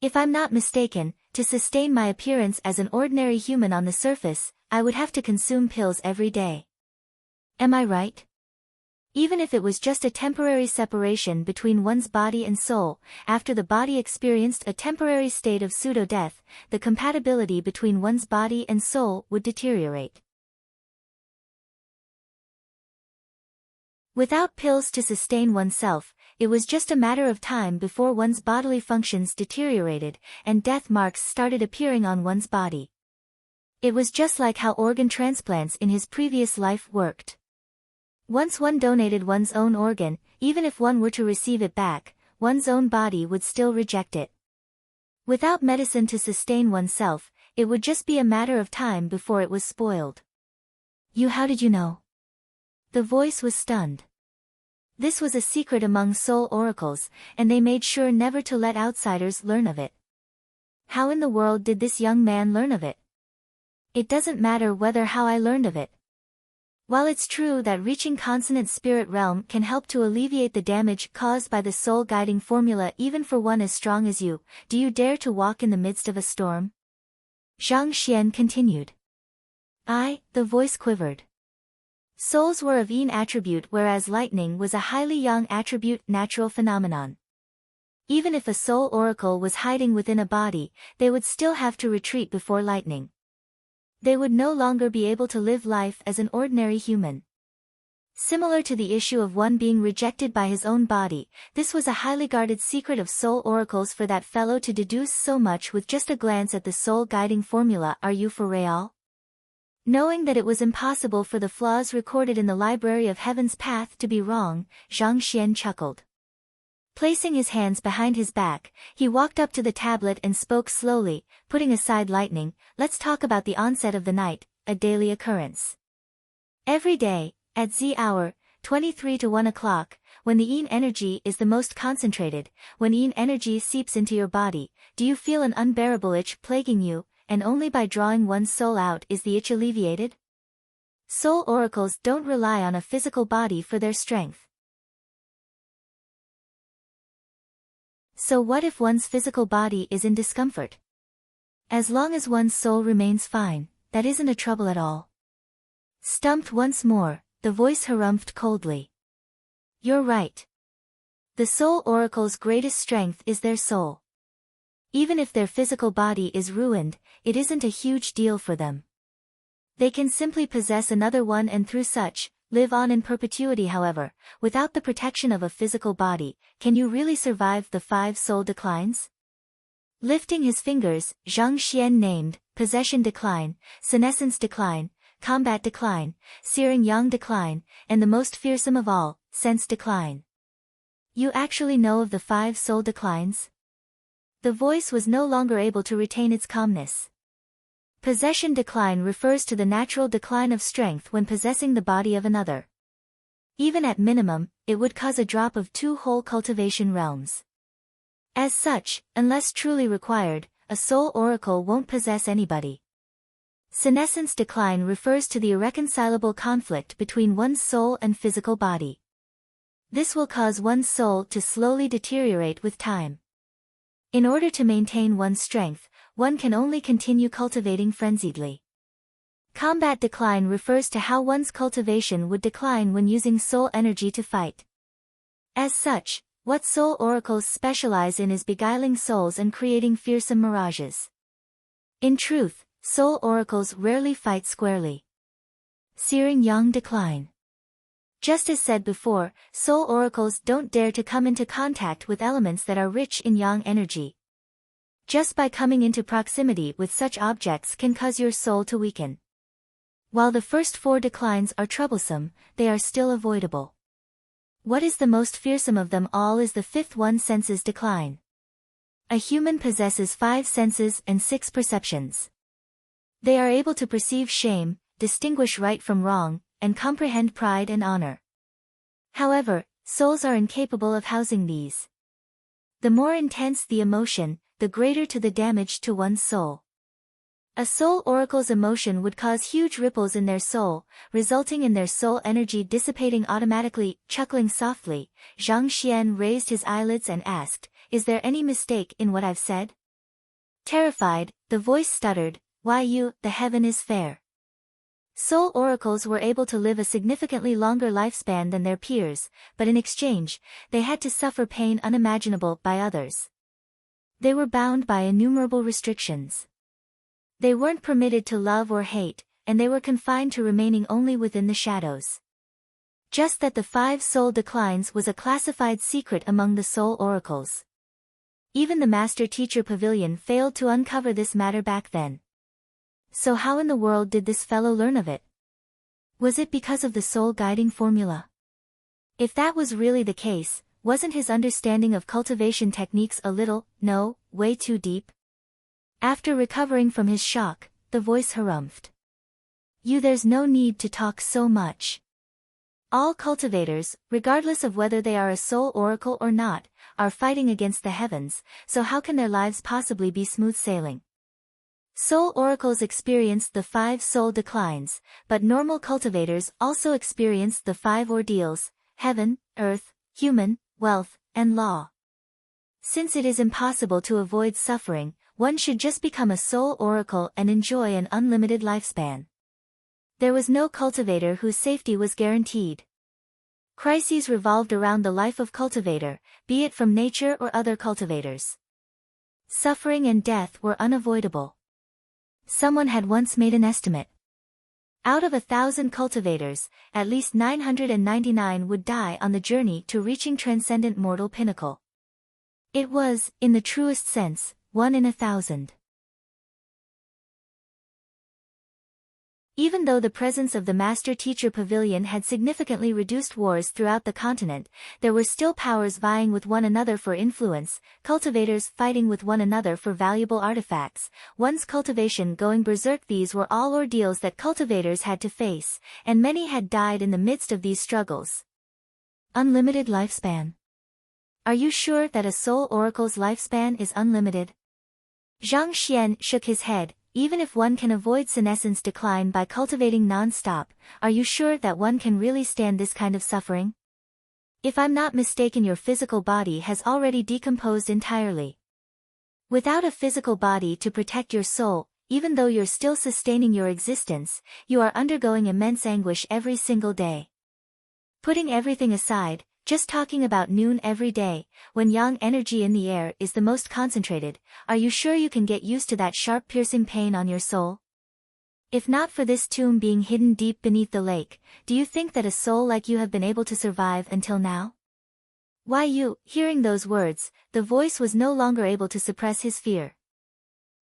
If I'm not mistaken, to sustain my appearance as an ordinary human on the surface, I would have to consume pills every day. Am I right? Even if it was just a temporary separation between one's body and soul, after the body experienced a temporary state of pseudo-death, the compatibility between one's body and soul would deteriorate. Without pills to sustain oneself, it was just a matter of time before one's bodily functions deteriorated, and death marks started appearing on one's body. It was just like how organ transplants in his previous life worked. Once one donated one's own organ, even if one were to receive it back, one's own body would still reject it. Without medicine to sustain oneself, it would just be a matter of time before it was spoiled. How did you know? The voice was stunned. This was a secret among soul oracles, and they made sure never to let outsiders learn of it. How in the world did this young man learn of it? It doesn't matter whether how I learned of it. While it's true that reaching consonant spirit realm can help to alleviate the damage caused by the soul guiding formula even for one as strong as you, do you dare to walk in the midst of a storm? Zhang Xian continued. The voice quivered. Souls were of yin attribute whereas lightning was a highly yang attribute natural phenomenon. Even if a soul oracle was hiding within a body, they would still have to retreat before lightning. They would no longer be able to live life as an ordinary human. Similar to the issue of one being rejected by his own body, this was a highly guarded secret of soul oracles for that fellow to deduce so much with just a glance at the soul guiding formula. Are you for real? Knowing that it was impossible for the flaws recorded in the Library of Heaven's Path to be wrong, Zhang Xian chuckled. Placing his hands behind his back, he walked up to the tablet and spoke slowly, putting aside lightning. Let's talk about the onset of the night, a daily occurrence. Every day, at Z hour, 23 to 1 o'clock, when the yin energy is the most concentrated, when yin energy seeps into your body, do you feel an unbearable itch plaguing you, and only by drawing one's soul out is the itch alleviated? Soul oracles don't rely on a physical body for their strength. So what if one's physical body is in discomfort? As long as one's soul remains fine, that isn't a trouble at all. Stumped once more, the voice harumphed coldly. You're right. The soul oracle's greatest strength is their soul. Even if their physical body is ruined, it isn't a huge deal for them. They can simply possess another one and through such, live on in perpetuity. However, without the protection of a physical body, can you really survive the 5 soul declines? Lifting his fingers, Zhang Xian named, possession decline, senescence decline, combat decline, searing yang decline, and the most fearsome of all, sense decline. You actually know of the 5 soul declines? The voice was no longer able to retain its calmness. Possession decline refers to the natural decline of strength when possessing the body of another. Even at minimum, it would cause a drop of 2 whole cultivation realms. As such, unless truly required, a soul oracle won't possess anybody. Senescence decline refers to the irreconcilable conflict between one's soul and physical body. This will cause one's soul to slowly deteriorate with time. In order to maintain one's strength, one can only continue cultivating frenziedly. Combat decline refers to how one's cultivation would decline when using soul energy to fight. As such, what soul oracles specialize in is beguiling souls and creating fearsome mirages. In truth, soul oracles rarely fight squarely. Searing yang decline. Just as said before, soul oracles don't dare to come into contact with elements that are rich in yang energy. Just by coming into proximity with such objects can cause your soul to weaken. While the first 4 declines are troublesome, they are still avoidable. What is the most fearsome of them all is the 5th one, senses decline. A human possesses 5 senses and 6 perceptions. They are able to perceive shame, distinguish right from wrong, and comprehend pride and honor. However, souls are incapable of housing these. The more intense the emotion, the greater to the damage to one's soul. A soul oracle's emotion would cause huge ripples in their soul, resulting in their soul energy dissipating automatically. Chuckling softly, Zhang Xian raised his eyelids and asked, "Is there any mistake in what I've said?" Terrified, the voice stuttered, "Why the heaven is fair." Soul oracles were able to live a significantly longer lifespan than their peers, but in exchange, they had to suffer pain unimaginable by others. They were bound by innumerable restrictions. They weren't permitted to love or hate, and they were confined to remaining only within the shadows. Just that the 5 soul declines was a classified secret among the soul oracles. Even the master-teacher pavilion failed to uncover this matter back then. So how in the world did this fellow learn of it? Was it because of the soul guiding formula? If that was really the case, wasn't his understanding of cultivation techniques a little, no, way too deep? After recovering from his shock, the voice harumphed. There's no need to talk so much. All cultivators, regardless of whether they are a soul oracle or not, are fighting against the heavens, so how can their lives possibly be smooth sailing? Soul oracles experience the 5 soul declines, but normal cultivators also experience the 5 ordeals: heaven, earth, human, wealth, and law. Since it is impossible to avoid suffering, one should just become a soul oracle and enjoy an unlimited lifespan. There was no cultivator whose safety was guaranteed. Crises revolved around the life of cultivator, be it from nature or other cultivators. Suffering and death were unavoidable. Someone had once made an estimate. Out of 1,000 cultivators, at least 999 would die on the journey to reaching transcendent mortal pinnacle. It was, in the truest sense, 1 in 1,000. Even though the presence of the master-teacher pavilion had significantly reduced wars throughout the continent, there were still powers vying with one another for influence, cultivators fighting with one another for valuable artifacts, one's cultivation going berserk. These were all ordeals that cultivators had to face, and many had died in the midst of these struggles. Unlimited lifespan. Are you sure that a soul oracle's lifespan is unlimited? Zhang Xian shook his head. Even if one can avoid senescence decline by cultivating non-stop, are you sure that one can really stand this kind of suffering? If I'm not mistaken, your physical body has already decomposed entirely. Without a physical body to protect your soul, even though you're still sustaining your existence, you are undergoing immense anguish every single day. Putting everything aside, just talking about noon every day, when yang energy in the air is the most concentrated, are you sure you can get used to that sharp piercing pain on your soul? If not for this tomb being hidden deep beneath the lake, do you think that a soul like you have been able to survive until now? Why you, hearing those words, the voice was no longer able to suppress his fear.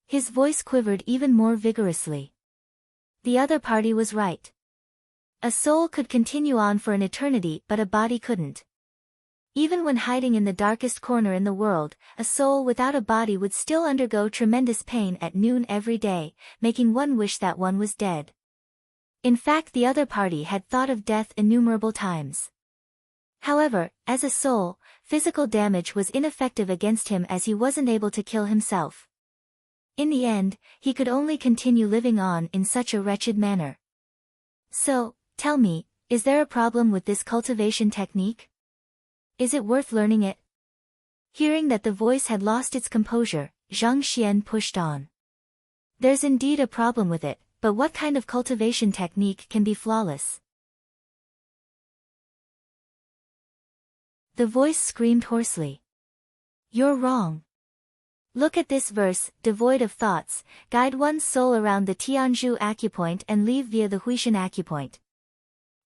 His voice quivered even more vigorously. The other party was right. A soul could continue on for an eternity, but a body couldn't. Even when hiding in the darkest corner in the world, a soul without a body would still undergo tremendous pain at noon every day, making one wish that one was dead. In fact, the other party had thought of death innumerable times. However, as a soul, physical damage was ineffective against him as he wasn't able to kill himself. In the end, he could only continue living on in such a wretched manner. So, tell me, is there a problem with this cultivation technique? Is it worth learning it? Hearing that the voice had lost its composure, Zhang Xian pushed on. There's indeed a problem with it, but what kind of cultivation technique can be flawless? The voice screamed hoarsely. You're wrong. Look at this verse, devoid of thoughts, guide one's soul around the Tianzhu acupoint and leave via the Huishan acupoint.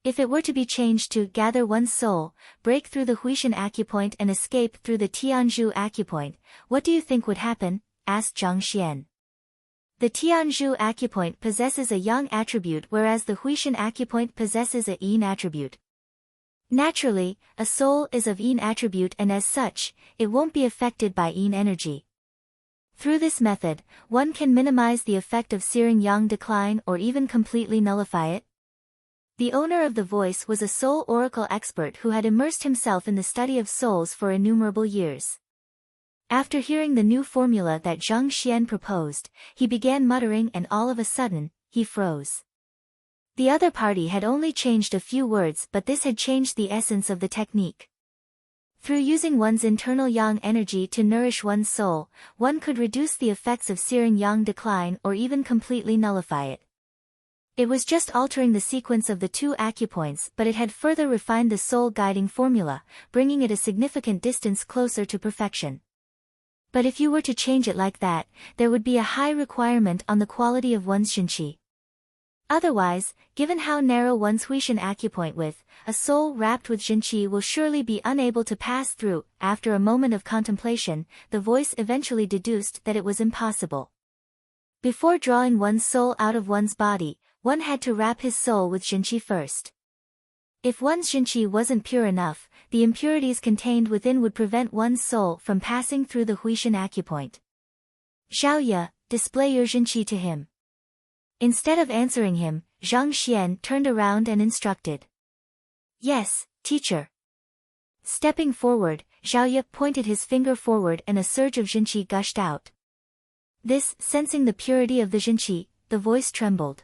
If it were to be changed to gather one's soul, break through the Huishan acupoint and escape through the Tianzhu acupoint, what do you think would happen? Asked Zhang Xian. The Tianzhu acupoint possesses a yang attribute whereas the Huishan acupoint possesses a yin attribute. Naturally, a soul is of yin attribute and as such, it won't be affected by yin energy. Through this method, one can minimize the effect of searing yang decline or even completely nullify it. The owner of the voice was a soul oracle expert who had immersed himself in the study of souls for innumerable years. After hearing the new formula that Zhang Xian proposed, he began muttering and all of a sudden, he froze. The other party had only changed a few words, but this had changed the essence of the technique. Through using one's internal yang energy to nourish one's soul, one could reduce the effects of searing yang decline or even completely nullify it. It was just altering the sequence of the two acupoints, but it had further refined the soul guiding formula, bringing it a significant distance closer to perfection. But if you were to change it like that, there would be a high requirement on the quality of one's Xinqi. Otherwise, given how narrow one's Huishan acupoint width, a soul wrapped with Xinqi will surely be unable to pass through. After a moment of contemplation, the voice eventually deduced that it was impossible. Before drawing one's soul out of one's body, one had to wrap his soul with Xinqi first. If one's Xinqi wasn't pure enough, the impurities contained within would prevent one's soul from passing through the Huishan acupoint. Xiaoye, display your Xinqi to him. Instead of answering him, Zhang Xian turned around and instructed. Yes, teacher. Stepping forward, Xiaoye pointed his finger forward and a surge of Xinqi gushed out. This, sensing the purity of the Xinqi, the voice trembled.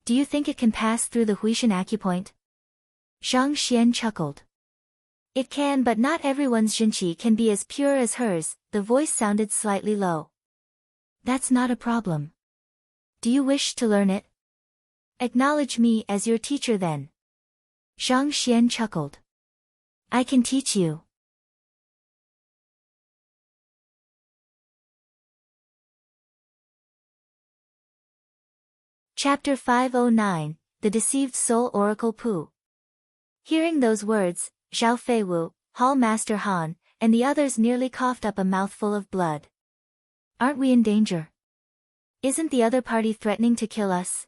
Do you think it can pass through the Huishan acupoint? Zhang Xian chuckled. It can, but not everyone's Xinqi can be as pure as hers. The voice sounded slightly low. That's not a problem. Do you wish to learn it? Acknowledge me as your teacher then. Zhang Xian chuckled. I can teach you. Chapter 509, The Deceived Soul Oracle Pu. Hearing those words, Zhao Feiwu, Hall Master Han, and the others nearly coughed up a mouthful of blood. Aren't we in danger? Isn't the other party threatening to kill us?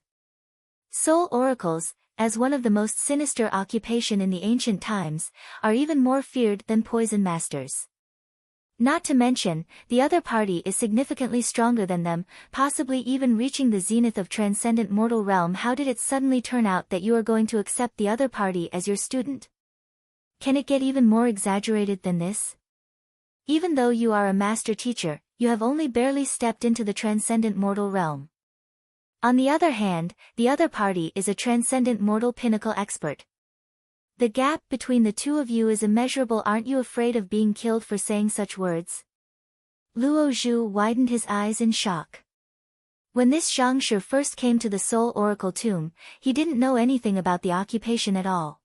Soul oracles, as one of the most sinister occupation in the ancient times, are even more feared than poison masters. Not to mention, the other party is significantly stronger than them, possibly even reaching the zenith of transcendent mortal realm. How did it suddenly turn out that you are going to accept the other party as your student? Can it get even more exaggerated than this? Even though you are a master teacher, you have only barely stepped into the transcendent mortal realm. On the other hand, the other party is a transcendent mortal pinnacle expert. The gap between the two of you is immeasurable. Aren't you afraid of being killed for saying such words? Luo Zhu widened his eyes in shock. When this Zhang Shi first came to the Soul Oracle tomb, he didn't know anything about the occupation at all.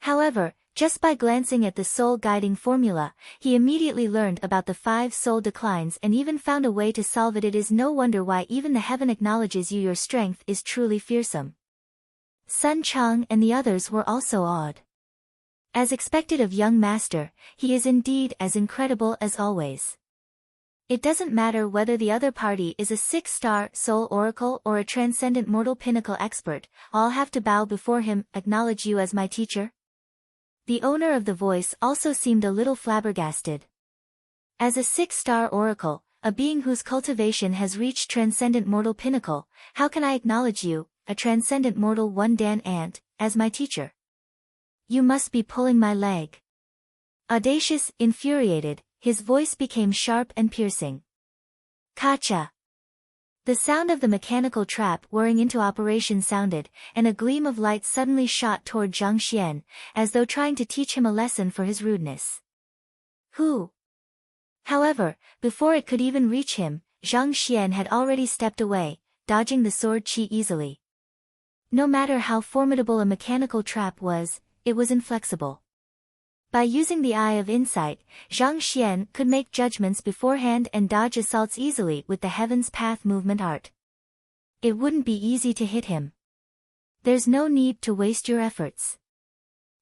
However, just by glancing at the soul guiding formula, he immediately learned about the 5 soul declines and even found a way to solve it. It is no wonder why even the heaven acknowledges you. Your strength is truly fearsome. Sun Chang and the others were also awed. As expected of young master, he is indeed as incredible as always. It doesn't matter whether the other party is a 6-star soul oracle or a transcendent mortal pinnacle expert, all have to bow before him. Acknowledge you as my teacher? The owner of the voice also seemed a little flabbergasted. As a 6-star oracle, a being whose cultivation has reached transcendent mortal pinnacle, how can I acknowledge you, a transcendent mortal 1 Dan ant, as my teacher? You must be pulling my leg. Audacious, infuriated, his voice became sharp and piercing. Kacha! The sound of the mechanical trap whirring into operation sounded, and a gleam of light suddenly shot toward Zhang Xian, as though trying to teach him a lesson for his rudeness. Who? However, before it could even reach him, Zhang Xian had already stepped away, dodging the sword chi easily. No matter how formidable a mechanical trap was, it was inflexible. By using the eye of insight, Zhang Xian could make judgments beforehand and dodge assaults easily with the Heaven's Path movement art. It wouldn't be easy to hit him. There's no need to waste your efforts.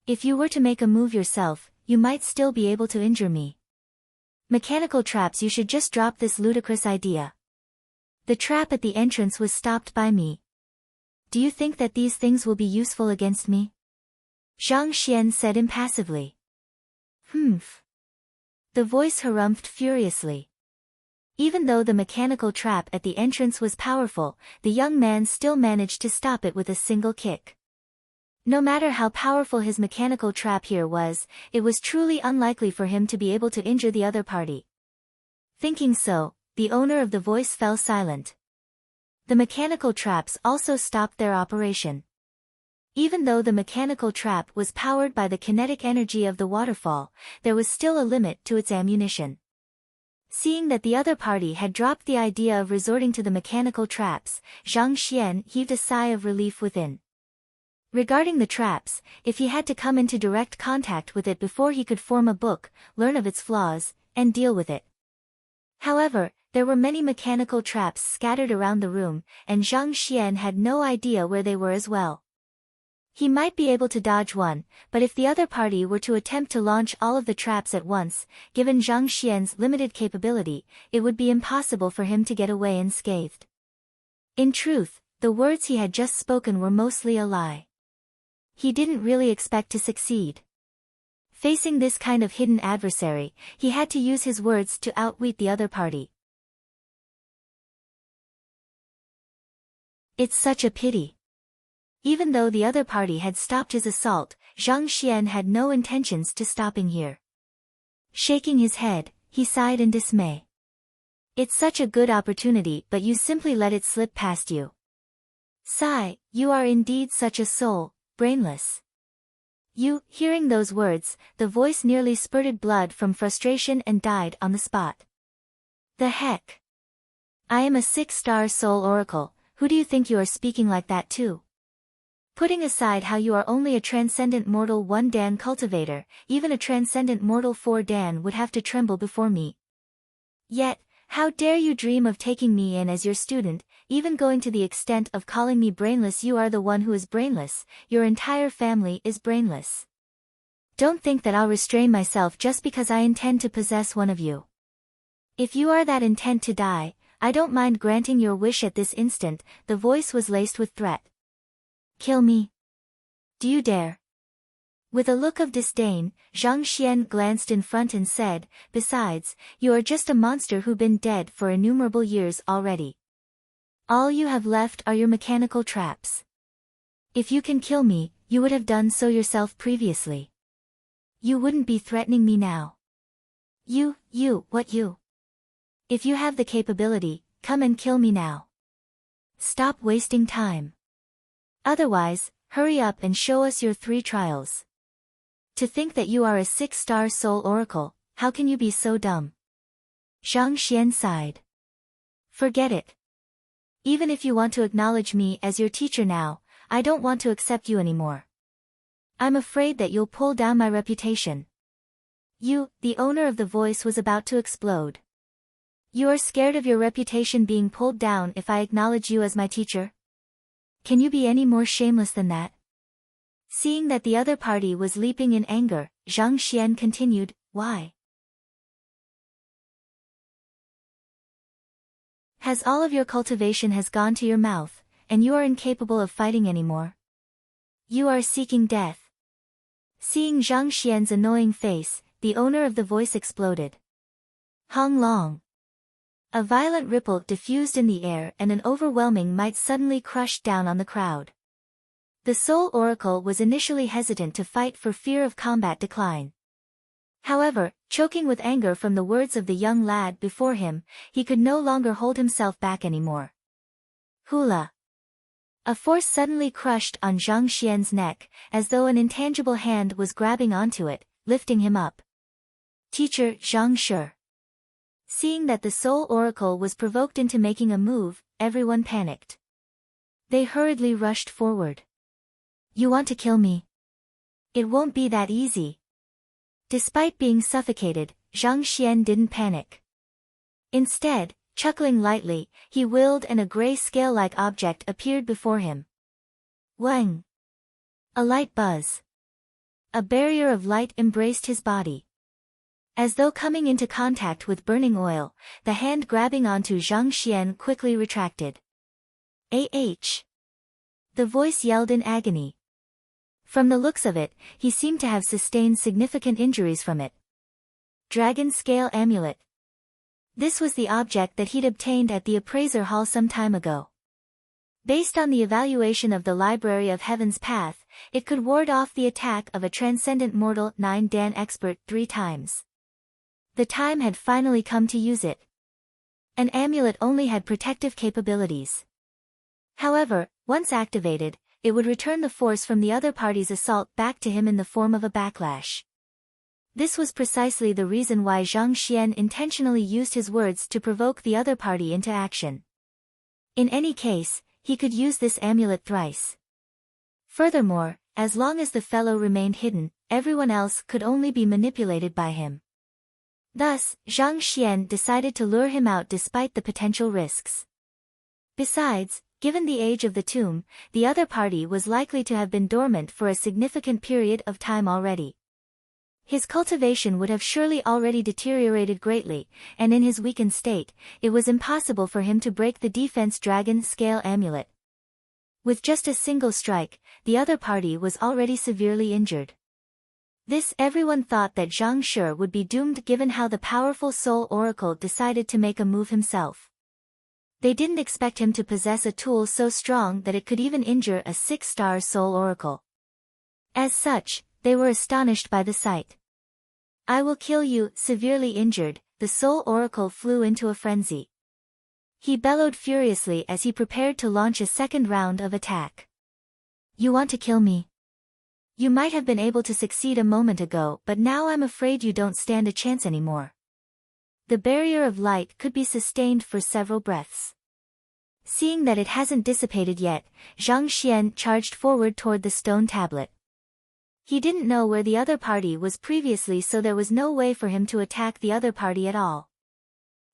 If you were to make a move yourself, you might still be able to injure me. Mechanical traps, you should just drop this ludicrous idea. The trap at the entrance was stopped by me. Do you think that these things will be useful against me? Zhang Xian said impassively. Humph. The voice harumphed furiously. Even though the mechanical trap at the entrance was powerful, the young man still managed to stop it with a single kick. No matter how powerful his mechanical trap here was, it was truly unlikely for him to be able to injure the other party. Thinking so, the owner of the voice fell silent. The mechanical traps also stopped their operation. Even though the mechanical trap was powered by the kinetic energy of the waterfall, there was still a limit to its ammunition. Seeing that the other party had dropped the idea of resorting to the mechanical traps, Zhang Xian heaved a sigh of relief within. Regarding the traps, if he had to come into direct contact with it before he could form a book, learn of its flaws, and deal with it. However, there were many mechanical traps scattered around the room, and Zhang Xian had no idea where they were as well. He might be able to dodge one, but if the other party were to attempt to launch all of the traps at once, given Zhang Xian's limited capability, it would be impossible for him to get away unscathed. In truth, the words he had just spoken were mostly a lie. He didn't really expect to succeed. Facing this kind of hidden adversary, he had to use his words to outwit the other party. It's such a pity. Even though the other party had stopped his assault, Zhang Xian had no intentions to stopping here. Shaking his head, he sighed in dismay. It's such a good opportunity, but you simply let it slip past you. Sigh, you are indeed such a soul, brainless. You, hearing those words, the voice nearly spurted blood from frustration and died on the spot. The heck? I am a 6-star soul oracle, who do you think you are speaking like that to? Putting aside how you are only a transcendent mortal 1 Dan cultivator, even a transcendent mortal 4 Dan would have to tremble before me. Yet, how dare you dream of taking me in as your student, even going to the extent of calling me brainless? You are the one who is brainless, your entire family is brainless. Don't think that I'll restrain myself just because I intend to possess one of you. If you are that intent to die, I don't mind granting your wish at this instant. The voice was laced with threat. Kill me? Do you dare? With a look of disdain, Zhang Xian glanced in front and said, besides, you are just a monster who've been dead for innumerable years already. All you have left are your mechanical traps. If you can kill me, you would have done so yourself previously. You wouldn't be threatening me now. What you? If you have the capability, come and kill me now. Stop wasting time. Otherwise, hurry up and show us your 3 trials. To think that you are a 6-star soul oracle, how can you be so dumb? Zhang Xian sighed. Forget it. Even if you want to acknowledge me as your teacher now, I don't want to accept you anymore. I'm afraid that you'll pull down my reputation. You, the owner of the voice, was about to explode. You are scared of your reputation being pulled down if I acknowledge you as my teacher? Can you be any more shameless than that? Seeing that the other party was leaping in anger, Zhang Xian continued, why? Has all of your cultivation has gone to your mouth, and you are incapable of fighting anymore? You are seeking death. Seeing Zhang Xian's annoying face, the owner of the voice exploded. Hong Long. A violent ripple diffused in the air and an overwhelming might suddenly crushed down on the crowd. The Soul Oracle was initially hesitant to fight for fear of combat decline. However, choking with anger from the words of the young lad before him, he could no longer hold himself back anymore. Hula. A force suddenly crushed on Zhang Xian's neck, as though an intangible hand was grabbing onto it, lifting him up. Teacher Zhang Shi. Seeing that the Soul Oracle was provoked into making a move, everyone panicked. They hurriedly rushed forward. You want to kill me? It won't be that easy. Despite being suffocated, Zhang Xian didn't panic. Instead, chuckling lightly, he willed and a gray scale-like object appeared before him. Wang! A light buzz. A barrier of light embraced his body. As though coming into contact with burning oil, the hand grabbing onto Zhang Xian quickly retracted. Ah! The voice yelled in agony. From the looks of it, he seemed to have sustained significant injuries from it. Dragon Scale Amulet. This was the object that he'd obtained at the appraiser hall some time ago. Based on the evaluation of the Library of Heaven's Path, it could ward off the attack of a transcendent mortal 9-dan expert 3 times. The time had finally come to use it. An amulet only had protective capabilities. However, once activated, it would return the force from the other party's assault back to him in the form of a backlash. This was precisely the reason why Zhang Xian intentionally used his words to provoke the other party into action. In any case, he could use this amulet thrice. Furthermore, as long as the fellow remained hidden, everyone else could only be manipulated by him. Thus, Zhang Xian decided to lure him out despite the potential risks. Besides, given the age of the tomb, the other party was likely to have been dormant for a significant period of time already. His cultivation would have surely already deteriorated greatly, and in his weakened state, it was impossible for him to break the defense Dragon Scale Amulet. With just a single strike, the other party was already severely injured. This everyone thought that Zhang Shi would be doomed given how the powerful Soul Oracle decided to make a move himself. They didn't expect him to possess a tool so strong that it could even injure a 6-star Soul Oracle. As such, they were astonished by the sight. I will kill you, severely injured, the Soul Oracle flew into a frenzy. He bellowed furiously as he prepared to launch a second round of attack. You want to kill me? You might have been able to succeed a moment ago, but now I'm afraid you don't stand a chance anymore. The barrier of light could be sustained for several breaths. Seeing that it hasn't dissipated yet, Zhang Xian charged forward toward the stone tablet. He didn't know where the other party was previously, so there was no way for him to attack the other party at all.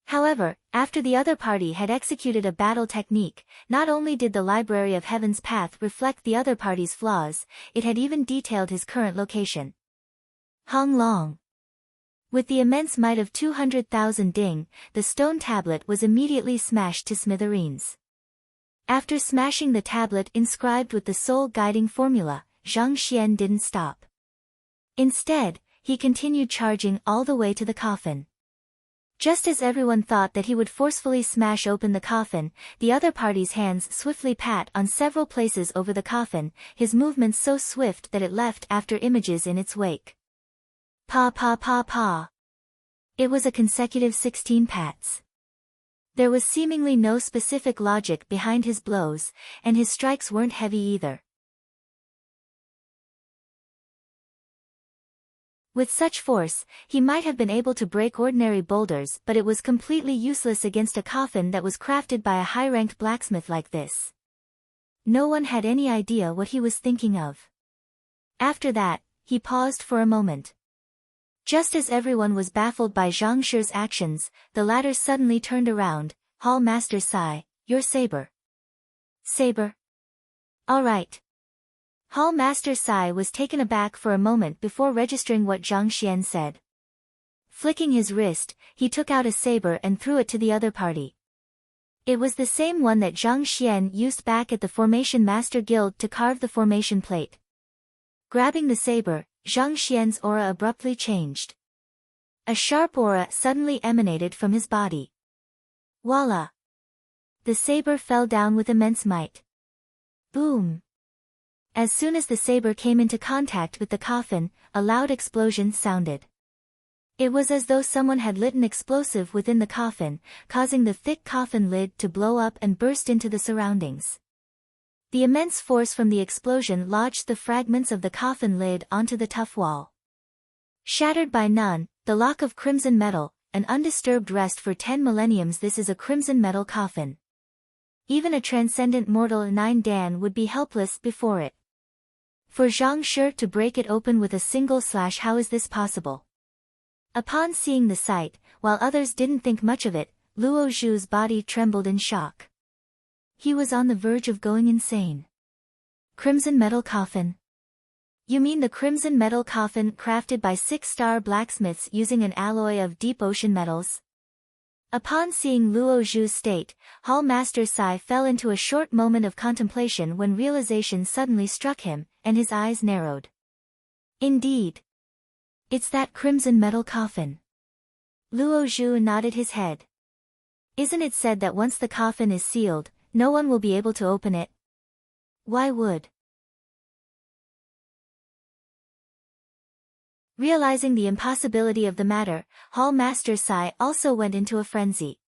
However, after the other party had executed a battle technique, not only did the Library of Heaven's Path reflect the other party's flaws, it had even detailed his current location. Hong Long. With the immense might of 200,000 ding, the stone tablet was immediately smashed to smithereens. After smashing the tablet inscribed with the soul guiding formula, Zhang Xian didn't stop. Instead, he continued charging all the way to the coffin. Just as everyone thought that he would forcefully smash open the coffin, the other party's hands swiftly pat on several places over the coffin, his movements so swift that it left after images in its wake. Pa pa pa pa. It was a consecutive 16 pats. There was seemingly no specific logic behind his blows, and his strikes weren't heavy either. With such force, he might have been able to break ordinary boulders, but it was completely useless against a coffin that was crafted by a high-ranked blacksmith like this. No one had any idea what he was thinking of. After that, he paused for a moment. Just as everyone was baffled by Zhang Shi's actions, the latter suddenly turned around. Hall Master Sai, your saber. Saber? All right. Hall Master Sai was taken aback for a moment before registering what Zhang Xian said. Flicking his wrist, he took out a saber and threw it to the other party. It was the same one that Zhang Xian used back at the Formation Master Guild to carve the formation plate. Grabbing the saber, Zhang Xian's aura abruptly changed. A sharp aura suddenly emanated from his body. Voila! The saber fell down with immense might. Boom! As soon as the saber came into contact with the coffin, a loud explosion sounded. It was as though someone had lit an explosive within the coffin, causing the thick coffin lid to blow up and burst into the surroundings. The immense force from the explosion lodged the fragments of the coffin lid onto the tough wall. Shattered by none, the lock of crimson metal, an undisturbed rest for 10 millenniums. This is a crimson metal coffin. Even a transcendent mortal 9 Dan would be helpless before it. For Zhang Shi to break it open with a single slash, how is this possible? Upon seeing the sight, while others didn't think much of it, Luo Zhu's body trembled in shock. He was on the verge of going insane. Crimson metal coffin? You mean the crimson metal coffin crafted by 6-star blacksmiths using an alloy of deep ocean metals? Upon seeing Luo Zhu's state, Hall Master Sai fell into a short moment of contemplation when realization suddenly struck him, and his eyes narrowed. Indeed. It's that crimson metal coffin. Luo Zhu nodded his head. Isn't it said that once the coffin is sealed, no one will be able to open it? Why would? Realizing the impossibility of the matter, Hall Master Sai also went into a frenzy.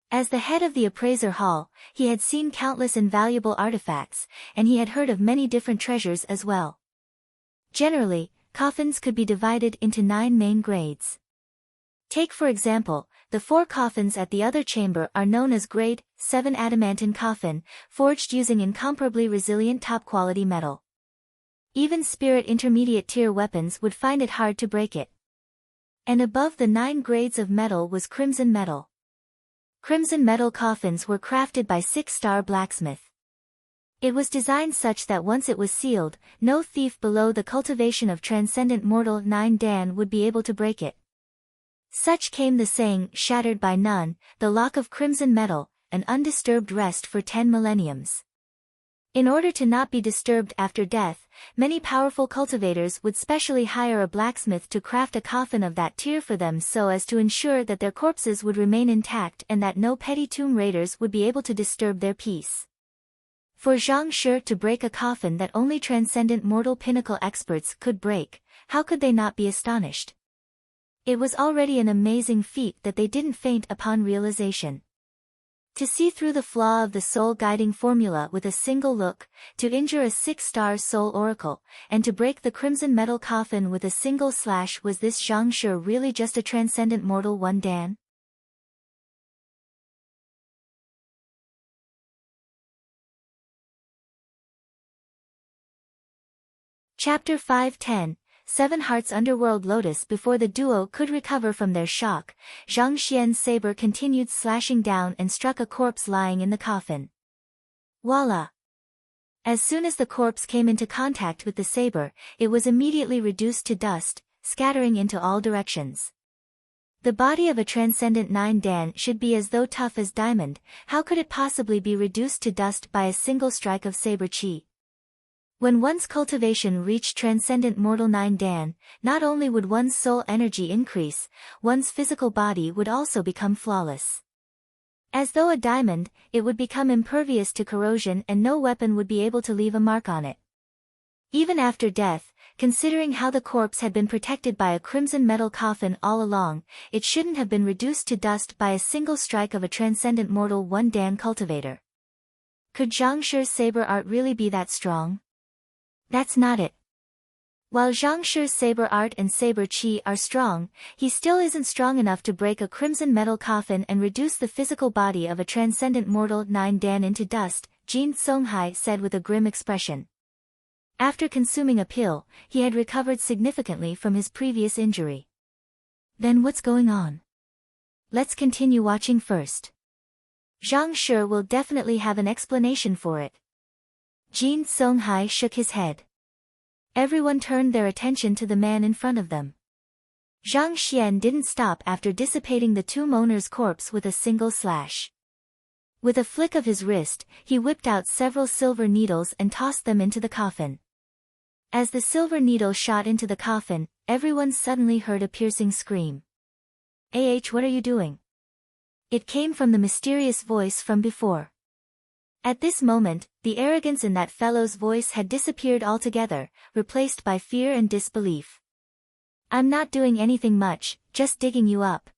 As the head of the appraiser hall, he had seen countless invaluable artifacts, and he had heard of many different treasures as well. Generally, coffins could be divided into 9 main grades. Take for example, the 4 coffins at the other chamber are known as Grade 7 adamantine coffin, forged using incomparably resilient top-quality metal. Even spirit intermediate tier weapons would find it hard to break it. And above the 9 grades of metal was crimson metal. Crimson metal coffins were crafted by 6-star blacksmith. It was designed such that once it was sealed, no thief below the cultivation of transcendent mortal 9 Dan would be able to break it. Such came the saying, shattered by none, the lock of crimson metal, an undisturbed rest for 10 millenniums. In order to not be disturbed after death, many powerful cultivators would specially hire a blacksmith to craft a coffin of that tier for them so as to ensure that their corpses would remain intact and that no petty tomb raiders would be able to disturb their peace. For Zhang Shi to break a coffin that only transcendent mortal pinnacle experts could break, how could they not be astonished? It was already an amazing feat that they didn't faint upon realization. To see through the flaw of the soul guiding formula with a single look, to injure a 6-star soul oracle, and to break the crimson metal coffin with a single slash, was this Zhang Shi really just a transcendent mortal 1 Dan? Chapter 510, 7 Hearts Underworld Lotus. Before the duo could recover from their shock, Zhang Xian's saber continued slashing down and struck a corpse lying in the coffin. Voila! As soon as the corpse came into contact with the saber, it was immediately reduced to dust, scattering into all directions. The body of a transcendent 9 Dan should be as though tough as diamond. How could it possibly be reduced to dust by a single strike of saber chi? When one's cultivation reached transcendent mortal 9 Dan, not only would one's soul energy increase, one's physical body would also become flawless. As though a diamond, it would become impervious to corrosion and no weapon would be able to leave a mark on it. Even after death, considering how the corpse had been protected by a crimson metal coffin all along, it shouldn't have been reduced to dust by a single strike of a transcendent mortal 1 Dan cultivator. Could Zhang Shi's saber art really be that strong? That's not it. While Zhang Shi's saber art and saber qi are strong, he still isn't strong enough to break a crimson metal coffin and reduce the physical body of a transcendent mortal 9 dan into dust, Jin Songhai said with a grim expression. After consuming a pill, he had recovered significantly from his previous injury. Then what's going on? Let's continue watching first. Zhang Shi will definitely have an explanation for it. Jin Songhai shook his head. Everyone turned their attention to the man in front of them. Zhang Xian didn't stop after dissipating the tomb owner's corpse with a single slash. With a flick of his wrist, he whipped out several silver needles and tossed them into the coffin. As the silver needle shot into the coffin, everyone suddenly heard a piercing scream. What are you doing? It came from the mysterious voice from before. At this moment, the arrogance in that fellow's voice had disappeared altogether, replaced by fear and disbelief. I'm not doing anything much, just digging you up.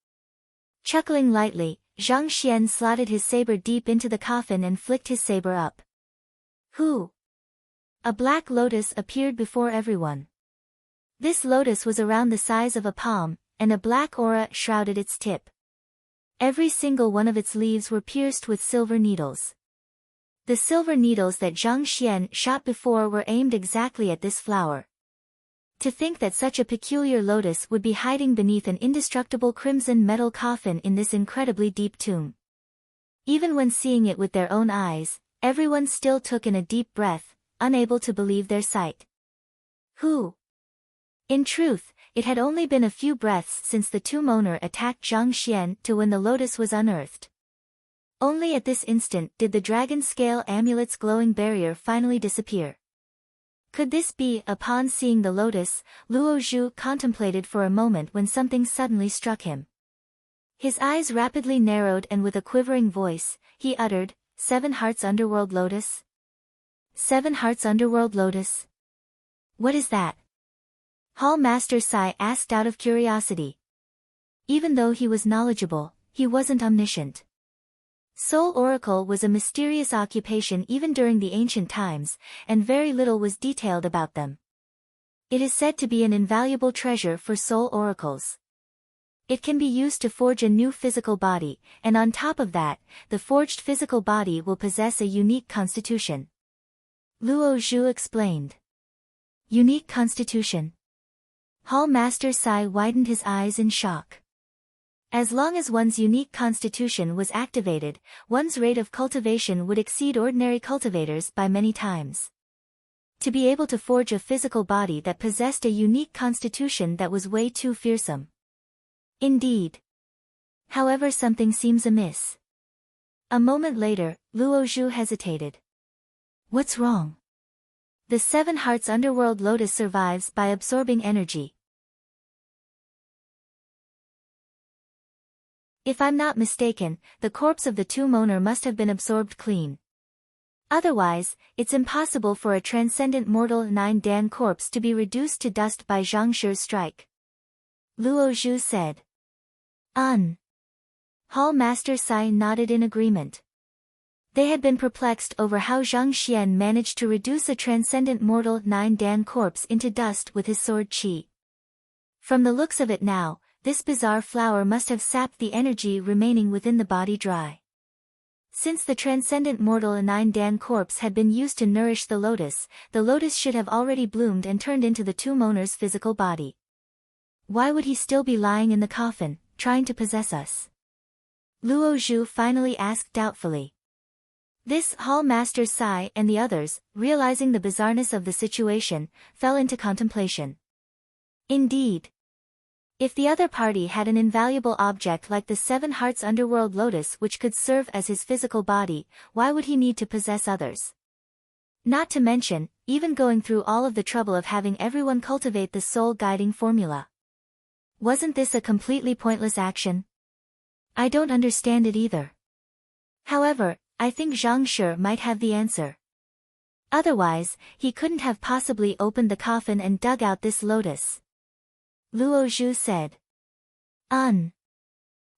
Chuckling lightly, Zhang Xian slotted his saber deep into the coffin and flicked his saber up. Who? A black lotus appeared before everyone. This lotus was around the size of a palm, and a black aura shrouded its tip. Every single one of its leaves were pierced with silver needles. The silver needles that Zhang Xian shot before were aimed exactly at this flower. To think that such a peculiar lotus would be hiding beneath an indestructible crimson metal coffin in this incredibly deep tomb. Even when seeing it with their own eyes, everyone still took in a deep breath, unable to believe their sight. Who? In truth, it had only been a few breaths since the tomb owner attacked Zhang Xian to when the lotus was unearthed. Only at this instant did the dragon scale amulet's glowing barrier finally disappear. Could this be? Upon seeing the lotus, Luo Zhu contemplated for a moment when something suddenly struck him. His eyes rapidly narrowed and with a quivering voice, he uttered, 7 Hearts Underworld Lotus? 7 Hearts Underworld Lotus? What is that? Hall Master Sai asked out of curiosity. Even though he was knowledgeable, he wasn't omniscient. Soul Oracle was a mysterious occupation even during the ancient times, and very little was detailed about them. It is said to be an invaluable treasure for soul oracles. It can be used to forge a new physical body, and on top of that, the forged physical body will possess a unique constitution. Luo Zhu explained. Unique constitution. Hall Master Sai widened his eyes in shock. As long as one's unique constitution was activated, one's rate of cultivation would exceed ordinary cultivators by many times. To be able to forge a physical body that possessed a unique constitution that was way too fearsome. Indeed. However, something seems amiss. A moment later, Luo Zhu hesitated. What's wrong? The 7 Hearts Underworld Lotus survives by absorbing energy. If I'm not mistaken, the corpse of the tomb owner must have been absorbed clean. Otherwise, it's impossible for a transcendent mortal 9 dan corpse to be reduced to dust by Zhang Shi's strike. Luo Zhu said. Hall Master Sai nodded in agreement. They had been perplexed over how Zhang Xian managed to reduce a transcendent mortal 9 dan corpse into dust with his sword qi. From the looks of it now, this bizarre flower must have sapped the energy remaining within the body dry. Since the transcendent mortal 9 dan corpse had been used to nourish the lotus should have already bloomed and turned into the tomb owner's physical body. Why would he still be lying in the coffin, trying to possess us? Luo Zhu finally asked doubtfully. This Hall Master Sai and the others, realizing the bizarreness of the situation, fell into contemplation. Indeed. If the other party had an invaluable object like the 7 Hearts Underworld Lotus which could serve as his physical body, why would he need to possess others? Not to mention, even going through all of the trouble of having everyone cultivate the soul-guiding formula. Wasn't this a completely pointless action? I don't understand it either. However, I think Zhang Shi might have the answer. Otherwise, he couldn't have possibly opened the coffin and dug out this lotus. Luo Zhu said.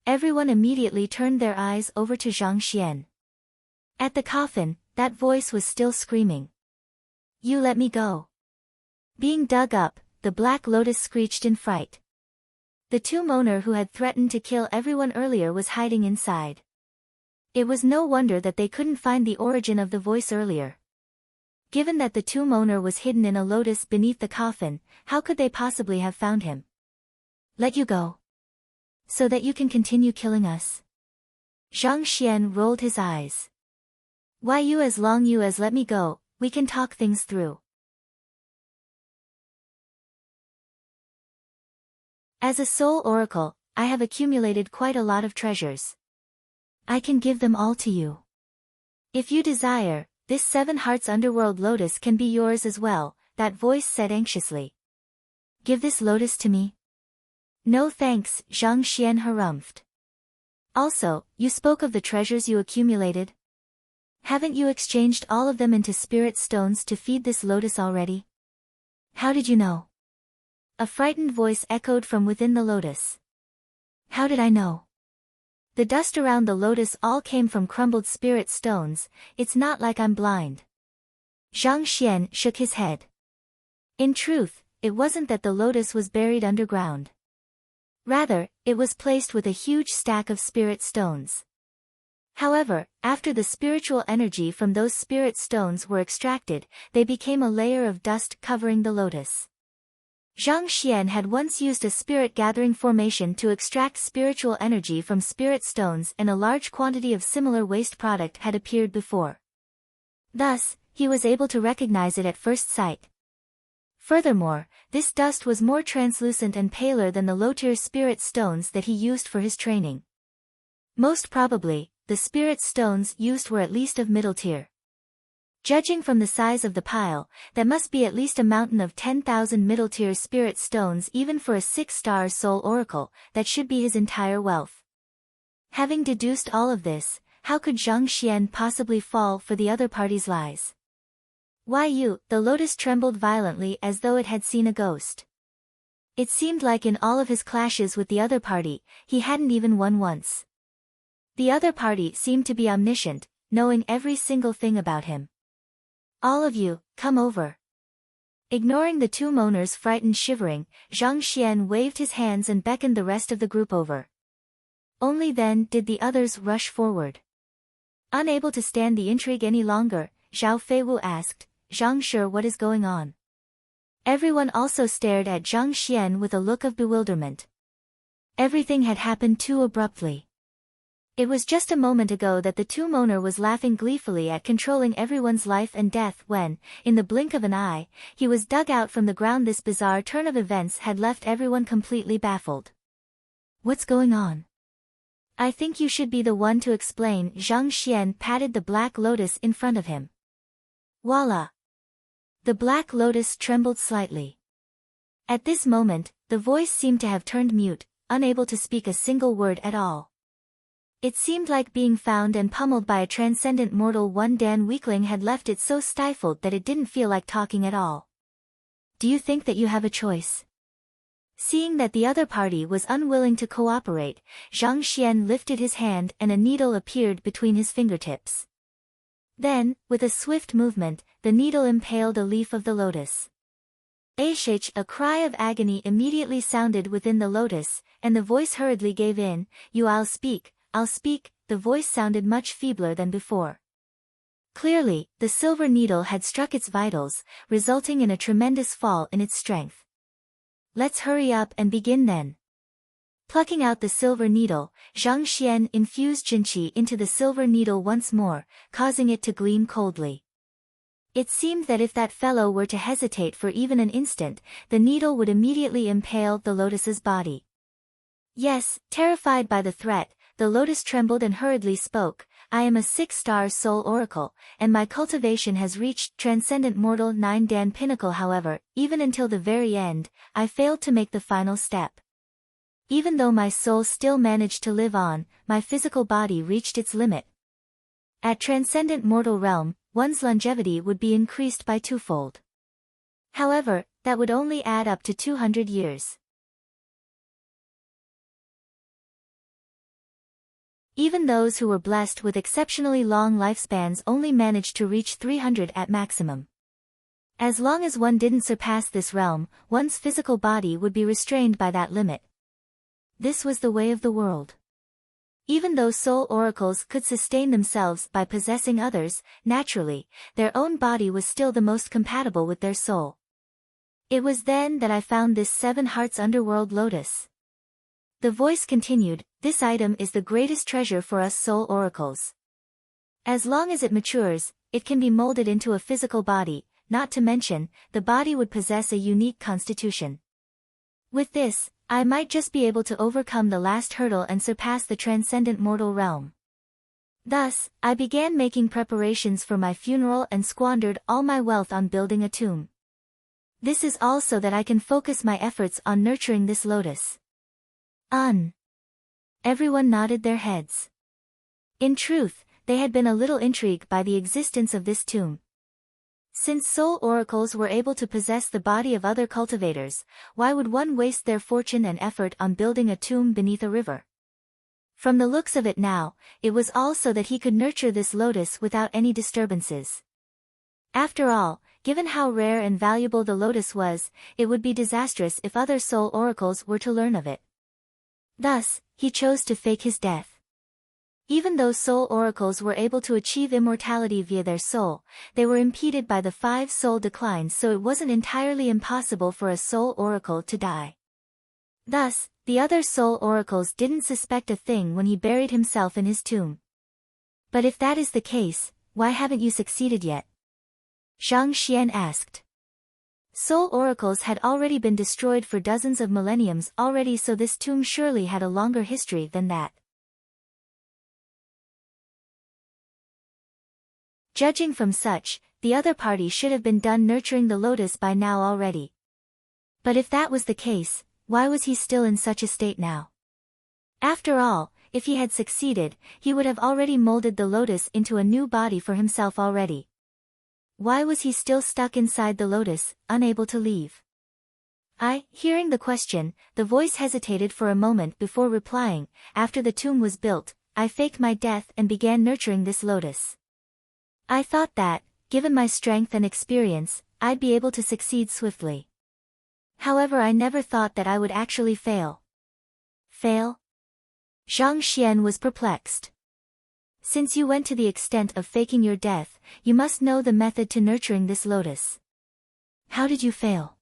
Everyone immediately turned their eyes over to Zhang Xian. At the coffin, that voice was still screaming. You let me go. Being dug up, the Black Lotus screeched in fright. The two-moner who had threatened to kill everyone earlier was hiding inside. It was no wonder that they couldn't find the origin of the voice earlier. Given that the two-moner was hidden in a lotus beneath the coffin, how could they possibly have found him? Let you go. So that you can continue killing us? Zhang Xian rolled his eyes. Why you as long you as let me go, we can talk things through. As a soul oracle, I have accumulated quite a lot of treasures. I can give them all to you. If you desire, this 7 hearts underworld lotus can be yours as well, that voice said anxiously. Give this lotus to me? No thanks, Zhang Xian harumphed. Also, you spoke of the treasures you accumulated. Haven't you exchanged all of them into spirit stones to feed this lotus already? How did you know? A frightened voice echoed from within the lotus. How did I know? The dust around the lotus all came from crumbled spirit stones, it's not like I'm blind. Zhang Xian shook his head. In truth, it wasn't that the lotus was buried underground. Rather, it was placed with a huge stack of spirit stones. However, after the spiritual energy from those spirit stones were extracted, they became a layer of dust covering the lotus. Zhang Xian had once used a spirit-gathering formation to extract spiritual energy from spirit stones, and a large quantity of similar waste product had appeared before. Thus, he was able to recognize it at first sight. Furthermore, this dust was more translucent and paler than the low-tier spirit stones that he used for his training. Most probably, the spirit stones used were at least of middle tier. Judging from the size of the pile, that must be at least a mountain of 10,000 middle-tier spirit stones even for a 6-star soul oracle, that should be his entire wealth. Having deduced all of this, how could Zhang Xian possibly fall for the other party's lies? Why you, the lotus trembled violently as though it had seen a ghost. It seemed like in all of his clashes with the other party, he hadn't even won once. The other party seemed to be omniscient, knowing every single thing about him. All of you, come over. Ignoring the two moaners' frightened shivering, Zhang Xian waved his hands and beckoned the rest of the group over. Only then did the others rush forward. Unable to stand the intrigue any longer, Zhao Feiwu asked, Zhang Shi, what is going on? Everyone also stared at Zhang Xian with a look of bewilderment. Everything had happened too abruptly. It was just a moment ago that the two-moner was laughing gleefully at controlling everyone's life and death when, in the blink of an eye, he was dug out from the ground. This bizarre turn of events had left everyone completely baffled. What's going on? I think you should be the one to explain. Zhang Xian patted the black lotus in front of him. Voila! The black lotus trembled slightly. At this moment, the voice seemed to have turned mute, unable to speak a single word at all. It seemed like being found and pummeled by a transcendent mortal. One Dan weakling had left it so stifled that it didn't feel like talking at all. Do you think that you have a choice? Seeing that the other party was unwilling to cooperate, Zhang Xian lifted his hand and a needle appeared between his fingertips. Then, with a swift movement, the needle impaled a leaf of the lotus. A cry of agony immediately sounded within the lotus, and the voice hurriedly gave in. I'll speak. The voice sounded much feebler than before. Clearly, the silver needle had struck its vitals, resulting in a tremendous fall in its strength. Let's hurry up and begin then. Plucking out the silver needle, Zhang Xian infused Jinqi into the silver needle once more, causing it to gleam coldly. It seemed that if that fellow were to hesitate for even an instant, the needle would immediately impale the lotus's body. Yes, terrified by the threat, the lotus trembled and hurriedly spoke. I am a 6-star soul oracle, and my cultivation has reached transcendent mortal 9 Dan pinnacle. However, even until the very end, I failed to make the final step. Even though my soul still managed to live on, my physical body reached its limit. At transcendent mortal realm, one's longevity would be increased by 2-fold. However, that would only add up to 200 years. Even those who were blessed with exceptionally long lifespans only managed to reach 300 at maximum. As long as one didn't surpass this realm, one's physical body would be restrained by that limit. This was the way of the world. Even though soul oracles could sustain themselves by possessing others, naturally, their own body was still the most compatible with their soul. It was then that I found this 7 Hearts Underworld Lotus. The voice continued, "This item is the greatest treasure for us soul oracles. As long as it matures, it can be molded into a physical body, not to mention, the body would possess a unique constitution. With this, I might just be able to overcome the last hurdle and surpass the transcendent mortal realm." Thus, I began making preparations for my funeral and squandered all my wealth on building a tomb. This is all so that I can focus my efforts on nurturing this lotus. Everyone nodded their heads. In truth, they had been a little intrigued by the existence of this tomb. Since soul oracles were able to possess the body of other cultivators, why would one waste their fortune and effort on building a tomb beneath a river? From the looks of it now, it was all so that he could nurture this lotus without any disturbances. After all, given how rare and valuable the lotus was, it would be disastrous if other soul oracles were to learn of it. Thus, he chose to fake his death. Even though soul oracles were able to achieve immortality via their soul, they were impeded by the 5 soul declines, so it wasn't entirely impossible for a soul oracle to die. Thus, the other soul oracles didn't suspect a thing when he buried himself in his tomb. But if that is the case, why haven't you succeeded yet? Zhang Xian asked. Soul oracles had already been destroyed for dozens of millenniums already, so this tomb surely had a longer history than that. Judging from such, the other party should have been done nurturing the lotus by now already. But if that was the case, why was he still in such a state now? After all, if he had succeeded, he would have already molded the lotus into a new body for himself already. Why was he still stuck inside the lotus, unable to leave? Hearing the question, the voice hesitated for a moment before replying. After the tomb was built, I faked my death and began nurturing this lotus. I thought that, given my strength and experience, I'd be able to succeed swiftly. However, I never thought that I would actually fail. Fail? Zhang Xian was perplexed. Since you went to the extent of faking your death, you must know the method to nurturing this lotus. How did you fail?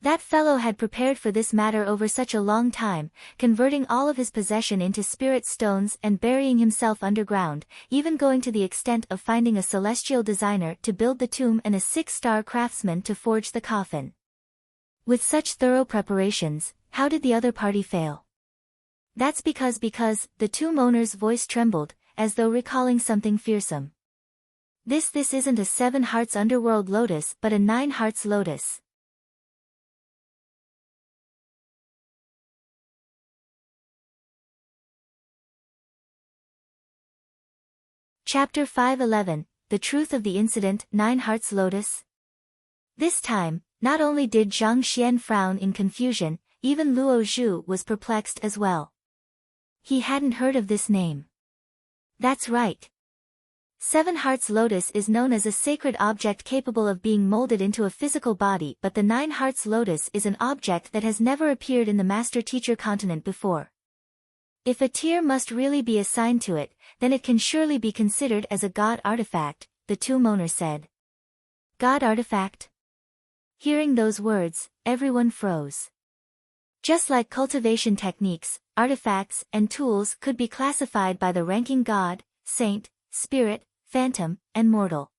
That fellow had prepared for this matter over such a long time, converting all of his possession into spirit stones and burying himself underground, even going to the extent of finding a celestial designer to build the tomb and a 6-star craftsman to forge the coffin. With such thorough preparations, how did the other party fail? That's because the tomb owner's voice trembled, as though recalling something fearsome. This isn't a 7 Hearts Underworld Lotus but a 9 Hearts Lotus. Chapter 511, The Truth of the Incident, 9 Hearts Lotus. This time, not only did Zhang Xian frown in confusion, even Luo Zhu was perplexed as well. He hadn't heard of this name. That's right. 7 Hearts Lotus is known as a sacred object capable of being molded into a physical body, but the 9 Hearts Lotus is an object that has never appeared in the Master-Teacher continent before. If a tier must really be assigned to it, then it can surely be considered as a god artifact, the tomb owner said. God artifact? Hearing those words, everyone froze. Just like cultivation techniques, artifacts and tools could be classified by the ranking god, saint, spirit, phantom, and mortal.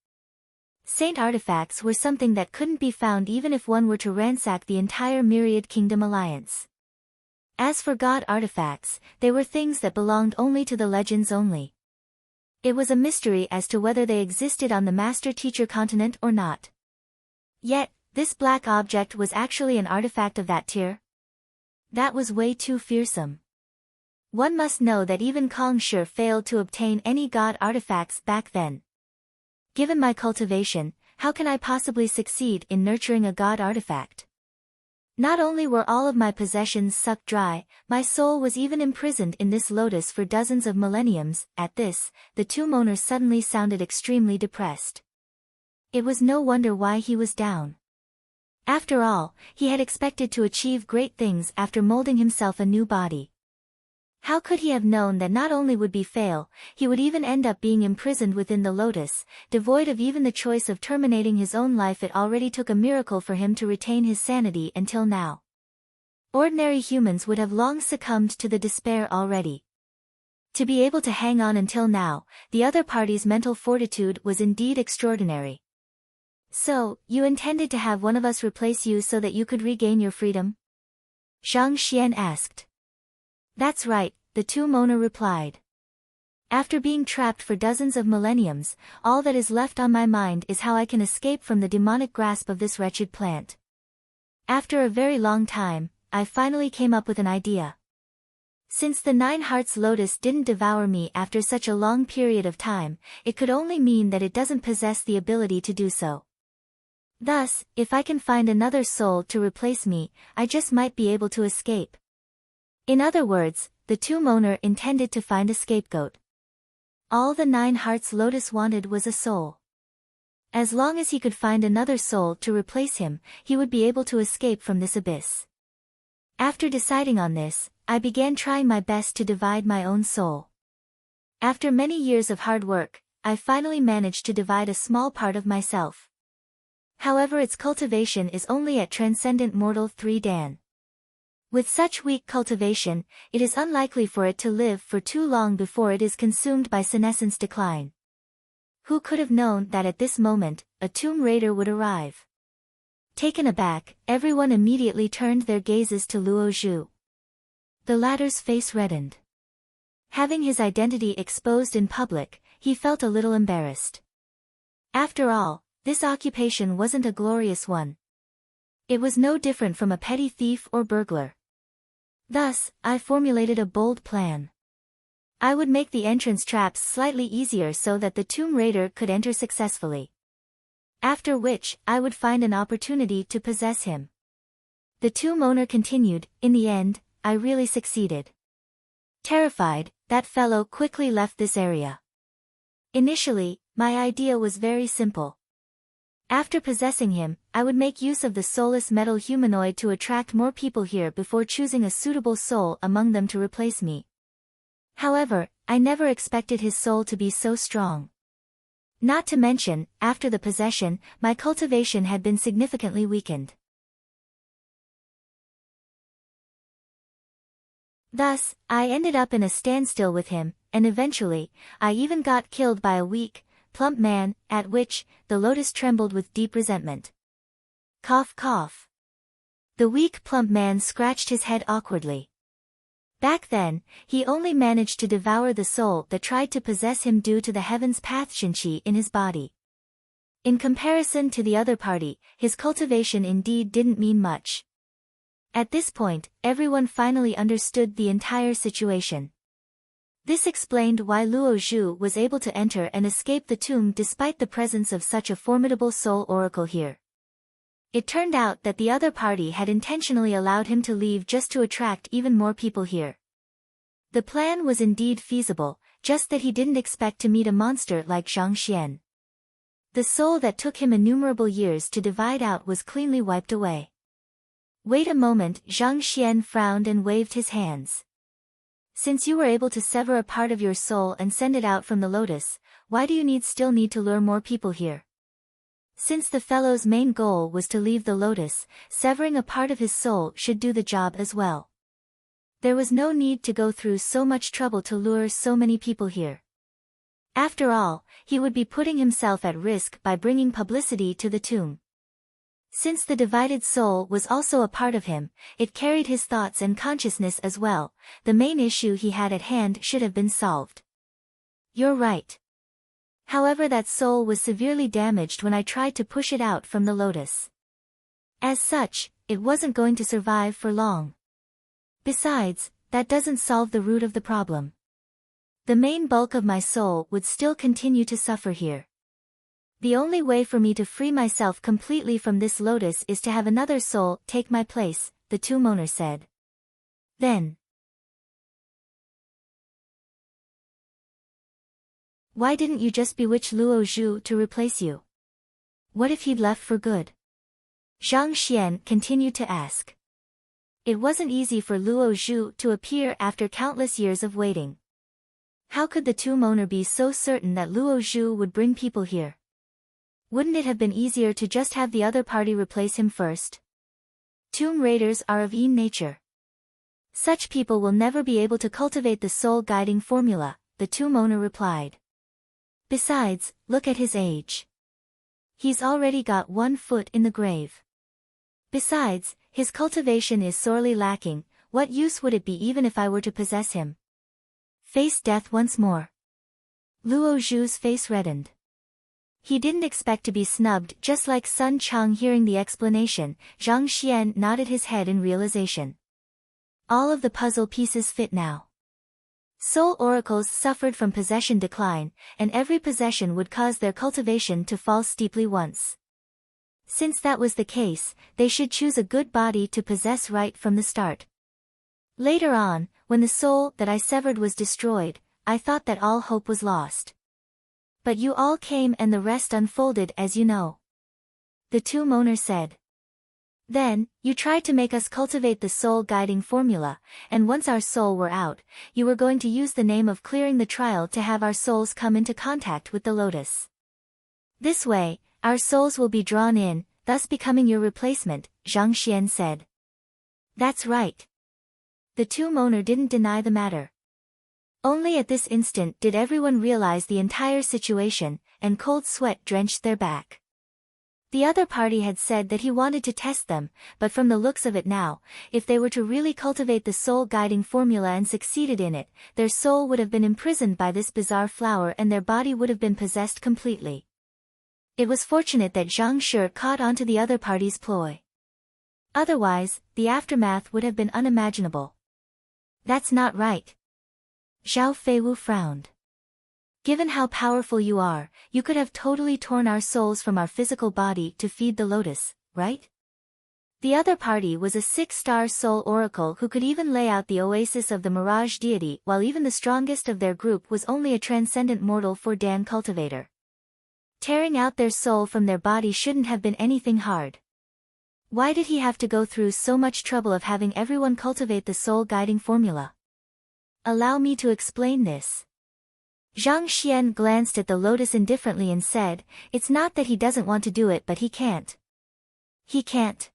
Saint artifacts were something that couldn't be found even if one were to ransack the entire Myriad Kingdom Alliance. As for god artifacts, they were things that belonged only to the legends only. It was a mystery as to whether they existed on the Master-Teacher continent or not. Yet, this black object was actually an artifact of that tier? That was way too fearsome. One must know that even Kong Shi failed to obtain any god artifacts back then. Given my cultivation, how can I possibly succeed in nurturing a god artifact? Not only were all of my possessions sucked dry, my soul was even imprisoned in this lotus for dozens of millenniums. At this, the tomb owner suddenly sounded extremely depressed. It was no wonder why he was down. After all, he had expected to achieve great things after molding himself a new body. How could he have known that not only would he fail, he would even end up being imprisoned within the lotus, devoid of even the choice of terminating his own life? It already took a miracle for him to retain his sanity until now. Ordinary humans would have long succumbed to the despair already. To be able to hang on until now, the other party's mental fortitude was indeed extraordinary. So, you intended to have one of us replace you so that you could regain your freedom? Zhang Xian asked. That's right, the tomb owner replied. After being trapped for dozens of millenniums, all that is left on my mind is how I can escape from the demonic grasp of this wretched plant. After a very long time, I finally came up with an idea. Since the 9 Hearts Lotus didn't devour me after such a long period of time, it could only mean that it doesn't possess the ability to do so. Thus, if I can find another soul to replace me, I just might be able to escape. In other words, the tomb owner intended to find a scapegoat. All the 9 Hearts Lotus wanted was a soul. As long as he could find another soul to replace him, he would be able to escape from this abyss. After deciding on this, I began trying my best to divide my own soul. After many years of hard work, I finally managed to divide a small part of myself. However, its cultivation is only at Transcendent Mortal 3 Dan. With such weak cultivation, it is unlikely for it to live for too long before it is consumed by senescence decline. Who could have known that at this moment, a tomb raider would arrive? Taken aback, everyone immediately turned their gazes to Luo Zhu. The latter's face reddened. Having his identity exposed in public, he felt a little embarrassed. After all, this occupation wasn't a glorious one. It was no different from a petty thief or burglar. Thus, I formulated a bold plan. I would make the entrance traps slightly easier so that the tomb raider could enter successfully. After which, I would find an opportunity to possess him. The tomb owner continued, in the end, I really succeeded. Terrified, that fellow quickly left this area. Initially, my idea was very simple. After possessing him, I would make use of the soulless metal humanoid to attract more people here before choosing a suitable soul among them to replace me. However, I never expected his soul to be so strong. Not to mention, after the possession, my cultivation had been significantly weakened. Thus, I ended up in a standstill with him, and eventually, I even got killed by a weak, plump man, at which, the lotus trembled with deep resentment. Cough cough. The weak plump man scratched his head awkwardly. Back then, he only managed to devour the soul that tried to possess him due to the heaven's path Shinchi in his body. In comparison to the other party, his cultivation indeed didn't mean much. At this point, everyone finally understood the entire situation. This explained why Luo Zhu was able to enter and escape the tomb despite the presence of such a formidable soul oracle here. It turned out that the other party had intentionally allowed him to leave just to attract even more people here. The plan was indeed feasible, just that he didn't expect to meet a monster like Zhang Xian. The soul that took him innumerable years to divide out was cleanly wiped away. Wait a moment, Zhang Xian frowned and waved his hands. Since you were able to sever a part of your soul and send it out from the lotus, why do you still need to lure more people here? Since the fellow's main goal was to leave the lotus, severing a part of his soul should do the job as well. There was no need to go through so much trouble to lure so many people here. After all, he would be putting himself at risk by bringing publicity to the tomb. Since the divided soul was also a part of him, it carried his thoughts and consciousness as well. The main issue he had at hand should have been solved. You're right. However, that soul was severely damaged when I tried to push it out from the lotus. As such, it wasn't going to survive for long. Besides, that doesn't solve the root of the problem. The main bulk of my soul would still continue to suffer here. The only way for me to free myself completely from this lotus is to have another soul take my place, the tomb owner said. Then, why didn't you just bewitch Luo Zhu to replace you? What if he'd left for good? Zhang Xian continued to ask. It wasn't easy for Luo Zhu to appear after countless years of waiting. How could the tomb owner be so certain that Luo Zhu would bring people here? Wouldn't it have been easier to just have the other party replace him first? Tomb raiders are of Yin nature. Such people will never be able to cultivate the soul-guiding formula, the tomb owner replied. Besides, look at his age. He's already got 1 foot in the grave. Besides, his cultivation is sorely lacking. What use would it be even if I were to possess him? Face death once more. Luo Zhu's face reddened. He didn't expect to be snubbed. Just like Sun Cheng hearing the explanation, Zhang Xian nodded his head in realization. All of the puzzle pieces fit now. Soul oracles suffered from possession decline, and every possession would cause their cultivation to fall steeply once. Since that was the case, they should choose a good body to possess right from the start. Later on, when the soul that I severed was destroyed, I thought that all hope was lost. But you all came and the rest unfolded as you know. The tomb owner said. Then, you tried to make us cultivate the soul-guiding formula, and once our soul were out, you were going to use the name of clearing the trial to have our souls come into contact with the lotus. This way, our souls will be drawn in, thus becoming your replacement, Zhang Xian said. That's right. The tomb owner didn't deny the matter. Only at this instant did everyone realize the entire situation, and cold sweat drenched their back. The other party had said that he wanted to test them, but from the looks of it now, if they were to really cultivate the soul-guiding formula and succeeded in it, their soul would have been imprisoned by this bizarre flower and their body would have been possessed completely. It was fortunate that Zhang Shi caught onto the other party's ploy. Otherwise, the aftermath would have been unimaginable. That's not right. Zhao Feiwu frowned. Given how powerful you are, you could have totally torn our souls from our physical body to feed the lotus, right? The other party was a 6-star soul oracle who could even lay out the oasis of the mirage deity, while even the strongest of their group was only a transcendent mortal for Dan cultivator. Tearing out their soul from their body shouldn't have been anything hard. Why did he have to go through so much trouble of having everyone cultivate the soul-guiding formula? Allow me to explain this. Zhang Xian glanced at the lotus indifferently and said, it's not that he doesn't want to do it but he can't. He can't.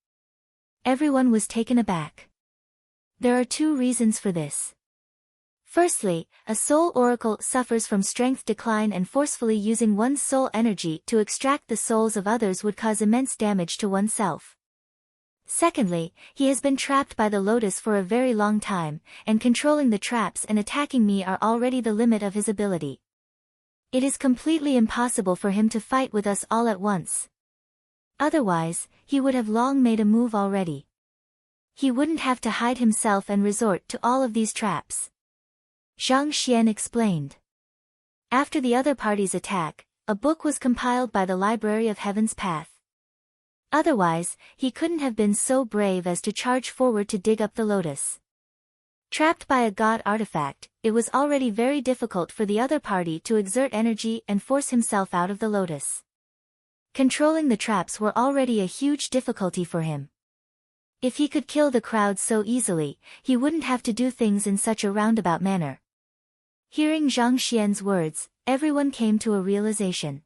Everyone was taken aback. There are 2 reasons for this. Firstly, a soul oracle suffers from strength decline and forcefully using one's soul energy to extract the souls of others would cause immense damage to oneself. Secondly, he has been trapped by the lotus for a very long time, and controlling the traps and attacking me are already the limit of his ability. It is completely impossible for him to fight with us all at once. Otherwise, he would have long made a move already. He wouldn't have to hide himself and resort to all of these traps. Zhang Xian explained. After the other party's attack, a book was compiled by the Library of Heaven's Path. Otherwise, he couldn't have been so brave as to charge forward to dig up the lotus. Trapped by a god artifact, it was already very difficult for the other party to exert energy and force himself out of the lotus. Controlling the traps were already a huge difficulty for him. If he could kill the crowd so easily, he wouldn't have to do things in such a roundabout manner. Hearing Zhang Xian's words, everyone came to a realization.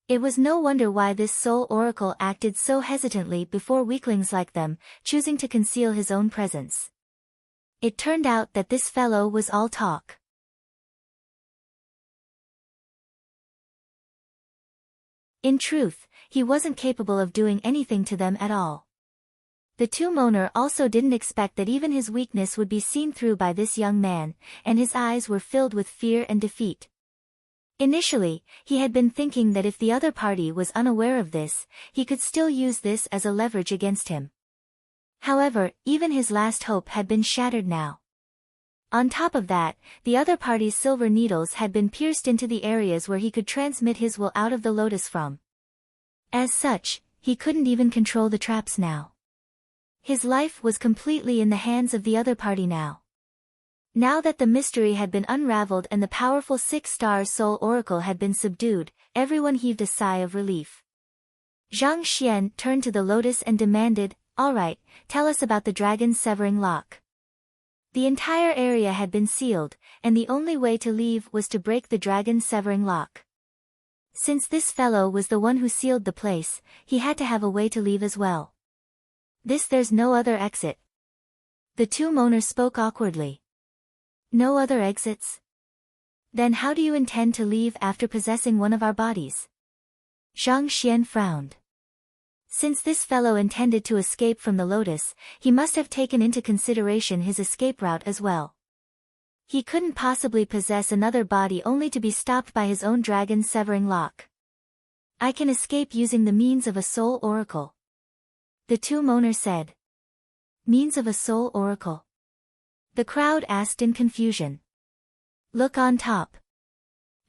It was no wonder why this soul oracle acted so hesitantly before weaklings like them, choosing to conceal his own presence. It turned out that this fellow was all talk. In truth, he wasn't capable of doing anything to them at all. The tomb owner also didn't expect that even his weakness would be seen through by this young man, and his eyes were filled with fear and defeat. Initially, he had been thinking that if the other party was unaware of this, he could still use this as a leverage against him. However, even his last hope had been shattered now. On top of that, the other party's silver needles had been pierced into the areas where he could transmit his will out of the lotus from. As such, he couldn't even control the traps now. His life was completely in the hands of the other party now. Now that the mystery had been unraveled and the powerful 6-star soul oracle had been subdued, everyone heaved a sigh of relief. Zhang Xian turned to the lotus and demanded, "All right, tell us about the dragon's severing lock." The entire area had been sealed, and the only way to leave was to break the dragon's severing lock. Since this fellow was the one who sealed the place, he had to have a way to leave as well. There's no other exit. The two mourners spoke awkwardly. No other exits? Then how do you intend to leave after possessing one of our bodies? Zhang Xian frowned. Since this fellow intended to escape from the lotus, he must have taken into consideration his escape route as well. He couldn't possibly possess another body only to be stopped by his own dragon's severing lock. I can escape using the means of a soul oracle. The two mourners said. Means of a soul oracle? The crowd asked in confusion. Look on top.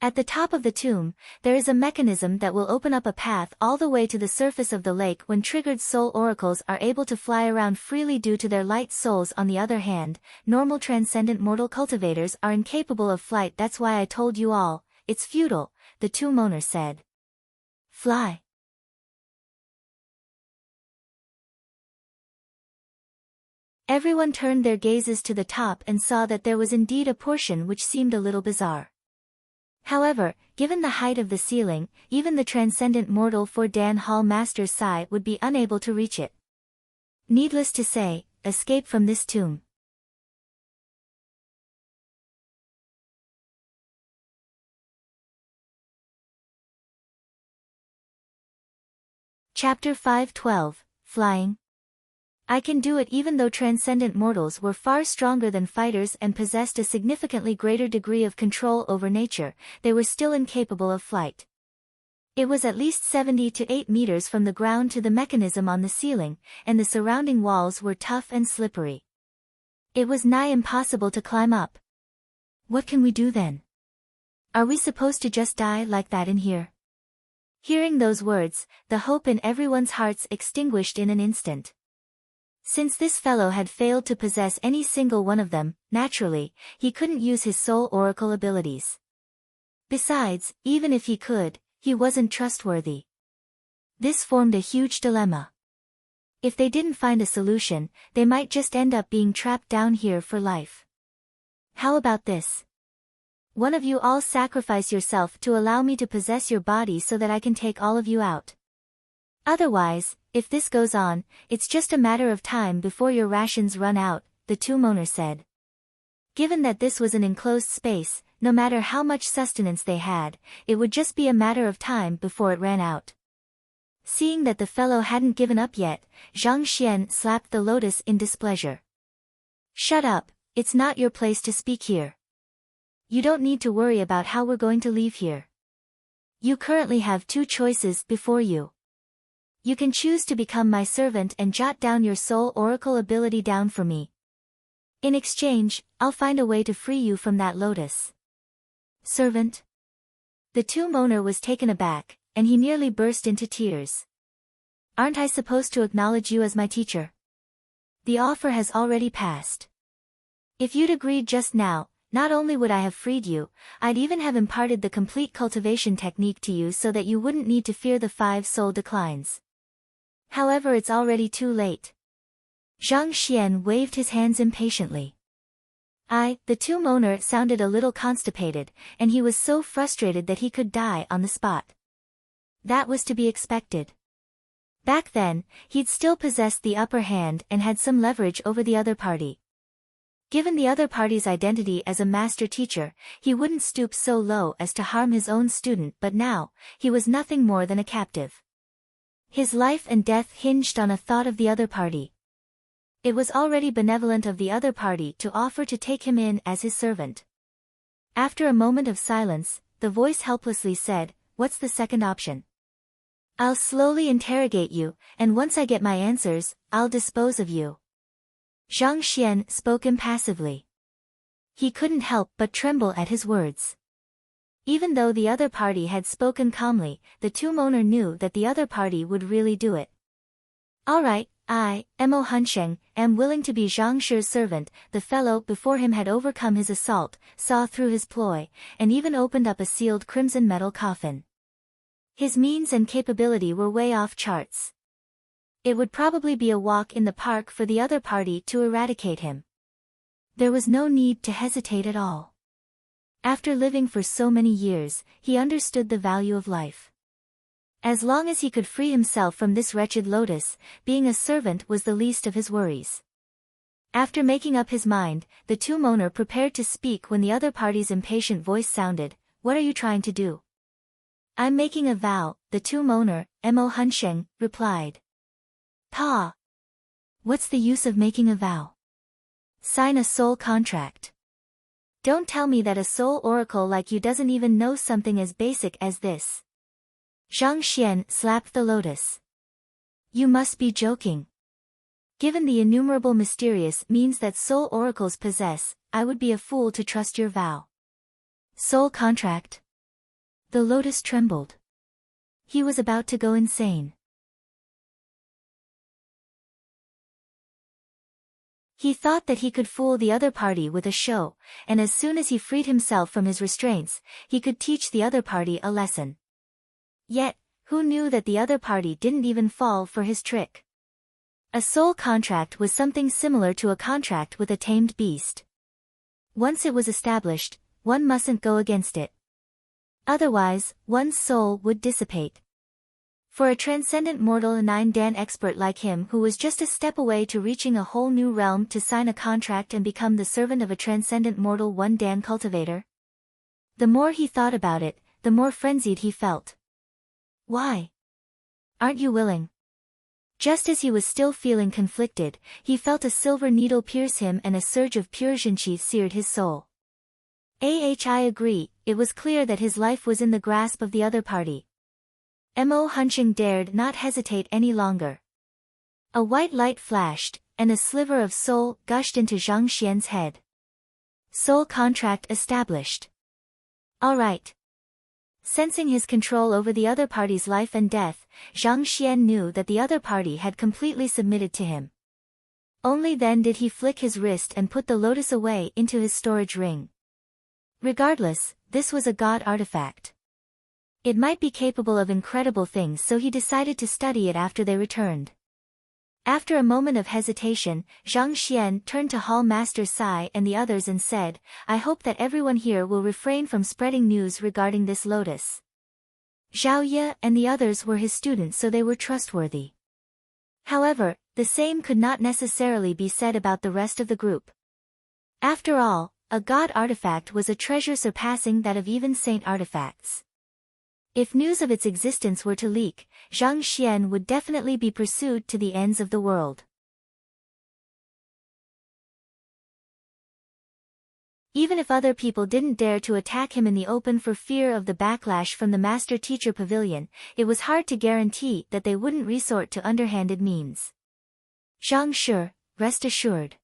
At the top of the tomb, there is a mechanism that will open up a path all the way to the surface of the lake. When triggered, soul oracles are able to fly around freely due to their light souls. On the other hand, normal transcendent mortal cultivators are incapable of flight. That's why I told you all, it's futile, the two mourners said. Fly. Everyone turned their gazes to the top and saw that there was indeed a portion which seemed a little bizarre. However, given the height of the ceiling, even the transcendent mortal for Dan Hall Master's Sai would be unable to reach it. Needless to say, escape from this tomb. Chapter 5:12, Flying. I can do it. Even though transcendent mortals were far stronger than fighters and possessed a significantly greater degree of control over nature, they were still incapable of flight. It was at least 70 to 8 meters from the ground to the mechanism on the ceiling, and the surrounding walls were tough and slippery. It was nigh impossible to climb up. What can we do then? Are we supposed to just die like that in here? Hearing those words, the hope in everyone's hearts extinguished in an instant. Since this fellow had failed to possess any single one of them, naturally, he couldn't use his soul oracle abilities. Besides, even if he could, he wasn't trustworthy. This formed a huge dilemma. If they didn't find a solution, they might just end up being trapped down here for life. How about this? One of you all sacrifice yourself to allow me to possess your body so that I can take all of you out. Otherwise, if this goes on, it's just a matter of time before your rations run out, the two mourners said. Given that this was an enclosed space, no matter how much sustenance they had, it would just be a matter of time before it ran out. Seeing that the fellow hadn't given up yet, Zhang Xian slapped the lotus in displeasure. Shut up, it's not your place to speak here. You don't need to worry about how we're going to leave here. You currently have two choices before you. You can choose to become my servant and jot down your soul oracle ability down for me. In exchange, I'll find a way to free you from that lotus. Servant? The two mourner was taken aback, and he nearly burst into tears. Aren't I supposed to acknowledge you as my teacher? The offer has already passed. If you'd agreed just now, not only would I have freed you, I'd even have imparted the complete cultivation technique to you so that you wouldn't need to fear the 5 soul declines. However, it's already too late. Zhang Xian waved his hands impatiently. The two mourner sounded a little constipated, and he was so frustrated that he could die on the spot. That was to be expected. Back then, he'd still possessed the upper hand and had some leverage over the other party. Given the other party's identity as a master teacher, he wouldn't stoop so low as to harm his own student, but now, he was nothing more than a captive. His life and death hinged on a thought of the other party. It was already benevolent of the other party to offer to take him in as his servant. After a moment of silence, the voice helplessly said, "What's the second option?" "I'll slowly interrogate you, and once I get my answers, I'll dispose of you." Zhang Xian spoke impassively. He couldn't help but tremble at his words. Even though the other party had spoken calmly, the two mourner knew that the other party would really do it. "All right, I, Mo Hunsheng, am willing to be Zhang Shi's servant." The fellow before him had overcome his assault, saw through his ploy, and even opened up a sealed crimson metal coffin. His means and capability were way off charts. It would probably be a walk in the park for the other party to eradicate him. There was no need to hesitate at all. After living for so many years, he understood the value of life. As long as he could free himself from this wretched lotus, being a servant was the least of his worries. After making up his mind, the two-moner prepared to speak when the other party's impatient voice sounded. "What are you trying to do?" "I'm making a vow," the two-moner, Mo Hunsheng, replied. "Pa! What's the use of making a vow? Sign a soul contract. Don't tell me that a soul oracle like you doesn't even know something as basic as this." Zhang Xian slapped the lotus. "You must be joking. Given the innumerable mysterious means that soul oracles possess, I would be a fool to trust your vow." "Soul contract?" The lotus trembled. He was about to go insane. He thought that he could fool the other party with a show, and as soon as he freed himself from his restraints, he could teach the other party a lesson. Yet, who knew that the other party didn't even fall for his trick? A soul contract was something similar to a contract with a tamed beast. Once it was established, one mustn't go against it. Otherwise, one's soul would dissipate. For a transcendent mortal, a 9-dan expert like him who was just a step away to reaching a whole new realm, to sign a contract and become the servant of a transcendent mortal 1-dan cultivator? The more he thought about it, the more frenzied he felt. "Why? Aren't you willing?" Just as he was still feeling conflicted, he felt a silver needle pierce him and a surge of pure Jinqi seared his soul. I agree, it was clear that his life was in the grasp of the other party. Mo Hunsheng dared not hesitate any longer. A white light flashed, and a sliver of soul gushed into Zhang Xian's head. Soul contract established. All right. Sensing his control over the other party's life and death, Zhang Xian knew that the other party had completely submitted to him. Only then did he flick his wrist and put the lotus away into his storage ring. Regardless, this was a god artifact. It might be capable of incredible things, so he decided to study it after they returned. After a moment of hesitation, Zhang Xian turned to Hall Master Sai and the others and said, "I hope that everyone here will refrain from spreading news regarding this lotus." Zhao Ye and the others were his students, so they were trustworthy. However, the same could not necessarily be said about the rest of the group. After all, a god artifact was a treasure surpassing that of even saint artifacts. If news of its existence were to leak, Zhang Xian would definitely be pursued to the ends of the world. Even if other people didn't dare to attack him in the open for fear of the backlash from the master-teacher pavilion, it was hard to guarantee that they wouldn't resort to underhanded means. "Zhang Shi, rest assured.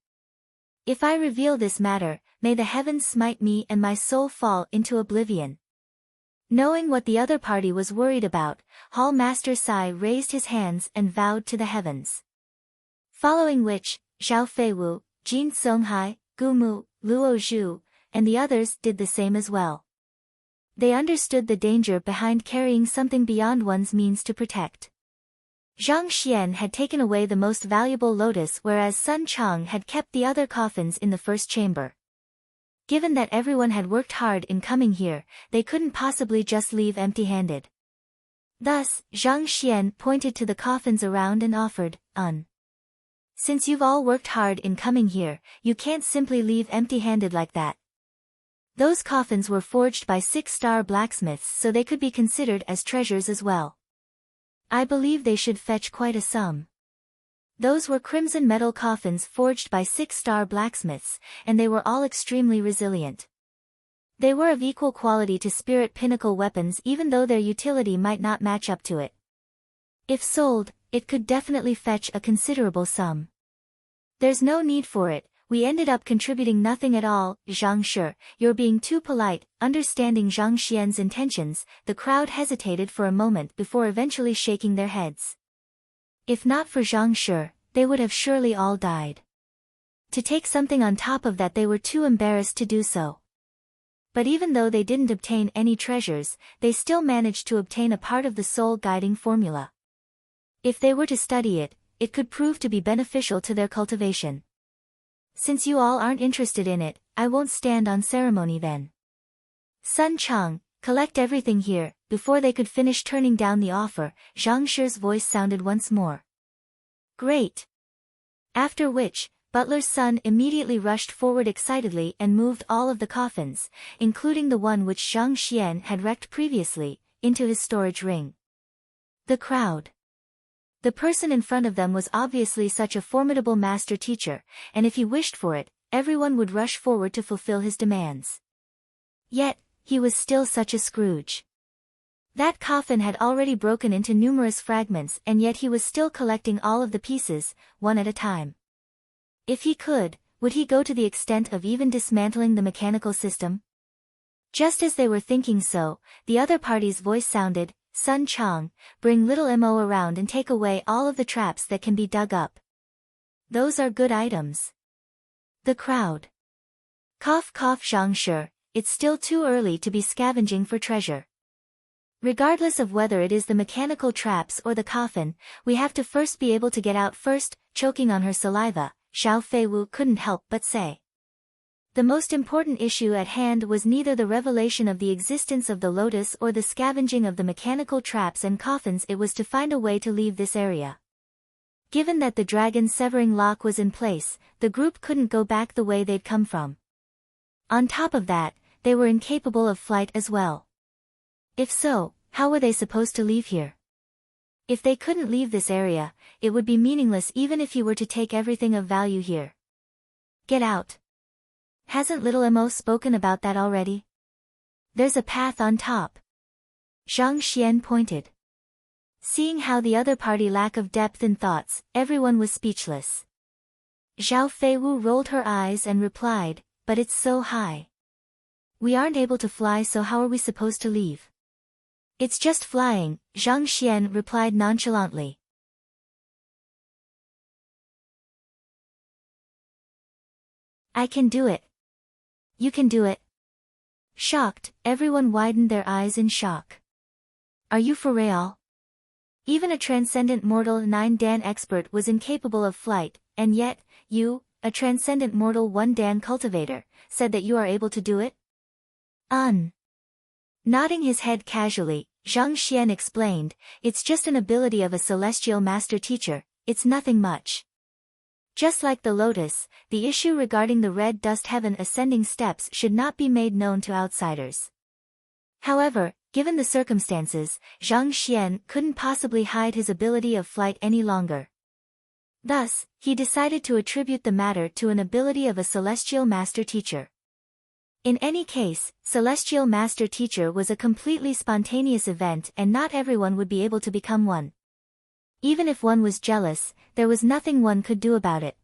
If I reveal this matter, may the heavens smite me and my soul fall into oblivion." Knowing what the other party was worried about, Hall Master Sai raised his hands and vowed to the heavens. Following which, Zhao Feiwu, Jin Songhai, Gu Mu, Luo Zhu, and the others did the same as well. They understood the danger behind carrying something beyond one's means to protect. Zhang Xian had taken away the most valuable lotus, whereas Sun Chang had kept the other coffins in the first chamber. Given that everyone had worked hard in coming here, they couldn't possibly just leave empty-handed. Thus, Zhang Xian pointed to the coffins around and offered, "Since you've all worked hard in coming here, you can't simply leave empty-handed like that." Those coffins were forged by 6-star blacksmiths, so they could be considered as treasures as well. I believe they should fetch quite a sum. Those were crimson metal coffins forged by 6-star blacksmiths, and they were all extremely resilient. They were of equal quality to spirit pinnacle weapons, even though their utility might not match up to it. If sold, it could definitely fetch a considerable sum. "There's no need for it, we ended up contributing nothing at all, Zhang Shi, you're being too polite." Understanding Zhang Xian's intentions, the crowd hesitated for a moment before eventually shaking their heads. If not for Zhang Shi, they would have surely all died. To take something on top of that, they were too embarrassed to do so. But even though they didn't obtain any treasures, they still managed to obtain a part of the soul guiding formula. If they were to study it, it could prove to be beneficial to their cultivation. Since you all aren't interested in it, I won't stand on ceremony then. Sun Chang, collect everything here. Before they could finish turning down the offer, Zhang Shi's voice sounded once more. Great. After which, Butler's son immediately rushed forward excitedly and moved all of the coffins, including the one which Zhang Xian had wrecked previously, into his storage ring. The crowd. The person in front of them was obviously such a formidable master teacher, and if he wished for it, everyone would rush forward to fulfill his demands. Yet, he was still such a Scrooge. That coffin had already broken into numerous fragments, and yet he was still collecting all of the pieces, one at a time. If he could, would he go to the extent of even dismantling the mechanical system? Just as they were thinking so, the other party's voice sounded, Sun Chang, bring little Mo around and take away all of the traps that can be dug up. Those are good items. The crowd. Cough cough Zhang Shi, it's still too early to be scavenging for treasure. Regardless of whether it is the mechanical traps or the coffin, we have to first be able to get out first. Choking on her saliva, Xiao Feiwu couldn't help but say. The most important issue at hand was neither the revelation of the existence of the lotus or the scavenging of the mechanical traps and coffins, it was to find a way to leave this area. Given that the dragon severing lock was in place, the group couldn't go back the way they'd come from. On top of that, they were incapable of flight as well. If so, how were they supposed to leave here? If they couldn't leave this area, it would be meaningless even if you were to take everything of value here. Get out. Hasn't little Mo spoken about that already? There's a path on top. Zhang Xian pointed. Seeing how the other party lack of depth in thoughts, everyone was speechless. Xiao Feiwu rolled her eyes and replied, but it's so high. We aren't able to fly, so how are we supposed to leave? It's just flying, Zhang Xian replied nonchalantly. I can do it. You can do it. Shocked, everyone widened their eyes in shock. Are you for real? Even a transcendent mortal 9-dan expert was incapable of flight, and yet, you, a transcendent mortal 1-dan cultivator, said that you are able to do it? Nodding his head casually, Zhang Xian explained, it's just an ability of a celestial master teacher, it's nothing much. Just like the lotus, the issue regarding the red dust heaven ascending steps should not be made known to outsiders. However, given the circumstances, Zhang Xian couldn't possibly hide his ability of flight any longer. Thus, he decided to attribute the matter to an ability of a celestial master teacher. In any case, celestial master teacher was a completely spontaneous event and not everyone would be able to become one. Even if one was jealous, there was nothing one could do about it.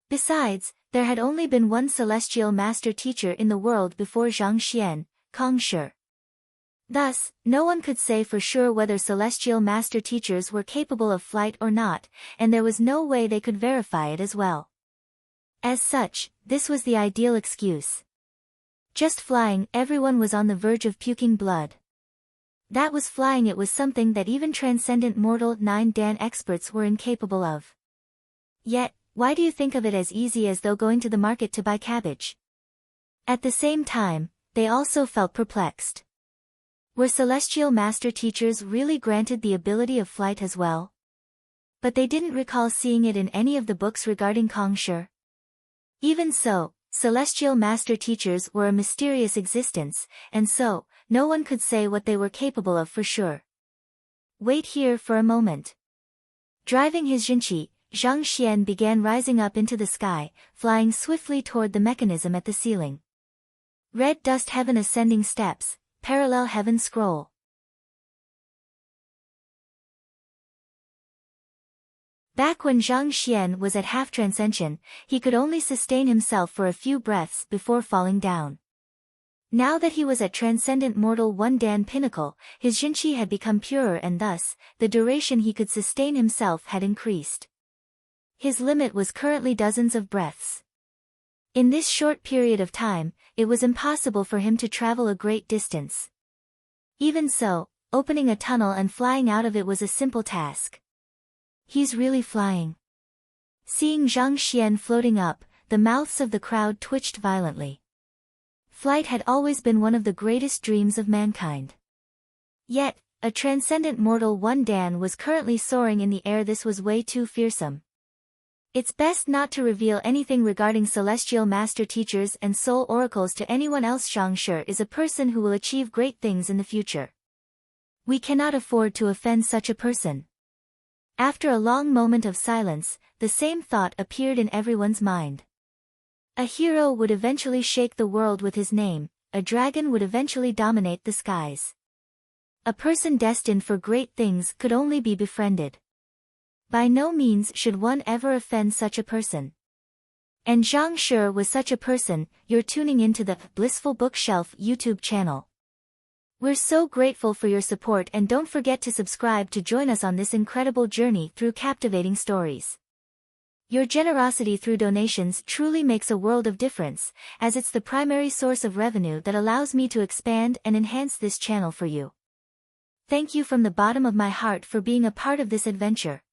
Besides, there had only been one celestial master teacher in the world before Zhang Xian, Kong Shi. Thus, no one could say for sure whether celestial master teachers were capable of flight or not, and there was no way they could verify it as well. As such, this was the ideal excuse. Just flying, everyone was on the verge of puking blood. That was flying, it was something that even transcendent mortal 9-dan experts were incapable of. Yet, why do you think of it as easy as though going to the market to buy cabbage? At the same time, they also felt perplexed. Were celestial master teachers really granted the ability of flight as well? But they didn't recall seeing it in any of the books regarding Kong Shi. Even so, celestial master teachers were a mysterious existence, and so, no one could say what they were capable of for sure. Wait here for a moment. Driving his Jinqi, Zhang Xian began rising up into the sky, flying swiftly toward the mechanism at the ceiling. Red dust heaven ascending steps, parallel heaven scroll. Back when Zhang Xian was at half transcension, he could only sustain himself for a few breaths before falling down. Now that he was at transcendent mortal 1-dan pinnacle, his Jinqi had become purer and thus, the duration he could sustain himself had increased. His limit was currently dozens of breaths. In this short period of time, it was impossible for him to travel a great distance. Even so, opening a tunnel and flying out of it was a simple task. He's really flying. Seeing Zhang Xian floating up, the mouths of the crowd twitched violently. Flight had always been one of the greatest dreams of mankind. Yet, a transcendent mortal One Dan was currently soaring in the air. This was way too fearsome. It's best not to reveal anything regarding celestial master teachers and soul oracles to anyone else. Zhang Shi is a person who will achieve great things in the future. We cannot afford to offend such a person. After a long moment of silence, the same thought appeared in everyone's mind. A hero would eventually shake the world with his name, a dragon would eventually dominate the skies. A person destined for great things could only be befriended. By no means should one ever offend such a person. And Zhang Shi was such a person. You're tuning into the Blissful Bookshelf YouTube channel. We're so grateful for your support, and don't forget to subscribe to join us on this incredible journey through captivating stories. Your generosity through donations truly makes a world of difference, as it's the primary source of revenue that allows me to expand and enhance this channel for you. Thank you from the bottom of my heart for being a part of this adventure.